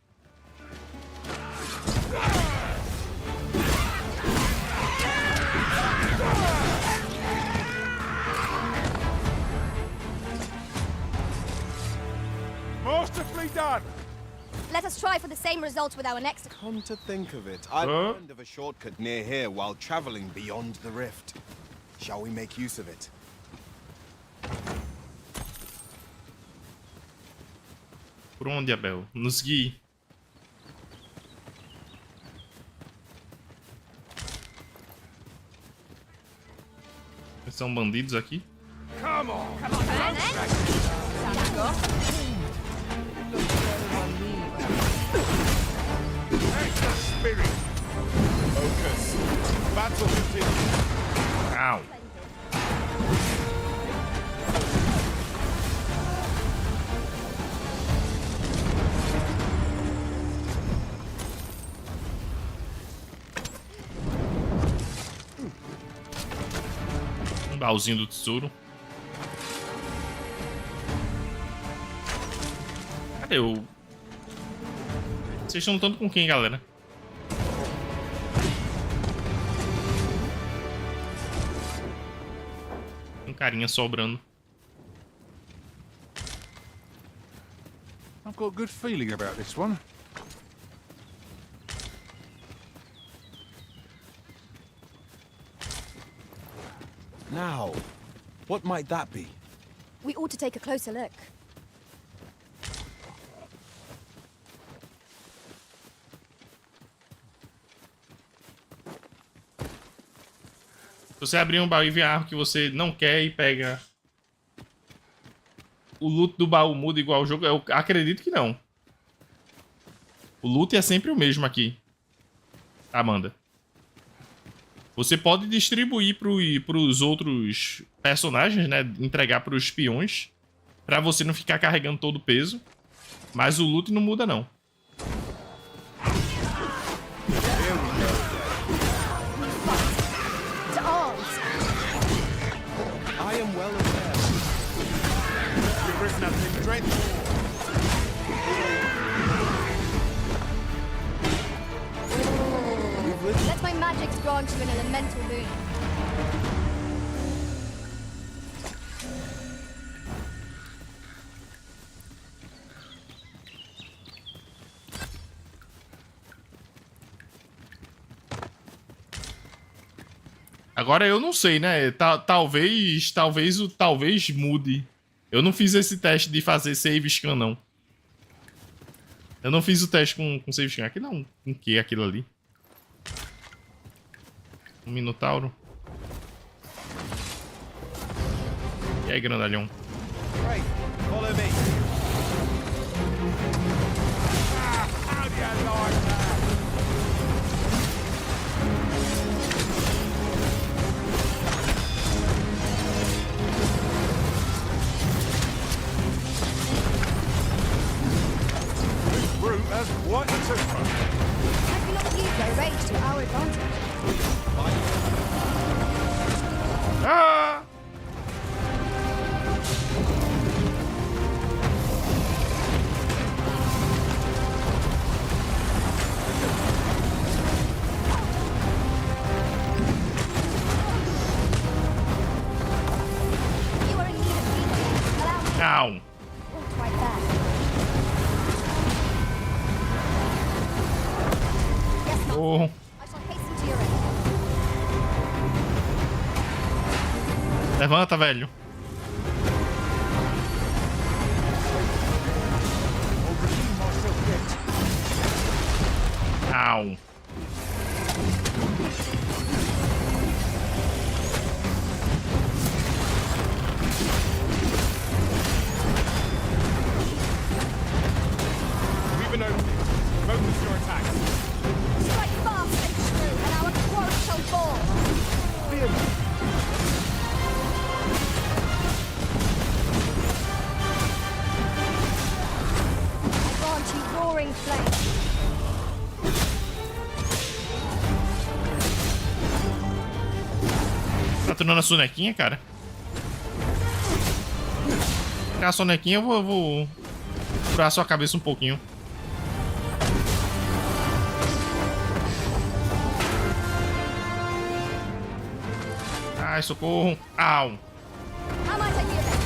[SPEAKER 10] Masterfully done!
[SPEAKER 18] Let us try for the same result with our next...
[SPEAKER 14] Come to think of it, I learned of a shortcut near here while traveling beyond the rift. Shall we make use of it?
[SPEAKER 1] Por onde, Abel? Nos guie. São bandidos aqui?
[SPEAKER 8] Come on!
[SPEAKER 6] Come on, man!
[SPEAKER 8] Take the spirit!
[SPEAKER 14] Focus. Battle continues.
[SPEAKER 1] Ow. Um baúzinho do tesouro. Cadê o... Vocês estão lutando com quem, galera? Um carinha sobrando.
[SPEAKER 10] I've got a good feeling about this one.
[SPEAKER 14] Now, what might that be?
[SPEAKER 18] We ought to take a closer look.
[SPEAKER 1] Se você abrir um baú e ver a arma que você não quer e pega... O loot do baú muda igual ao jogo? Eu acredito que não. O loot é sempre o mesmo aqui. Amanda. Você pode distribuir para os outros personagens, né? Entregar para os espiões. Para você não ficar carregando todo o peso. Mas o loot não muda, não.
[SPEAKER 14] I am well aware. prisoner been drenched.
[SPEAKER 18] Let my magics grant you an elemental boon.
[SPEAKER 1] Agora eu não sei, né? Talvez mude. Eu não fiz esse teste de fazer save scan, não. Eu não fiz o teste com save scan. Aqui não. Com que aquilo ali? Um minotauro. E aí, grandalhão?
[SPEAKER 14] Right, follow me.
[SPEAKER 8] How do you like that?
[SPEAKER 15] Brute has quite a temper.
[SPEAKER 18] Have you not used their rage to our advantage?
[SPEAKER 1] Ah!
[SPEAKER 18] You are in need of healing. Allow me.
[SPEAKER 1] Ow.
[SPEAKER 18] Walked right there. Yes, master.
[SPEAKER 1] Oh.
[SPEAKER 18] I shall hasten to your aid.
[SPEAKER 1] Levanta, velho. Au.
[SPEAKER 14] We've an opening. Focus your attacks.
[SPEAKER 18] Strike fast and true, and our quarry shall fall.
[SPEAKER 15] Fear me.
[SPEAKER 18] I grant you roaring flame.
[SPEAKER 1] Tá tornando a sonequinha, cara? A sonequinha eu vou furar a sua cabeça um pouquinho. Ai, socorro. Au.
[SPEAKER 18] How might I do that?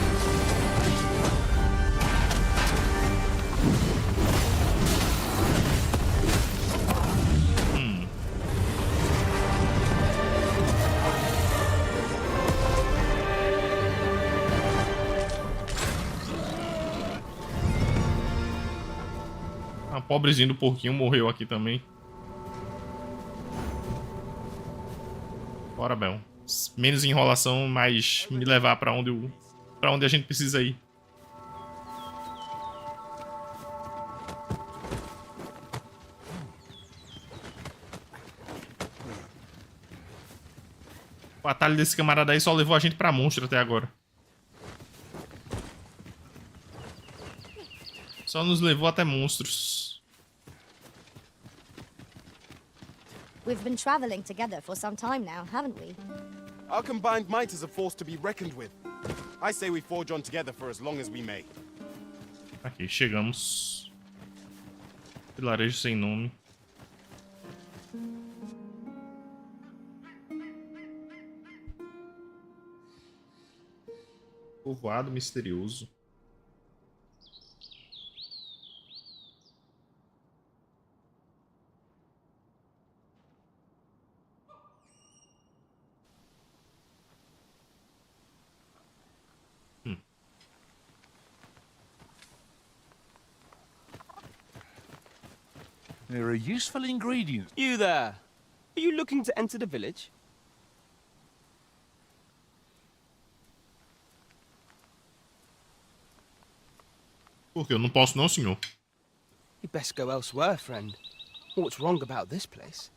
[SPEAKER 1] A pobrezinha do porquinho morreu aqui também. Bora, Bel. Menos enrolação, mas me levar pra onde a gente precisa ir. O atalho desse camarada aí só levou a gente pra monstro até agora. Só nos levou até monstros.
[SPEAKER 18] We've been traveling together for some time now, haven't we?
[SPEAKER 14] Our combined might is a force to be reckoned with. I say we forge on together for as long as we may.
[SPEAKER 1] Aqui, chegamos. Vilarejo sem nome. Povoado misterioso.
[SPEAKER 10] There are useful ingredients.
[SPEAKER 21] You there. Are you looking to enter the village?
[SPEAKER 1] Por quê? Eu não posso não, senhor.
[SPEAKER 21] You'd best go elsewhere, friend. What's wrong about this place?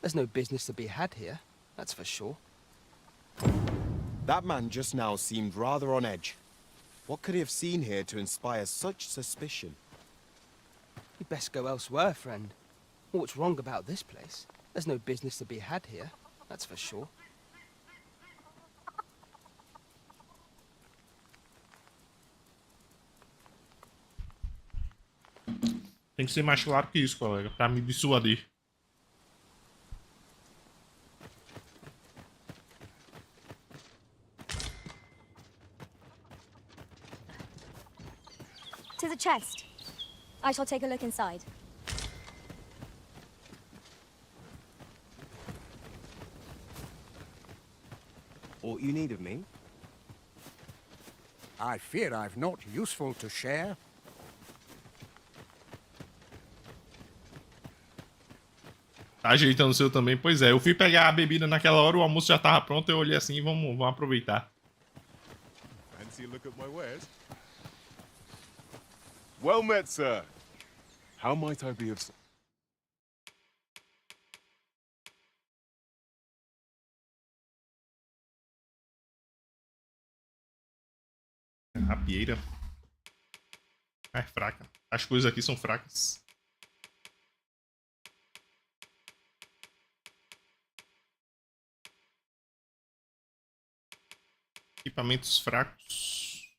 [SPEAKER 21] There's no business to be had here, that's for sure.
[SPEAKER 14] That man just now seemed rather on edge. What could he have seen here to inspire such suspicion?
[SPEAKER 21] You'd best go elsewhere, friend. What's wrong about this place? There's no business to be had here, that's for sure.
[SPEAKER 1] Tem que ser mais claro que isso, colega, pra me dissuadir.
[SPEAKER 18] To the chest. I shall take a look inside.
[SPEAKER 7] Aught you need of me?
[SPEAKER 15] I fear I've not useful to share.
[SPEAKER 1] Tá ajeitando o seu também? Pois é, eu fui pegar a bebida naquela hora, o almoço já tava pronto, eu olhei assim, vamos aproveitar.
[SPEAKER 16] Fancy a look at my wares? Well met, sir. How might I be of...
[SPEAKER 1] Rapieira. É fraca. As coisas aqui são fracas. Equipamentos fracos.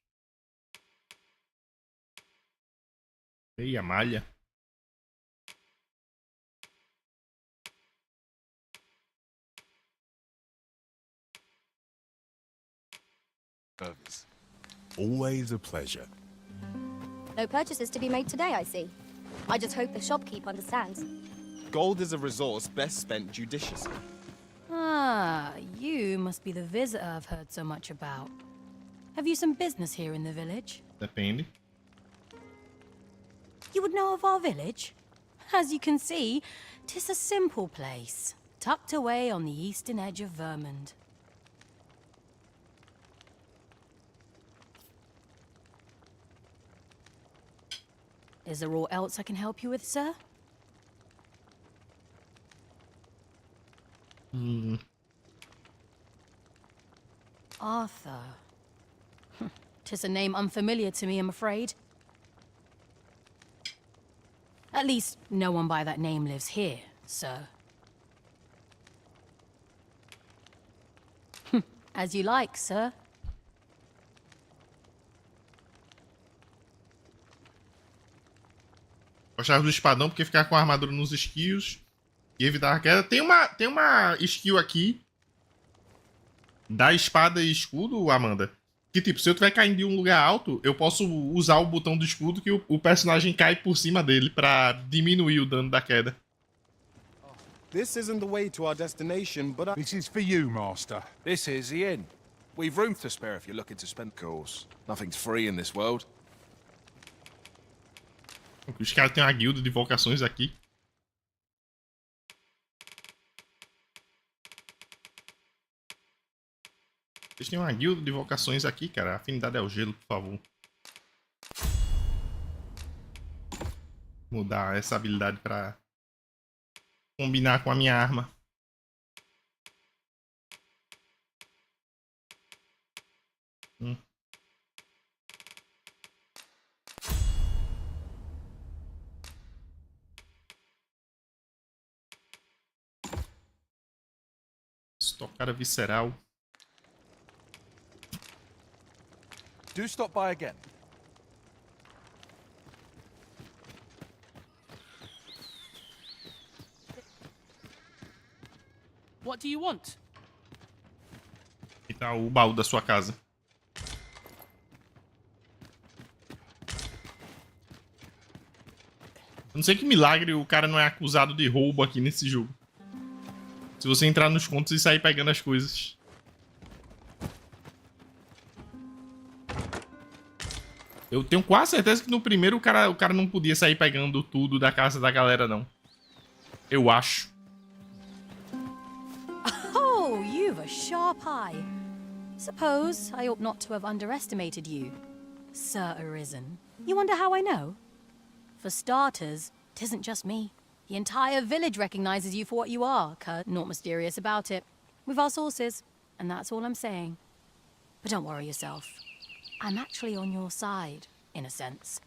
[SPEAKER 1] Meia malha.
[SPEAKER 11] Service. Always a pleasure.
[SPEAKER 18] No purchases to be made today, I see. I just hope the shopkeep understands.
[SPEAKER 14] Gold is a resource best spent judiciously.
[SPEAKER 9] Ah, you must be the visitor I've heard so much about. Have you some business here in the village?
[SPEAKER 1] Depende.
[SPEAKER 9] You would know of our village? As you can see, 'tis a simple place, tucked away on the eastern edge of Vermund. Is there aught else I can help you with, sir? Arthur. 'Tis a name unfamiliar to me, I'm afraid. At least, no one by that name lives here, sir. As you like, sir.
[SPEAKER 1] Gostava do espadão porque ficar com a armadura nos esquios e evitar a queda. Tem uma skill aqui da espada e escudo, Amanda. Que tipo, se eu tiver caindo em um lugar alto, eu posso usar o botão do escudo que o personagem cai por cima dele pra diminuir o dano da queda.
[SPEAKER 14] This isn't the way to our destination, but I...
[SPEAKER 10] This is for you, Master.
[SPEAKER 5] This is the inn. We've room to spare if you're looking to spend course. Nothing's free in this world.
[SPEAKER 1] Os caras têm uma guilda de vocações aqui. Eles têm uma guilda de vocações aqui, cara. A afinidade é o gelo, por favor. Mudar essa habilidade pra combinar com a minha arma. Estocada visceral.
[SPEAKER 5] Do stop by again.
[SPEAKER 22] What do you want?
[SPEAKER 1] Aqui tá o baú da sua casa. Eu não sei que milagre o cara não é acusado de roubo aqui nesse jogo. Se você entrar nos contos e sair pegando as coisas. Eu tenho quase certeza que no primeiro o cara não podia sair pegando tudo da casa da galera, não. Eu acho.
[SPEAKER 9] Oh, you've a sharp eye. Suppose I ought not to have underestimated you, Sir Arisen. You wonder how I know? For starters, 'tisn't just me. The entire village recognizes you for what you are, Kurt. Not mysterious about it. We've our sources, and that's all I'm saying. But don't worry yourself. I'm actually on your side, in a sense.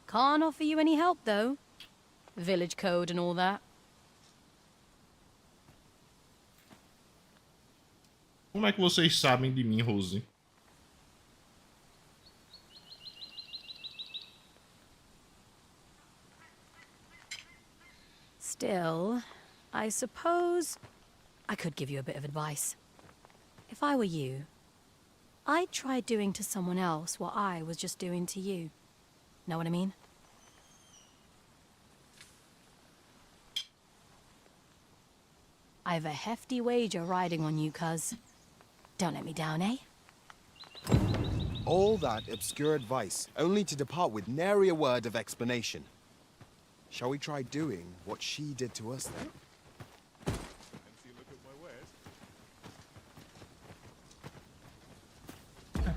[SPEAKER 9] Can't offer you any help, though. Village code and all that.
[SPEAKER 1] Como é que vocês sabem de mim, Rose?
[SPEAKER 9] Still, I suppose I could give you a bit of advice. If I were you, I'd try doing to someone else what I was just doing to you. Know what I mean? I've a hefty wager riding on you, cuz. Don't let me down, eh?
[SPEAKER 14] All that obscure advice, only to depart with nary a word of explanation. Shall we try doing what she did to us then?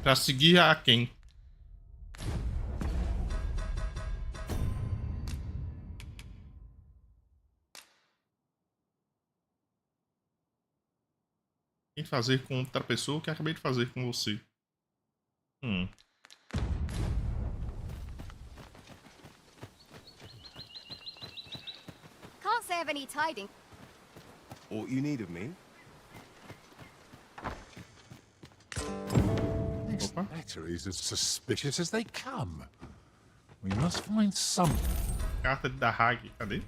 [SPEAKER 1] Pra seguir a quem? Quem fazer com outra pessoa que acabei de fazer com você.
[SPEAKER 12] Can't say I've any tidings.
[SPEAKER 14] All you need of me?
[SPEAKER 10] This letter is as suspicious as they come. We must find something.
[SPEAKER 1] Carta da Hag, cadê?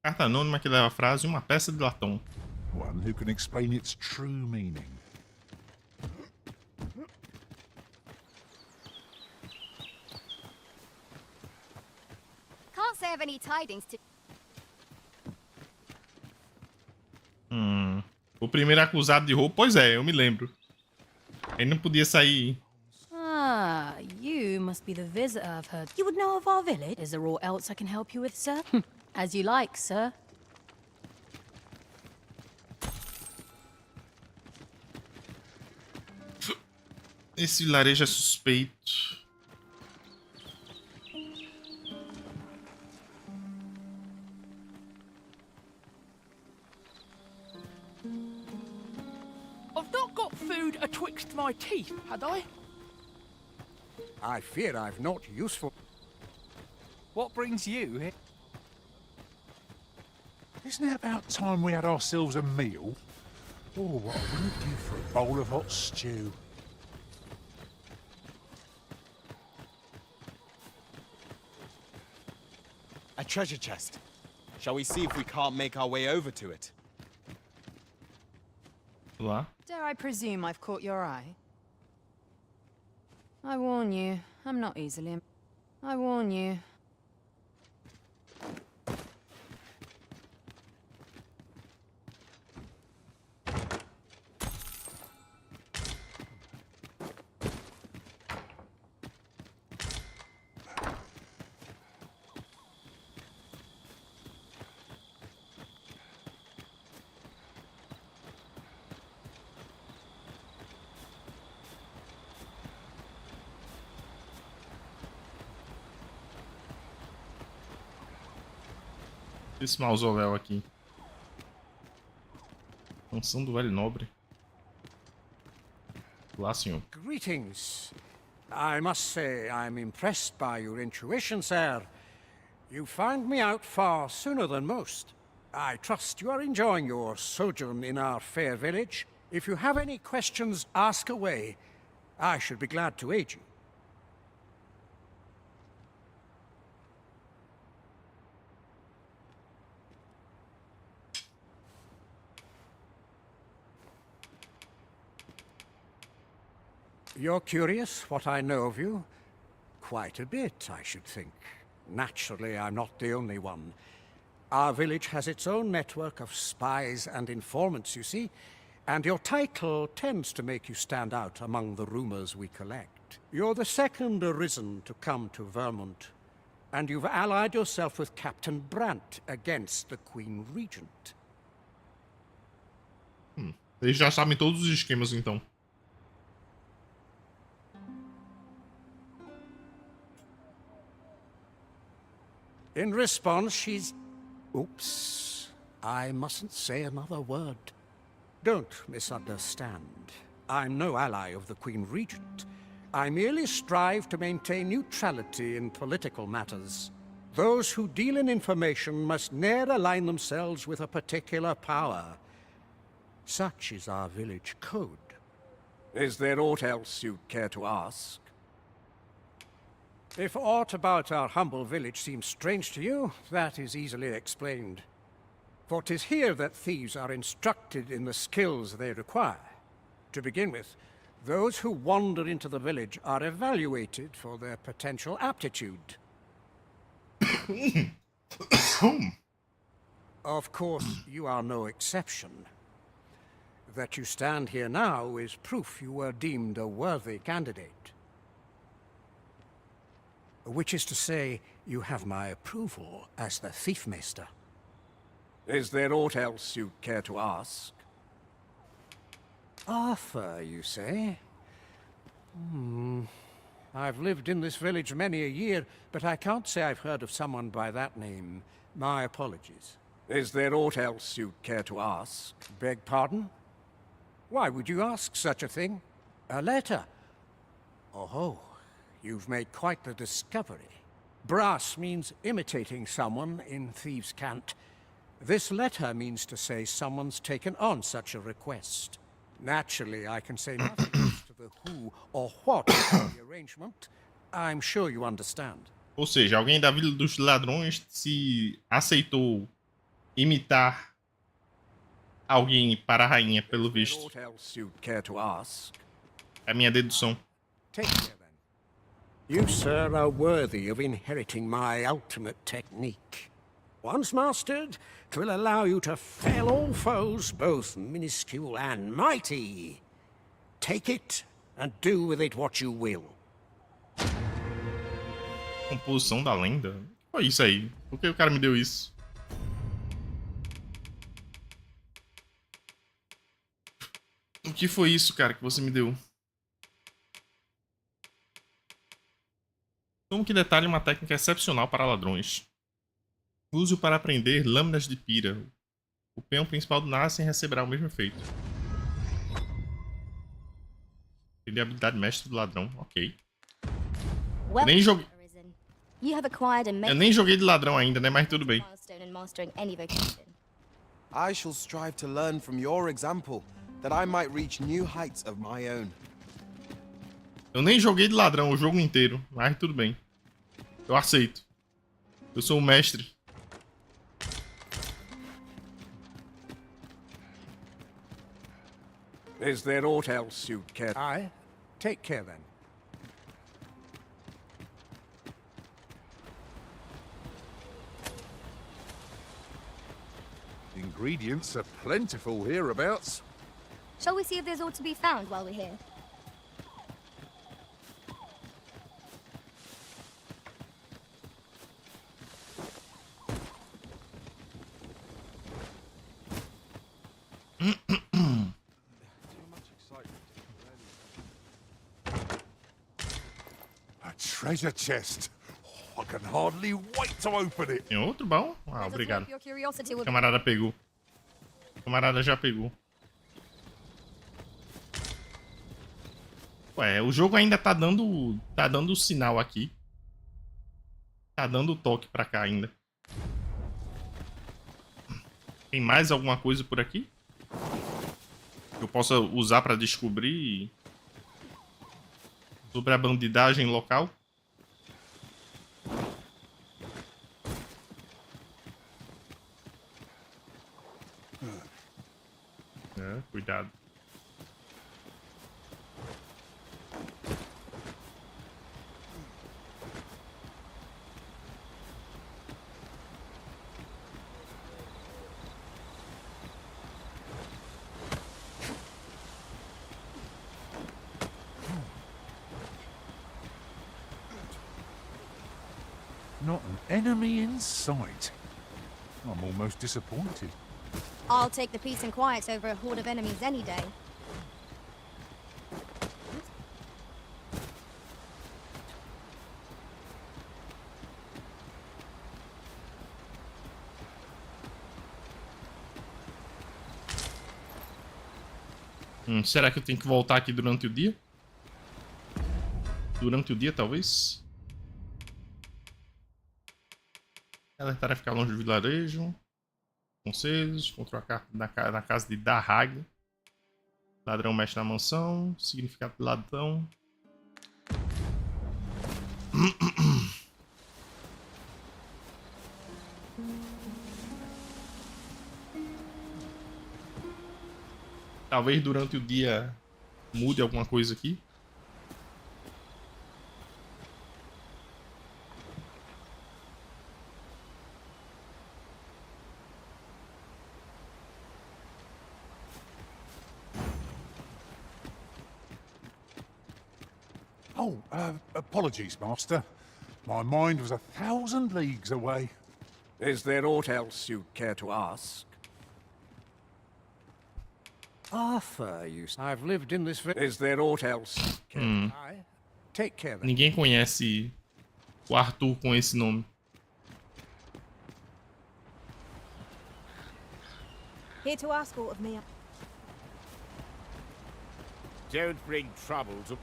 [SPEAKER 1] Carta anônima que leva a frase uma peça de latão.
[SPEAKER 10] One who can explain its true meaning.
[SPEAKER 12] Can't say I've any tidings to...
[SPEAKER 1] O primeiro acusado de roubo, pois é, eu me lembro. Ele não podia sair.
[SPEAKER 9] Ah, you must be the visitor I've heard. You would know of our village? Is there aught else I can help you with, sir? As you like, sir.
[SPEAKER 1] Esse vilarejo é suspeito.
[SPEAKER 8] I've not got food atwixt my teeth, had I?
[SPEAKER 15] I fear I've not useful.
[SPEAKER 7] What brings you here?
[SPEAKER 10] Isn't it about time we had ourselves a meal? Oh, what I wouldn't do for a bowl of hot stew.
[SPEAKER 14] A treasure chest. Shall we see if we can't make our way over to it?
[SPEAKER 1] Lá.
[SPEAKER 4] Dare I presume I've caught your eye? I warn you, I'm not easily... I warn you.
[SPEAKER 1] Esse mausoléu aqui. Mansão do Velho Nobre. Lá, senhor.
[SPEAKER 15] Greetings. I must say I'm impressed by your intuition, sir. You found me out far sooner than most. I trust you are enjoying your sojourn in our fair village. If you have any questions, ask away. I should be glad to aid you. You're curious what I know of you? Quite a bit, I should think. Naturally, I'm not the only one. Our village has its own network of spies and informants, you see, and your title tends to make you stand out among the rumors we collect. You're the second Arisen to come to Vermont, and you've allied yourself with Captain Brant against the Queen Regent.
[SPEAKER 1] Eles já sabem todos os esquemas, então.
[SPEAKER 15] In response, she's... Oops. I mustn't say another word. Don't misunderstand. I'm no ally of the Queen Regent. I merely strive to maintain neutrality in political matters.
[SPEAKER 2] Those who deal in information must ne'er align themselves with a particular power. Such is our village code. Is there aught else you'd care to ask? If aught about our humble village seems strange to you, that is easily explained. For 'tis here that thieves are instructed in the skills they require. To begin with, those who wander into the village are evaluated for their potential aptitude. Of course, you are no exception. That you stand here now is proof you were deemed a worthy candidate. Which is to say, you have my approval as the Thiefmeister. Is there aught else you'd care to ask? Arthur, you say? I've lived in this village many a year, but I can't say I've heard of someone by that name. My apologies. Is there aught else you'd care to ask? Beg pardon? Why would you ask such a thing? A letter? Oh, you've made quite the discovery. Brass means imitating someone in thieves' cant. This letter means to say someone's taken on such a request. Naturally, I can say nothing as to the who or what of the arrangement. I'm sure you understand.
[SPEAKER 1] Ou seja, alguém da Vila dos Ladrões se aceitou imitar alguém para a rainha, pelo visto.
[SPEAKER 2] What else you'd care to ask?
[SPEAKER 1] É a minha dedução.
[SPEAKER 2] Take care then. You, sir, are worthy of inheriting my ultimate technique. Once mastered, 'twill allow you to fell all foes, both minuscule and mighty. Take it and do with it what you will.
[SPEAKER 1] Composição da lenda? O que foi isso aí? Por que o cara me deu isso? O que foi isso, cara, que você me deu? Como que detalha uma técnica excepcional para ladrões. Use-o para aprender lâminas de pira. O peão principal do Nascem receberá o mesmo efeito. Ele é a habilidade mestre do ladrão, ok. Eu nem joguei... Eu nem joguei de ladrão ainda, né? Mas tudo bem.
[SPEAKER 5] I shall strive to learn from your example, that I might reach new heights of my own.
[SPEAKER 1] Eu nem joguei de ladrão o jogo inteiro, mas tudo bem. Eu aceito. Eu sou o mestre.
[SPEAKER 2] Is there aught else you'd care? Aye. Take care then.
[SPEAKER 10] Ingredients are plentiful hereabouts.
[SPEAKER 18] Shall we see if there's aught to be found while we're here?
[SPEAKER 10] A treasure chest. Oh, I can hardly wait to open it.
[SPEAKER 1] Tem outro bom? Ah, obrigado. Camarada pegou. Camarada já pegou. Ué, o jogo ainda tá dando sinal aqui. Tá dando toque pra cá ainda. Tem mais alguma coisa por aqui? Que eu possa usar pra descobrir sobre a bandidagem local? É, cuidado.
[SPEAKER 10] Not an enemy in sight. I'm almost disappointed.
[SPEAKER 18] I'll take the peace and quiet over a horde of enemies any day.
[SPEAKER 1] Será que eu tenho que voltar aqui durante o dia? Durante o dia, talvez? Alertar a ficar longe do vilarejo. Conselhos. Encontrou a carta na casa de Darhag. Ladrão mexe na mansão. Significado de ladrão. Talvez durante o dia mude alguma coisa aqui.
[SPEAKER 10] Oh, apologies, Master. My mind was 1,000 leagues away.
[SPEAKER 2] Is there aught else you care to ask? Arthur, I've lived in this village. Is there aught else? Take care.
[SPEAKER 1] Ninguém conhece o Arthur com esse nome.
[SPEAKER 17] Here to ask aught of me.
[SPEAKER 8] Don't bring trouble to...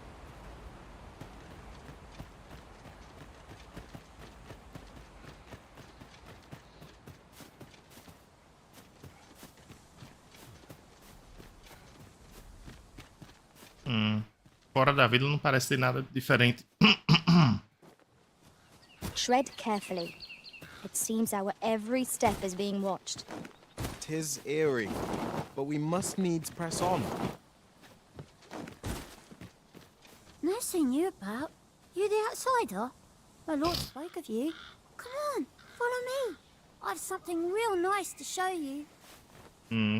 [SPEAKER 1] Fora da vila não parece ter nada diferente.
[SPEAKER 18] Tread carefully. It seems our every step is being watched.
[SPEAKER 14] 'Tis eerie, but we must needs press on.
[SPEAKER 17] No seen you about. You the outsider? My lord spoke of you. Come on, follow me. I've something real nice to show you.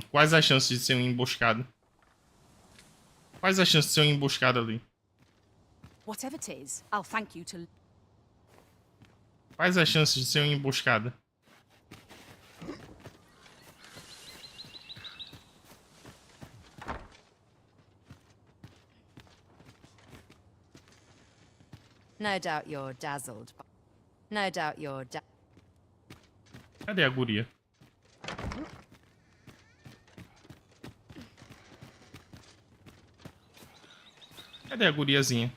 [SPEAKER 1] Quais as chances de ser uma emboscada? Quais as chances de ser uma emboscada ali?
[SPEAKER 22] Whatever it is, I'll thank you to...
[SPEAKER 1] Quais as chances de ser uma emboscada?
[SPEAKER 4] No doubt you're dazzled. No doubt you're
[SPEAKER 1] Cadê a guria? Cadê a guriazinha?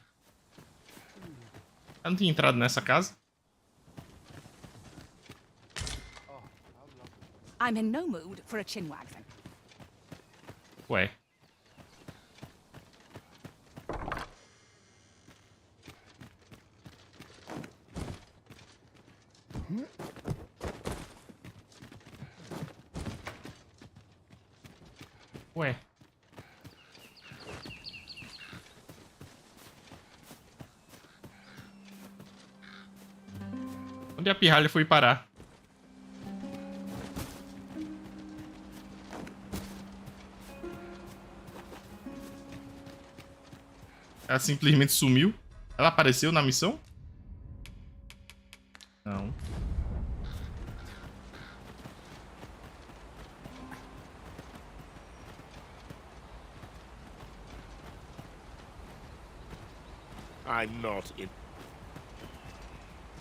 [SPEAKER 1] Ela não tinha entrado nessa casa?
[SPEAKER 22] I'm in no mood for a chinwag thing.
[SPEAKER 1] Ué. Ué. Onde a pirralha foi parar? Ela simplesmente sumiu? Ela apareceu na missão? Não.
[SPEAKER 8] I'm not in...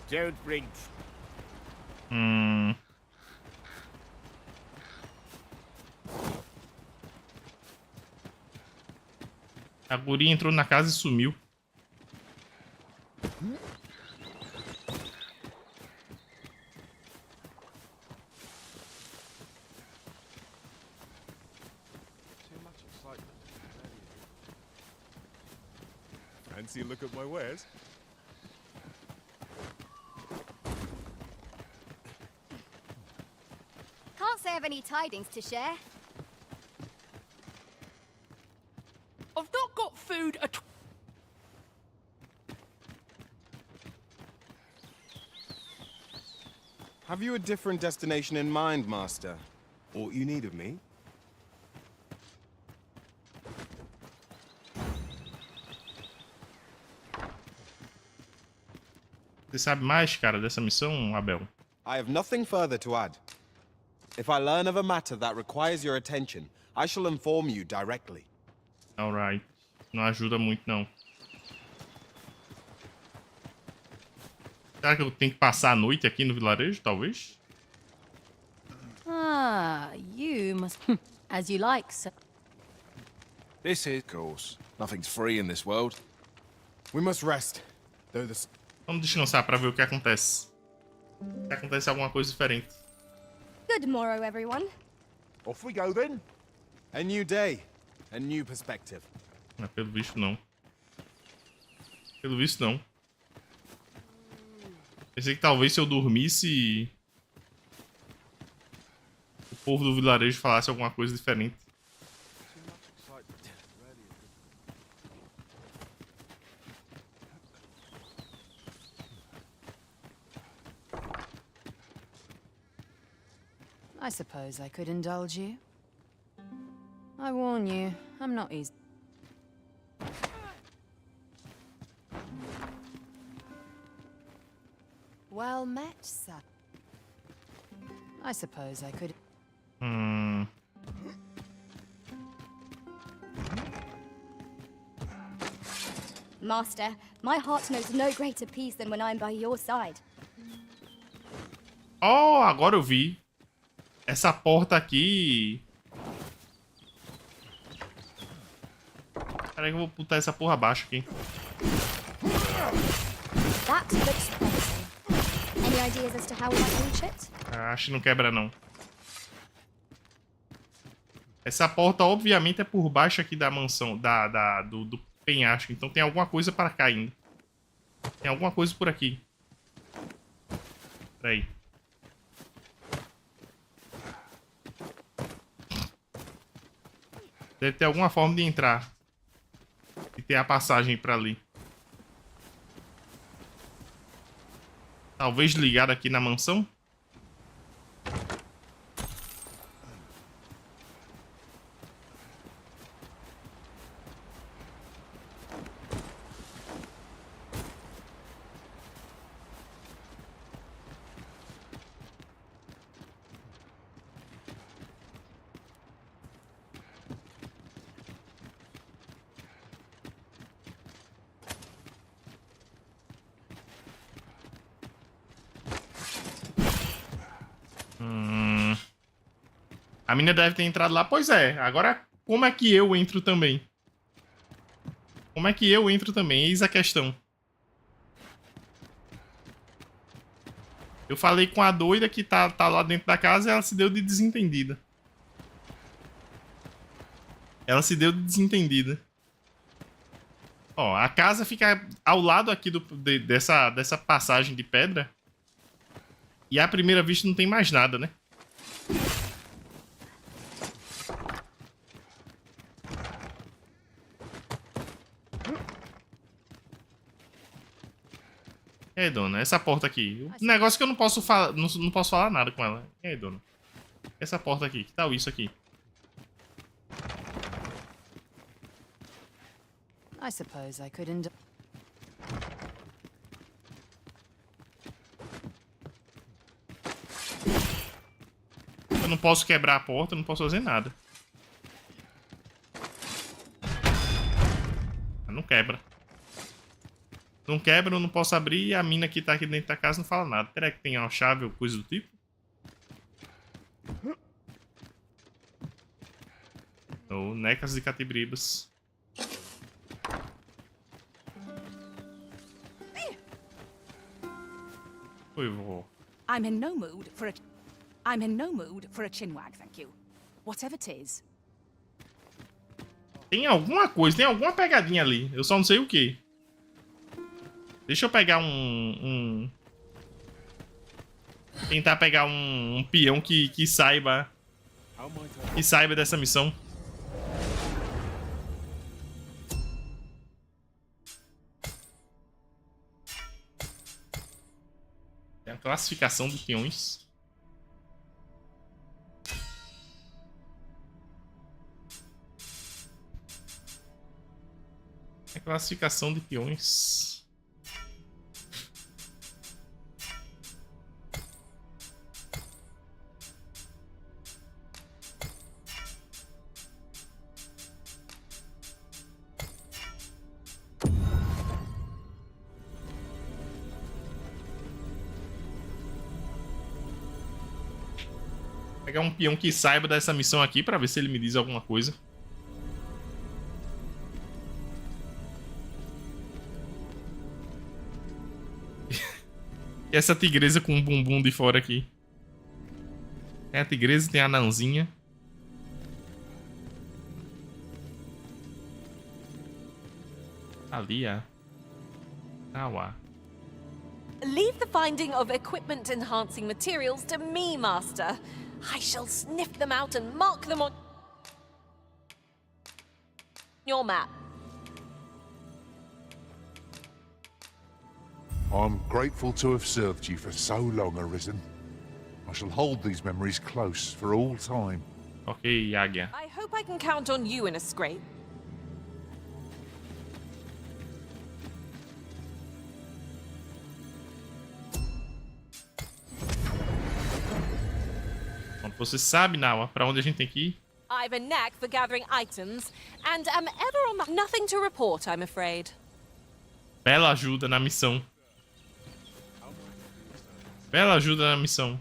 [SPEAKER 8] Don't bring...
[SPEAKER 1] A guria entrou na casa e sumiu.
[SPEAKER 16] Fancy a look at my wares?
[SPEAKER 18] Can't say I've any tidings to share.
[SPEAKER 22] I've not got food at...
[SPEAKER 14] Have you a different destination in mind, Master?
[SPEAKER 11] All you need of me?
[SPEAKER 1] Você sabe mais, cara, dessa missão, Abel?
[SPEAKER 14] I have nothing further to add. If I learn of a matter that requires your attention, I shall inform you directly.
[SPEAKER 1] Alright. Não ajuda muito, não. Será que eu tenho que passar a noite aqui no vilarejo, talvez?
[SPEAKER 9] Ah, you must... As you like, sir.
[SPEAKER 5] This is...
[SPEAKER 14] Of course. Nothing's free in this world. We must rest, though the...
[SPEAKER 1] Vamos descansar para ver o que acontece. Se acontece alguma coisa diferente.
[SPEAKER 18] Good morrow, everyone.
[SPEAKER 14] Off we go then. A new day, a new perspective.
[SPEAKER 1] Mas pelo visto não. Pelo visto não. Pensei que talvez se eu dormisse o povo do vilarejo falasse alguma coisa diferente.
[SPEAKER 4] I suppose I could indulge you. I warn you, I'm not easy.
[SPEAKER 22] Well met, sir.
[SPEAKER 4] I suppose I could.
[SPEAKER 18] Master, my heart knows no greater peace than when I'm by your side.
[SPEAKER 1] Oh, agora eu vi. Essa porta aqui. Peraí que eu vou botar essa porra abaixo aqui.
[SPEAKER 18] That looks promising. Any ideas as to how we might reach it?
[SPEAKER 1] Acho que não quebra não. Essa porta obviamente é por baixo aqui da mansão, do penhasco. Então tem alguma coisa para cá ainda. Tem alguma coisa por aqui. Peraí. Deve ter alguma forma de entrar. E ter a passagem para ali. Talvez ligado aqui na mansão? A mina deve ter entrado lá. Pois é. Agora, como é que eu entro também? Como é que eu entro também? Eis a questão. Eu falei com a doida que tá lá dentro da casa e ela se deu de desentendida. Ela se deu de desentendida. Ó, a casa fica ao lado aqui dessa passagem de pedra. E à primeira vista não tem mais nada, né? E aí, dona? Essa porta aqui. O negócio é que eu não posso falar nada com ela. E aí, dona? Essa porta aqui. Que tal isso aqui?
[SPEAKER 4] I suppose I could indulge.
[SPEAKER 1] Eu não posso quebrar a porta, eu não posso fazer nada. Não quebra. Não quebra, eu não posso abrir e a mina que tá aqui dentro da casa não fala nada. Será que tem uma chave ou coisa do tipo? Ou necas de catibribas. Oi, vovó.
[SPEAKER 22] I'm in no mood for a chinwag, thank you. Whatever it is.
[SPEAKER 1] Tem alguma coisa, tem alguma pegadinha ali. Eu só não sei o que. Deixa eu pegar tentar pegar um peão que saiba. Que saiba dessa missão. Tem a classificação de peões. A classificação de peões. Pegar um peão que saiba dessa missão aqui pra ver se ele me diz alguma coisa. E essa tigresa com um bumbum de fora aqui. Tem a tigresa, tem a anãzinha. Ali, ó. Uau.
[SPEAKER 13] Leave the finding of equipment-enhancing materials to me, Master. I shall sniff them out and mark them on your map.
[SPEAKER 10] I'm grateful to have served you for so long, Arisen. I shall hold these memories close for all time.
[SPEAKER 1] Ok, águia.
[SPEAKER 13] I hope I can count on you in a scrape.
[SPEAKER 1] Você sabe, Nawa, pra onde a gente tem que ir?
[SPEAKER 13] I've a knack for gathering items, and am ever on the... Nothing to report, I'm afraid.
[SPEAKER 1] Bela ajuda na missão. Bela ajuda na missão.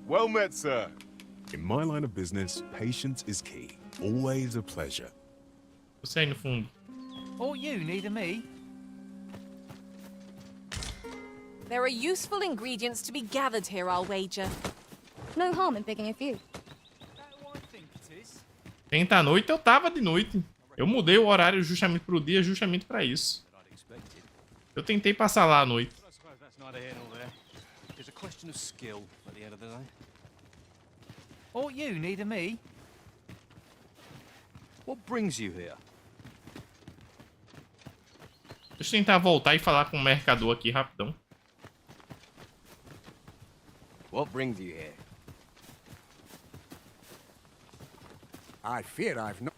[SPEAKER 16] Well met, sir.
[SPEAKER 11] In my line of business, patience is key. Always a pleasure.
[SPEAKER 1] Você aí no fundo.
[SPEAKER 7] All you need of me.
[SPEAKER 13] There are useful ingredients to be gathered here, I'll wager.
[SPEAKER 18] No harm in picking a few.
[SPEAKER 1] Tenta à noite, eu tava de noite. Eu mudei o horário justamente pro dia, justamente pra isso. Eu tentei passar lá à noite.
[SPEAKER 7] All you need of me. What brings you here?
[SPEAKER 1] Deixa eu tentar voltar e falar com o mercador aqui rapidão.
[SPEAKER 2] What brings you here? I fear I've not...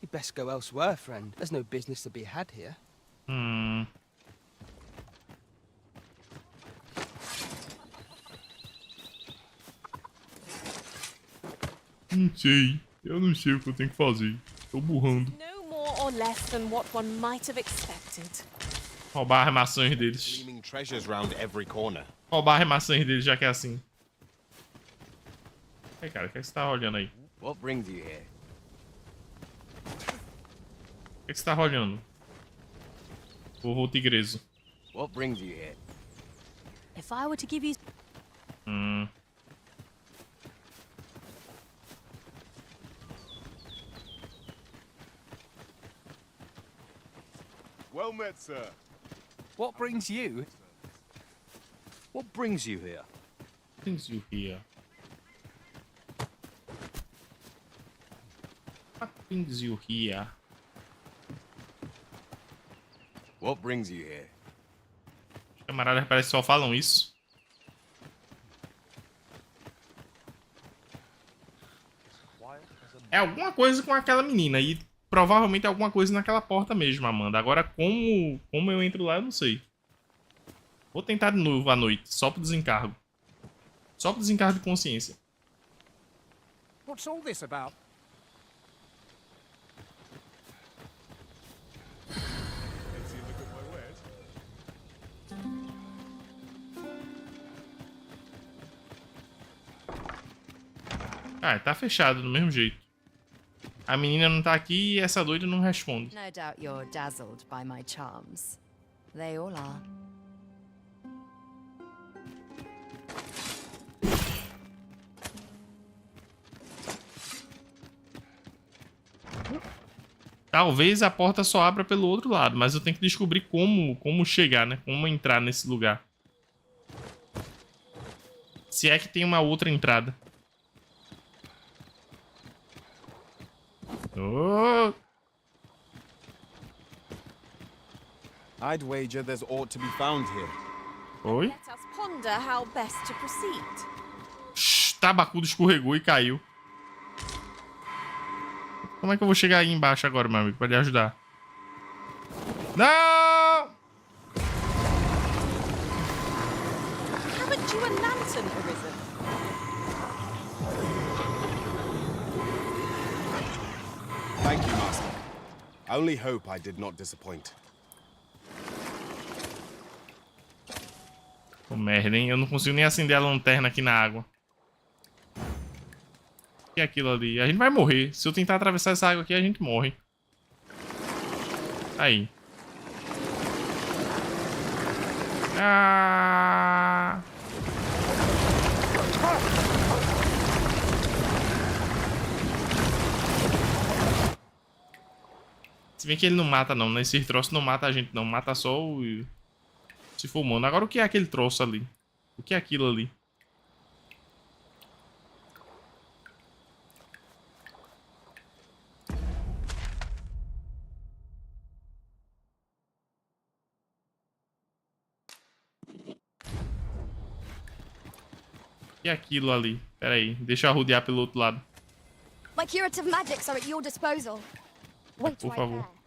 [SPEAKER 21] You'd best go elsewhere, friend. There's no business to be had here.
[SPEAKER 1] Não sei. Eu não sei o que eu tenho que fazer. Tô burrando.
[SPEAKER 13] No more or less than what one might have expected.
[SPEAKER 1] Roubar as maçãs deles. Roubar as maçãs deles, já que é assim. Ei, cara, o que é que você tá olhando aí?
[SPEAKER 2] What brings you here?
[SPEAKER 1] O que é que você tá olhando? Vovô tigreso.
[SPEAKER 2] What brings you here?
[SPEAKER 9] If I were to give you...
[SPEAKER 16] Well met, sir.
[SPEAKER 7] What brings you? What brings you here?
[SPEAKER 1] Brings you here. What brings you here?
[SPEAKER 2] What brings you here?
[SPEAKER 1] Os camaradas parece que só falam isso. É alguma coisa com aquela menina e provavelmente é alguma coisa naquela porta mesmo, Amanda. Agora como eu entro lá, eu não sei. Vou tentar de novo à noite, só pro desencargo. Só pro desencargo de consciência.
[SPEAKER 2] What's all this about?
[SPEAKER 1] Ah, tá fechado do mesmo jeito. A menina não tá aqui e essa doida não responde.
[SPEAKER 4] No doubt you're dazzled by my charms. They all are.
[SPEAKER 1] Talvez a porta só abra pelo outro lado, mas eu tenho que descobrir como chegar, né? Como entrar nesse lugar. Se é que tem uma outra entrada. Oh.
[SPEAKER 14] I'd wager there's aught to be found here.
[SPEAKER 1] Oi?
[SPEAKER 13] Let us ponder how best to proceed.
[SPEAKER 1] Shhh, tabacudo escorregou e caiu. Como é que eu vou chegar aí embaixo agora, meu amigo, pra lhe ajudar? Não!
[SPEAKER 13] Haven't you a lantern, Arisen?
[SPEAKER 14] Thank you, Master. I only hope I did not disappoint.
[SPEAKER 1] Pô, merda, hein? Eu não consigo nem acender a lanterna aqui na água. O que é aquilo ali? A gente vai morrer. Se eu tentar atravessar essa água aqui, a gente morre. Aí. Ah! Se bem que ele não mata não, né? Esse troço não mata a gente não. Mata só o... Se for humano. Agora o que é aquele troço ali? O que é aquilo ali? O que é aquilo ali? Pera aí, deixa eu arrodear pelo outro lado.
[SPEAKER 17] My curative magics are at your disposal. Wait
[SPEAKER 1] Por
[SPEAKER 17] right
[SPEAKER 1] favor.
[SPEAKER 17] there.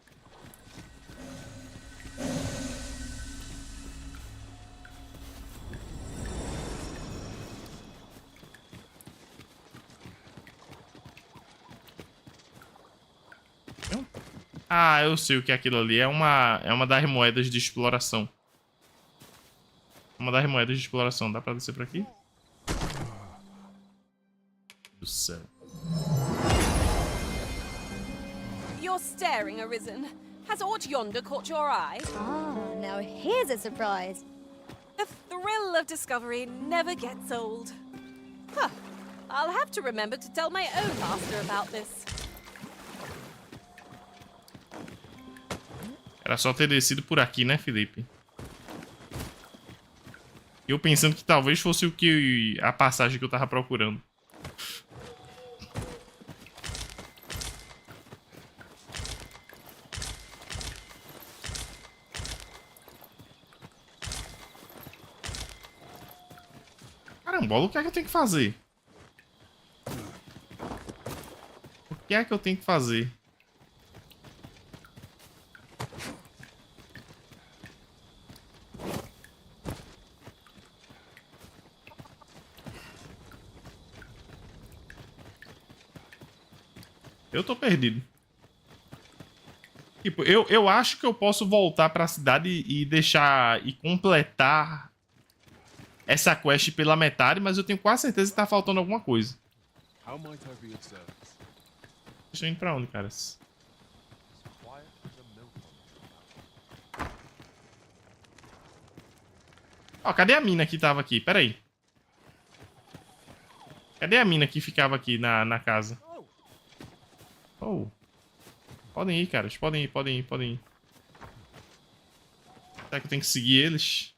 [SPEAKER 1] Ah, eu sei o que é aquilo ali. É uma das moedas de exploração. Uma das moedas de exploração. Dá pra descer por aqui? Do céu.
[SPEAKER 13] You're staring, Arisen. Has aught yonder caught your eye?
[SPEAKER 18] Ah, now here's a surprise.
[SPEAKER 13] The thrill of discovery never gets old. Huh. I'll have to remember to tell my own master about this.
[SPEAKER 1] Era só ter descido por aqui, né, Felipe? Eu pensando que talvez fosse o que a passagem que eu tava procurando. Carambola, o que é que eu tenho que fazer? O que é que eu tenho que fazer? Eu tô perdido. Tipo, eu acho que eu posso voltar pra cidade e deixar... E completar essa quest pela metade, mas eu tenho quase certeza que tá faltando alguma coisa.
[SPEAKER 5] How might I be of service?
[SPEAKER 1] Deixa eu ir pra onde, caras?
[SPEAKER 5] Quiet as a milk.
[SPEAKER 1] Ó, cadê a mina que tava aqui? Pera aí. Cadê a mina que ficava aqui na casa? Oh. Podem ir, caras. Podem ir. Será que eu tenho que seguir eles?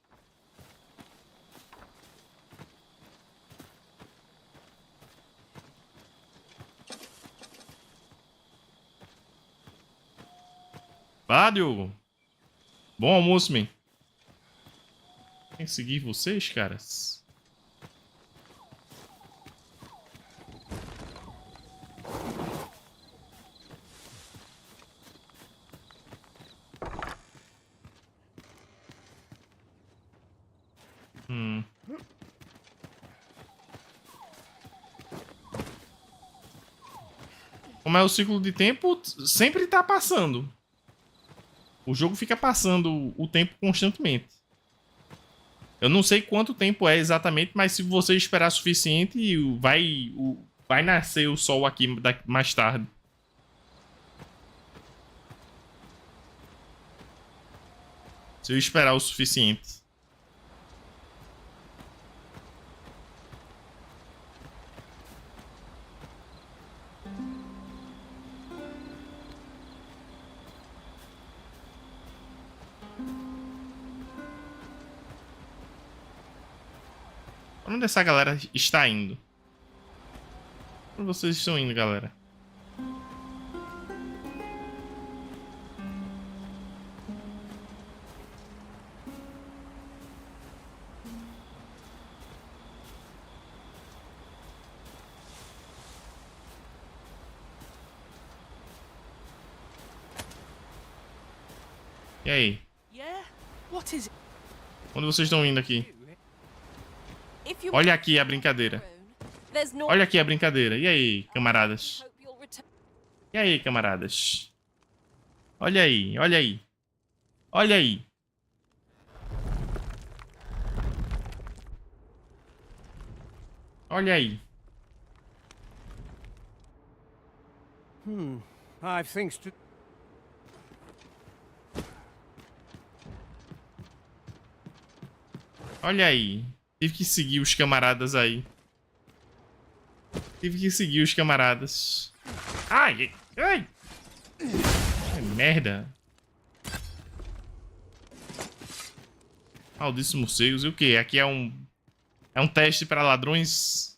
[SPEAKER 1] Vá, Diogo. Bom almoço, man. Tem que seguir vocês, caras? Como é o ciclo de tempo, sempre tá passando. O jogo fica passando o tempo constantemente. Eu não sei quanto tempo é exatamente, mas se você esperar o suficiente, vai nascer o sol aqui mais tarde. Se eu esperar o suficiente. Onde essa galera está indo? Onde vocês estão indo, galera? E aí? Onde vocês estão indo aqui? Olha aqui a brincadeira. Olha aqui a brincadeira. E aí, camaradas? E aí, camaradas? Olha aí, olha aí. Olha aí. Olha aí.
[SPEAKER 2] I've things to...
[SPEAKER 1] Olha aí. Tive que seguir os camaradas aí. Tive que seguir os camaradas. Ai! Ai! Que merda. Malditos morcegos. E o que? Aqui é um... É um teste para ladrões.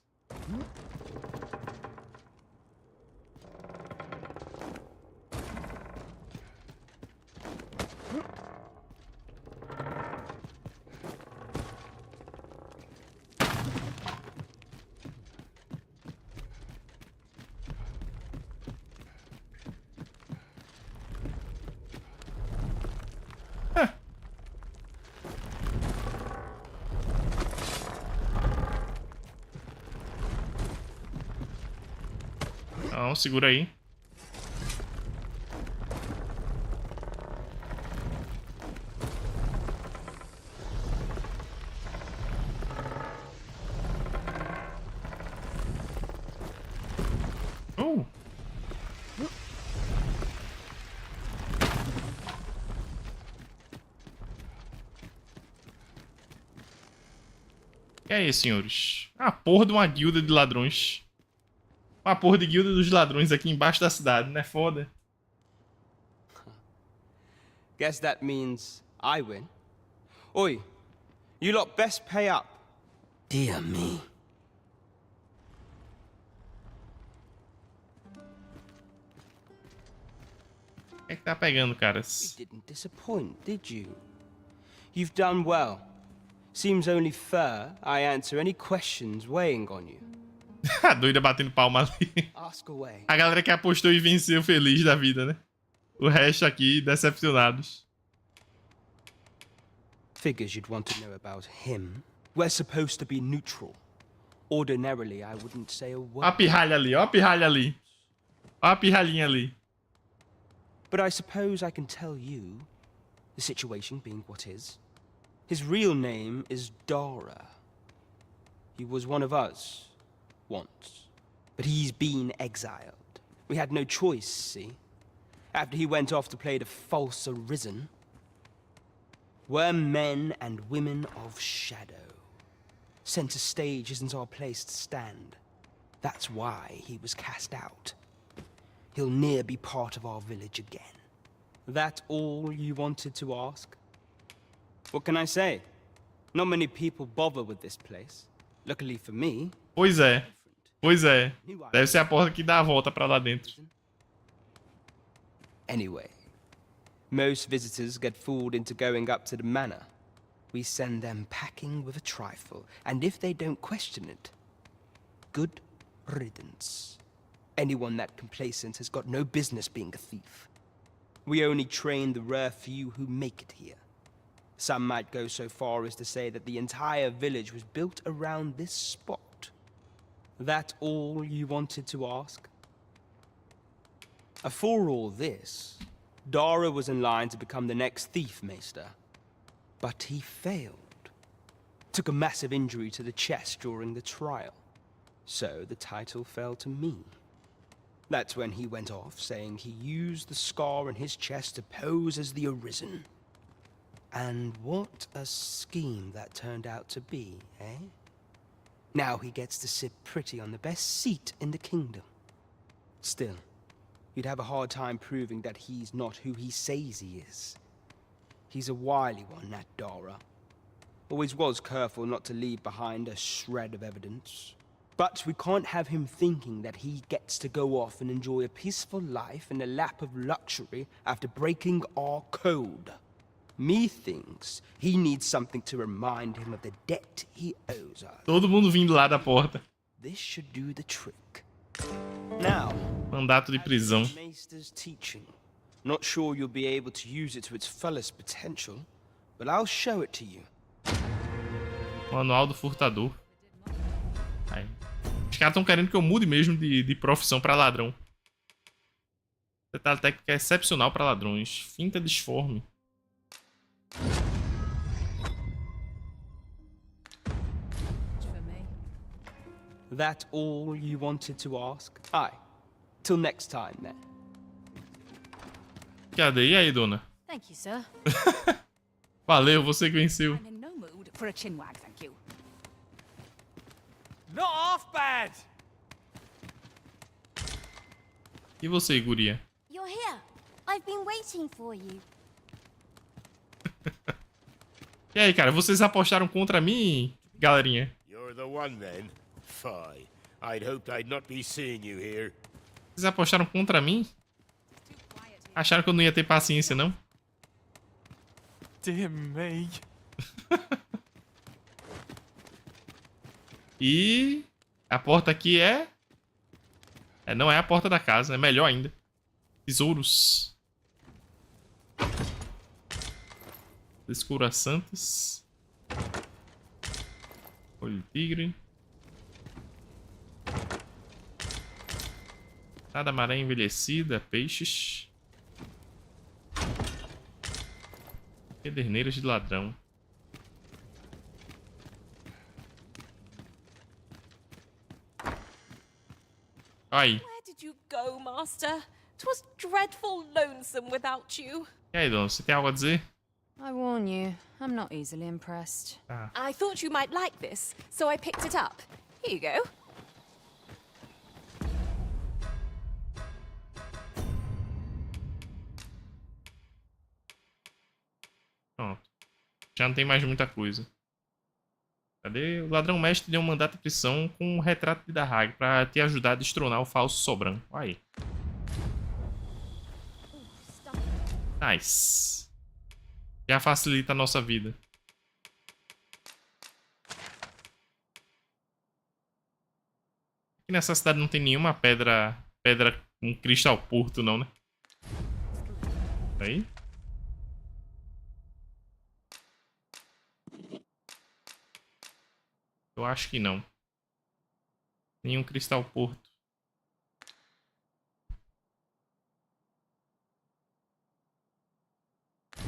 [SPEAKER 1] Não, segura aí. Que é isso, senhores? A porra de uma guilda de ladrões. Uma porra de guilda dos ladrões aqui embaixo da cidade, né? Foda.
[SPEAKER 21] Guess that means I win. Oi, you lot best pay up.
[SPEAKER 2] Dear me.
[SPEAKER 1] O que é que tá pegando, caras?
[SPEAKER 21] You didn't disappoint, did you? You've done well. Seems only fair I answer any questions weighing on you.
[SPEAKER 1] A doida batendo palma ali.
[SPEAKER 21] Ask away.
[SPEAKER 1] A galera que apostou e venceu feliz da vida, né? O resto aqui, decepcionados.
[SPEAKER 21] Figures you'd want to know about him. We're supposed to be neutral. Ordinarily, I wouldn't say a word.
[SPEAKER 1] Ó a pirralha ali, ó a pirralha ali. Ó a pirralhinha ali.
[SPEAKER 21] But I suppose I can tell you, the situation being what is. His real name is Dara. He was one of us, once. But he's been exiled. We had no choice, see? After he went off to play the false arisen. We're men and women of shadow. Center stage isn't our place to stand. That's why he was cast out. He'll ne'er be part of our village again. That all you wanted to ask? What can I say? Not many people bother with this place. Luckily for me.
[SPEAKER 1] Pois é. Pois é. Deve ser a porta que dá a volta pra lá dentro.
[SPEAKER 21] Anyway, most visitors get fooled into going up to the manor. We send them packing with a trifle, and if they don't question it, good riddance. Anyone that complacent has got no business being a thief. We only train the rare few who make it here. Some might go so far as to say that the entire village was built around this spot. That all you wanted to ask? For all this, Dara was in line to become the next thief maester. But he failed. Took a massive injury to the chest during the trial. So the title fell to me. That's when he went off, saying he used the scar in his chest to pose as the Arisen. And what a scheme that turned out to be, eh? Now he gets to sit pretty on the best seat in the kingdom. Still, you'd have a hard time proving that he's not who he says he is. He's a wily one, that Dara. Always was careful not to leave behind a shred of evidence. But we can't have him thinking that he gets to go off and enjoy a peaceful life in the lap of luxury after breaking our code. Methinks he needs something to remind him of the debt he owes us.
[SPEAKER 1] Todo mundo vindo lá da porta.
[SPEAKER 21] This should do the trick. Now,
[SPEAKER 1] mandato de prisão.
[SPEAKER 21] Maester's teaching. Not sure you'll be able to use it to its fullest potential, but I'll show it to you.
[SPEAKER 1] Manual do furtador. Aí. Os caras estão querendo que eu mude mesmo de profissão pra ladrão. Detalhe técnico é excepcional pra ladrões. Finta disforme.
[SPEAKER 21] That all you wanted to ask? Aye. Till next time, then.
[SPEAKER 1] Cadê? E aí, dona?
[SPEAKER 9] Thank you, sir.
[SPEAKER 1] Valeu, você que venceu.
[SPEAKER 22] I'm in no mood for a chinwag, thank you.
[SPEAKER 7] Not half bad.
[SPEAKER 1] E você, guria?
[SPEAKER 17] You're here. I've been waiting for you.
[SPEAKER 1] E aí, cara, vocês apostaram contra mim, galerinha?
[SPEAKER 3] You're the one then. Fie. I'd hoped I'd not be seeing you here.
[SPEAKER 1] Vocês apostaram contra mim? Acharam que eu não ia ter paciência, não?
[SPEAKER 19] Dear me.
[SPEAKER 1] E a porta aqui não é a porta da casa, é melhor ainda. Tesouros. Escura-santas. Olho de tigre. Nada maré envelhecida, peixes. Pederneiras de ladrão. Aí.
[SPEAKER 13] Where did you go, Master? 'Twas dreadful lonesome without you.
[SPEAKER 1] E aí, dona, você tem algo a dizer?
[SPEAKER 4] I warn you, I'm not easily impressed.
[SPEAKER 1] Ah.
[SPEAKER 13] I thought you might like this, so I picked it up. Here you go.
[SPEAKER 1] Pronto. Já não tem mais muita coisa. Cadê? O ladrão mestre deu um mandato de prisão com um retrato de Dahag pra te ajudar a destronar o falso sobrão. Olha aí. Nice. Já facilita a nossa vida. Aqui nessa cidade não tem nenhuma pedra com cristal curto, não, né? Aí. Eu acho que não. Nenhum cristal porto.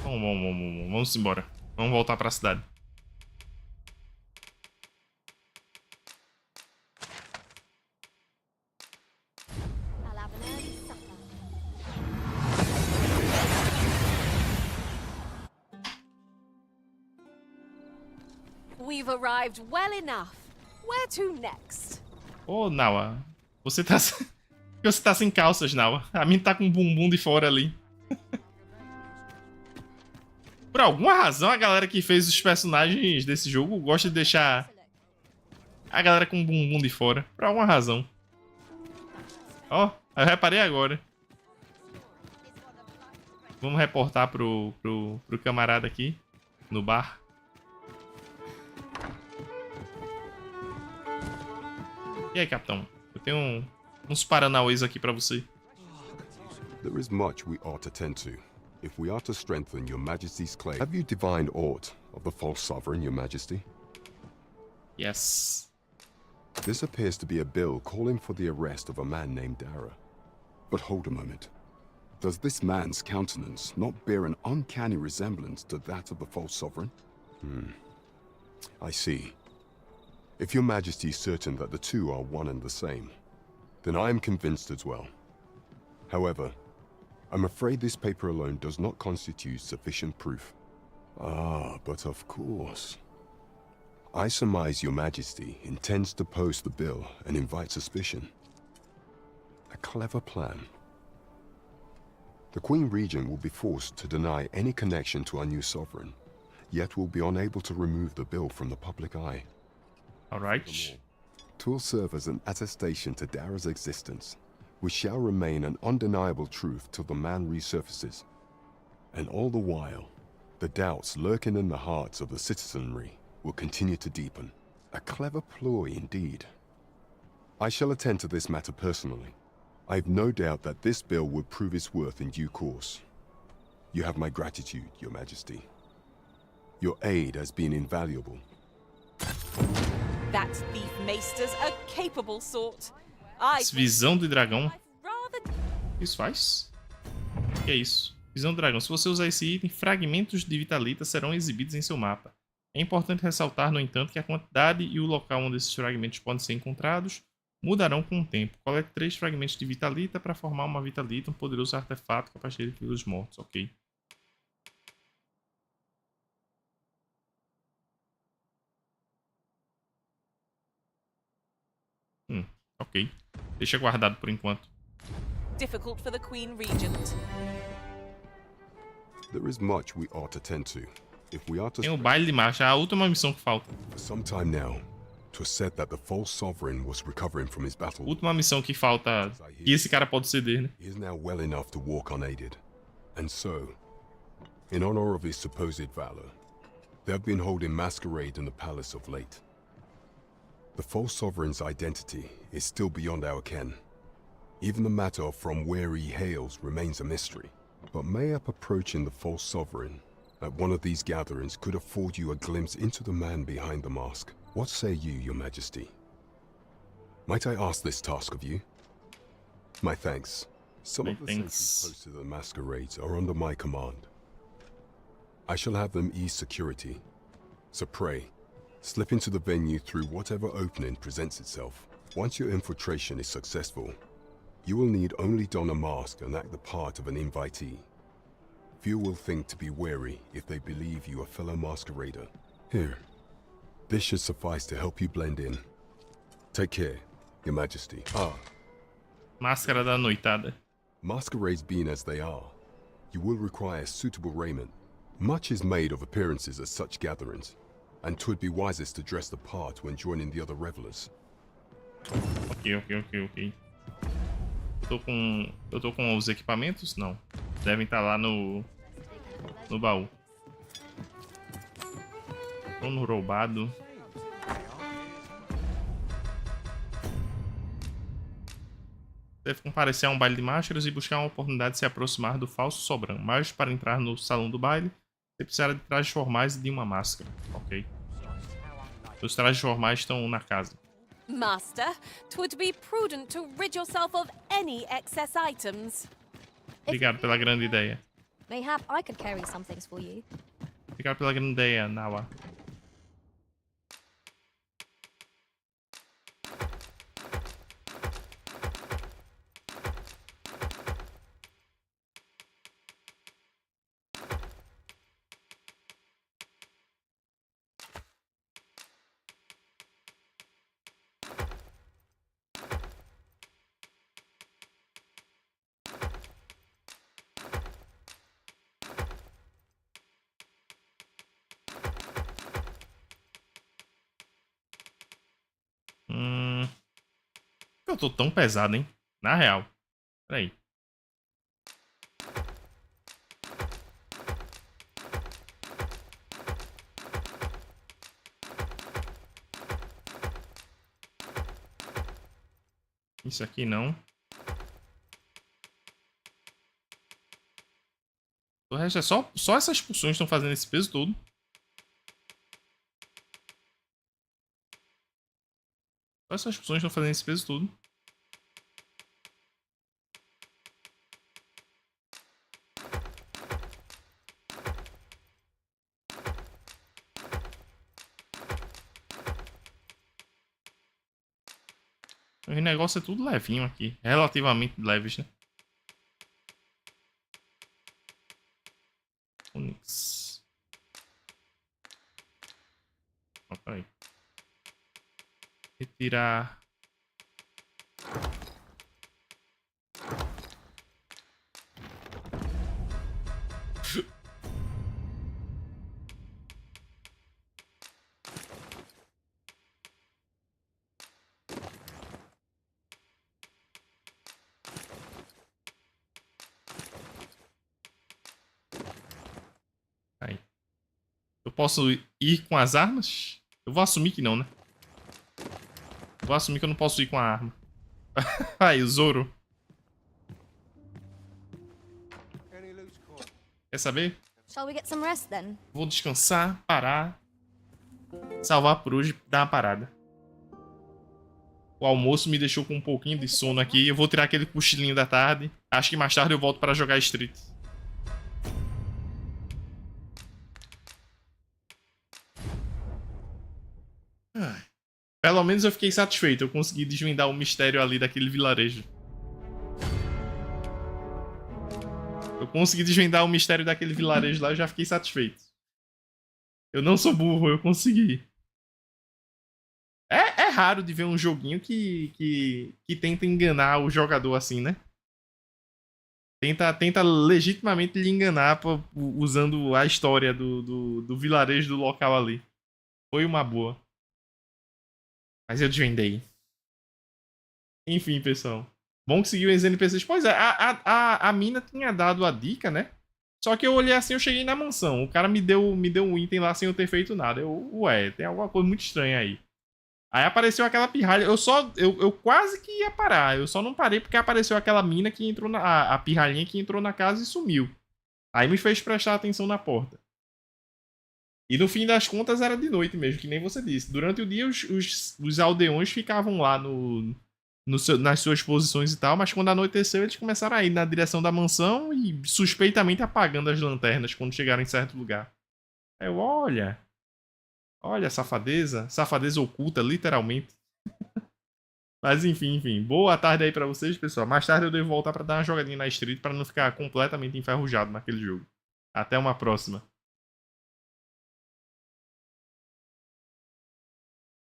[SPEAKER 1] Vamos embora. Vamos voltar para a cidade.
[SPEAKER 13] We've arrived well enough. Where to next?
[SPEAKER 1] Ô, Nawa. Você tá sem calças, Nawa. A minha tá com o bumbum de fora ali. Por alguma razão, a galera que fez os personagens desse jogo gosta de deixar a galera com o bumbum de fora. Por alguma razão. Ó, eu reparei agora. Vamos reportar pro camarada aqui, no bar. E aí, capitão? Eu tenho uns paranauês aqui pra você.
[SPEAKER 11] There is much we ought to tend to, if we are to strengthen your majesty's claim. Have you divined aught of the false sovereign, your majesty?
[SPEAKER 1] Yes.
[SPEAKER 11] This appears to be a bill calling for the arrest of a man named Dara. But hold a moment. Does this man's countenance not bear an uncanny resemblance to that of the false sovereign? I see. If your majesty is certain that the two are one and the same, then I am convinced as well. However, I'm afraid this paper alone does not constitute sufficient proof. Ah, but of course. I surmise your majesty intends to post the bill and invite suspicion. A clever plan. The Queen Regent will be forced to deny any connection to our new sovereign, yet will be unable to remove the bill from the public eye.
[SPEAKER 1] Alright.
[SPEAKER 11] Twill serve as an attestation to Dara's existence, which shall remain an undeniable truth till the man resurfaces. And all the while, the doubts lurking in the hearts of the citizenry will continue to deepen. A clever ploy indeed. I shall attend to this matter personally. I have no doubt that this bill would prove its worth in due course. You have my gratitude, your majesty. Your aid has been invaluable.
[SPEAKER 13] That thief maester's a capable sort.
[SPEAKER 1] Visão de dragão. O que isso faz? O que é isso? Visão de dragão. Se você usar esse item, fragmentos de Vitalita serão exibidos em seu mapa. É importante ressaltar, no entanto, que a quantidade e o local onde esses fragmentos podem ser encontrados mudarão com o tempo. Colete 3 fragmentos de Vitalita para formar uma Vitalita, um poderoso artefato capaz de reviver os mortos. Ok. Ok. Deixa guardado por enquanto.
[SPEAKER 13] Difficult for the Queen Regent.
[SPEAKER 11] There is much we ought to tend to. If we are to
[SPEAKER 1] Tem o baile de marcha, a última missão que falta.
[SPEAKER 11] For some time now, 'twas said that the false sovereign was recovering from his battle.
[SPEAKER 1] Última missão que falta que esse cara pode ceder, né?
[SPEAKER 11] He is now well enough to walk unaided. And so, in honor of his supposed valor, they have been holding masquerade in the palace of late. The false sovereign's identity is still beyond our ken. Even the matter of from where he hails remains a mystery. But mayhap approaching the false sovereign at one of these gatherings could afford you a glimpse into the man behind the mask. What say you, your majesty? Might I ask this task of you? My thanks. Some of the sentries posted at the masquerades are under my command. I shall have them ease security. So pray, slip into the venue through whatever opening presents itself. Once your infiltration is successful, you will need only don a mask and act the part of an invitee. Few will think to be wary if they believe you a fellow masquerader. Here, this should suffice to help you blend in. Take care, your majesty.
[SPEAKER 1] Máscara da noitada.
[SPEAKER 11] Masquerades being as they are, you will require suitable raiment. Much is made of appearances at such gatherings, and 'twould be wisest to dress the part when joining the other revelers.
[SPEAKER 1] Ok. Eu tô com os equipamentos? Não. Devem estar lá no baú. Tô no roubado. Deve comparecer a um baile de máscaras e buscar uma oportunidade de se aproximar do falso soberano. Mas para entrar no salão do baile, você precisará de trajes formais e de uma máscara. Ok. Os trajes formais estão na casa.
[SPEAKER 13] Master, 'twould be prudent to rid yourself of any excess items.
[SPEAKER 1] Obrigado pela grande ideia.
[SPEAKER 18] Mayhap I could carry some things for you.
[SPEAKER 1] Obrigado pela grande ideia, Nawa. Eu tô tão pesado, hein? Na real. Peraí. Isso aqui não. O resto é só essas pulsões estão fazendo esse peso todo. Só essas pulsões estão fazendo esse peso todo. O negócio é tudo levinho aqui. Relativamente leves, né? Onix. Peraí. Retirar. Aí. Eu posso ir com as armas? Eu vou assumir que não, né? Vou assumir que eu não posso ir com a arma. Aí, o Zoro. Quer saber?
[SPEAKER 18] Shall we get some rest then?
[SPEAKER 1] Vou descansar, parar. Salvar por hoje, dar uma parada. O almoço me deixou com um pouquinho de sono aqui. Eu vou tirar aquele cochilinho da tarde. Acho que mais tarde eu volto para jogar Street. Pelo menos eu fiquei satisfeito. Eu consegui desvendar o mistério ali daquele vilarejo. Eu consegui desvendar o mistério daquele vilarejo lá e já fiquei satisfeito. Eu não sou burro, eu consegui. É raro de ver um joguinho que tenta enganar o jogador assim, né? Tenta legitimamente lhe enganar usando a história do vilarejo do local ali. Foi uma boa. Mas eu desvendei. Enfim, pessoal. Bom que seguiu os NPCs. Pois é, a mina tinha dado a dica, né? Só que eu olhei assim, eu cheguei na mansão. O cara me deu um item lá sem eu ter feito nada. Ué, tem alguma coisa muito estranha aí. Aí apareceu aquela pirralha. Eu quase que ia parar. Eu só não parei porque apareceu aquela mina que entrou a pirralhinha que entrou na casa e sumiu. Aí me fez prestar atenção na porta. E no fim das contas era de noite mesmo, que nem você disse. Durante o dia os aldeões ficavam lá nas suas posições e tal, mas quando anoiteceu eles começaram a ir na direção da mansão e suspeitamente apagando as lanternas quando chegaram em certo lugar. Aí eu, olha safadeza oculta, literalmente. Mas enfim, boa tarde aí pra vocês, pessoal. Mais tarde eu devo voltar pra dar uma jogadinha na Street pra não ficar completamente enferrujado naquele jogo. Até uma próxima.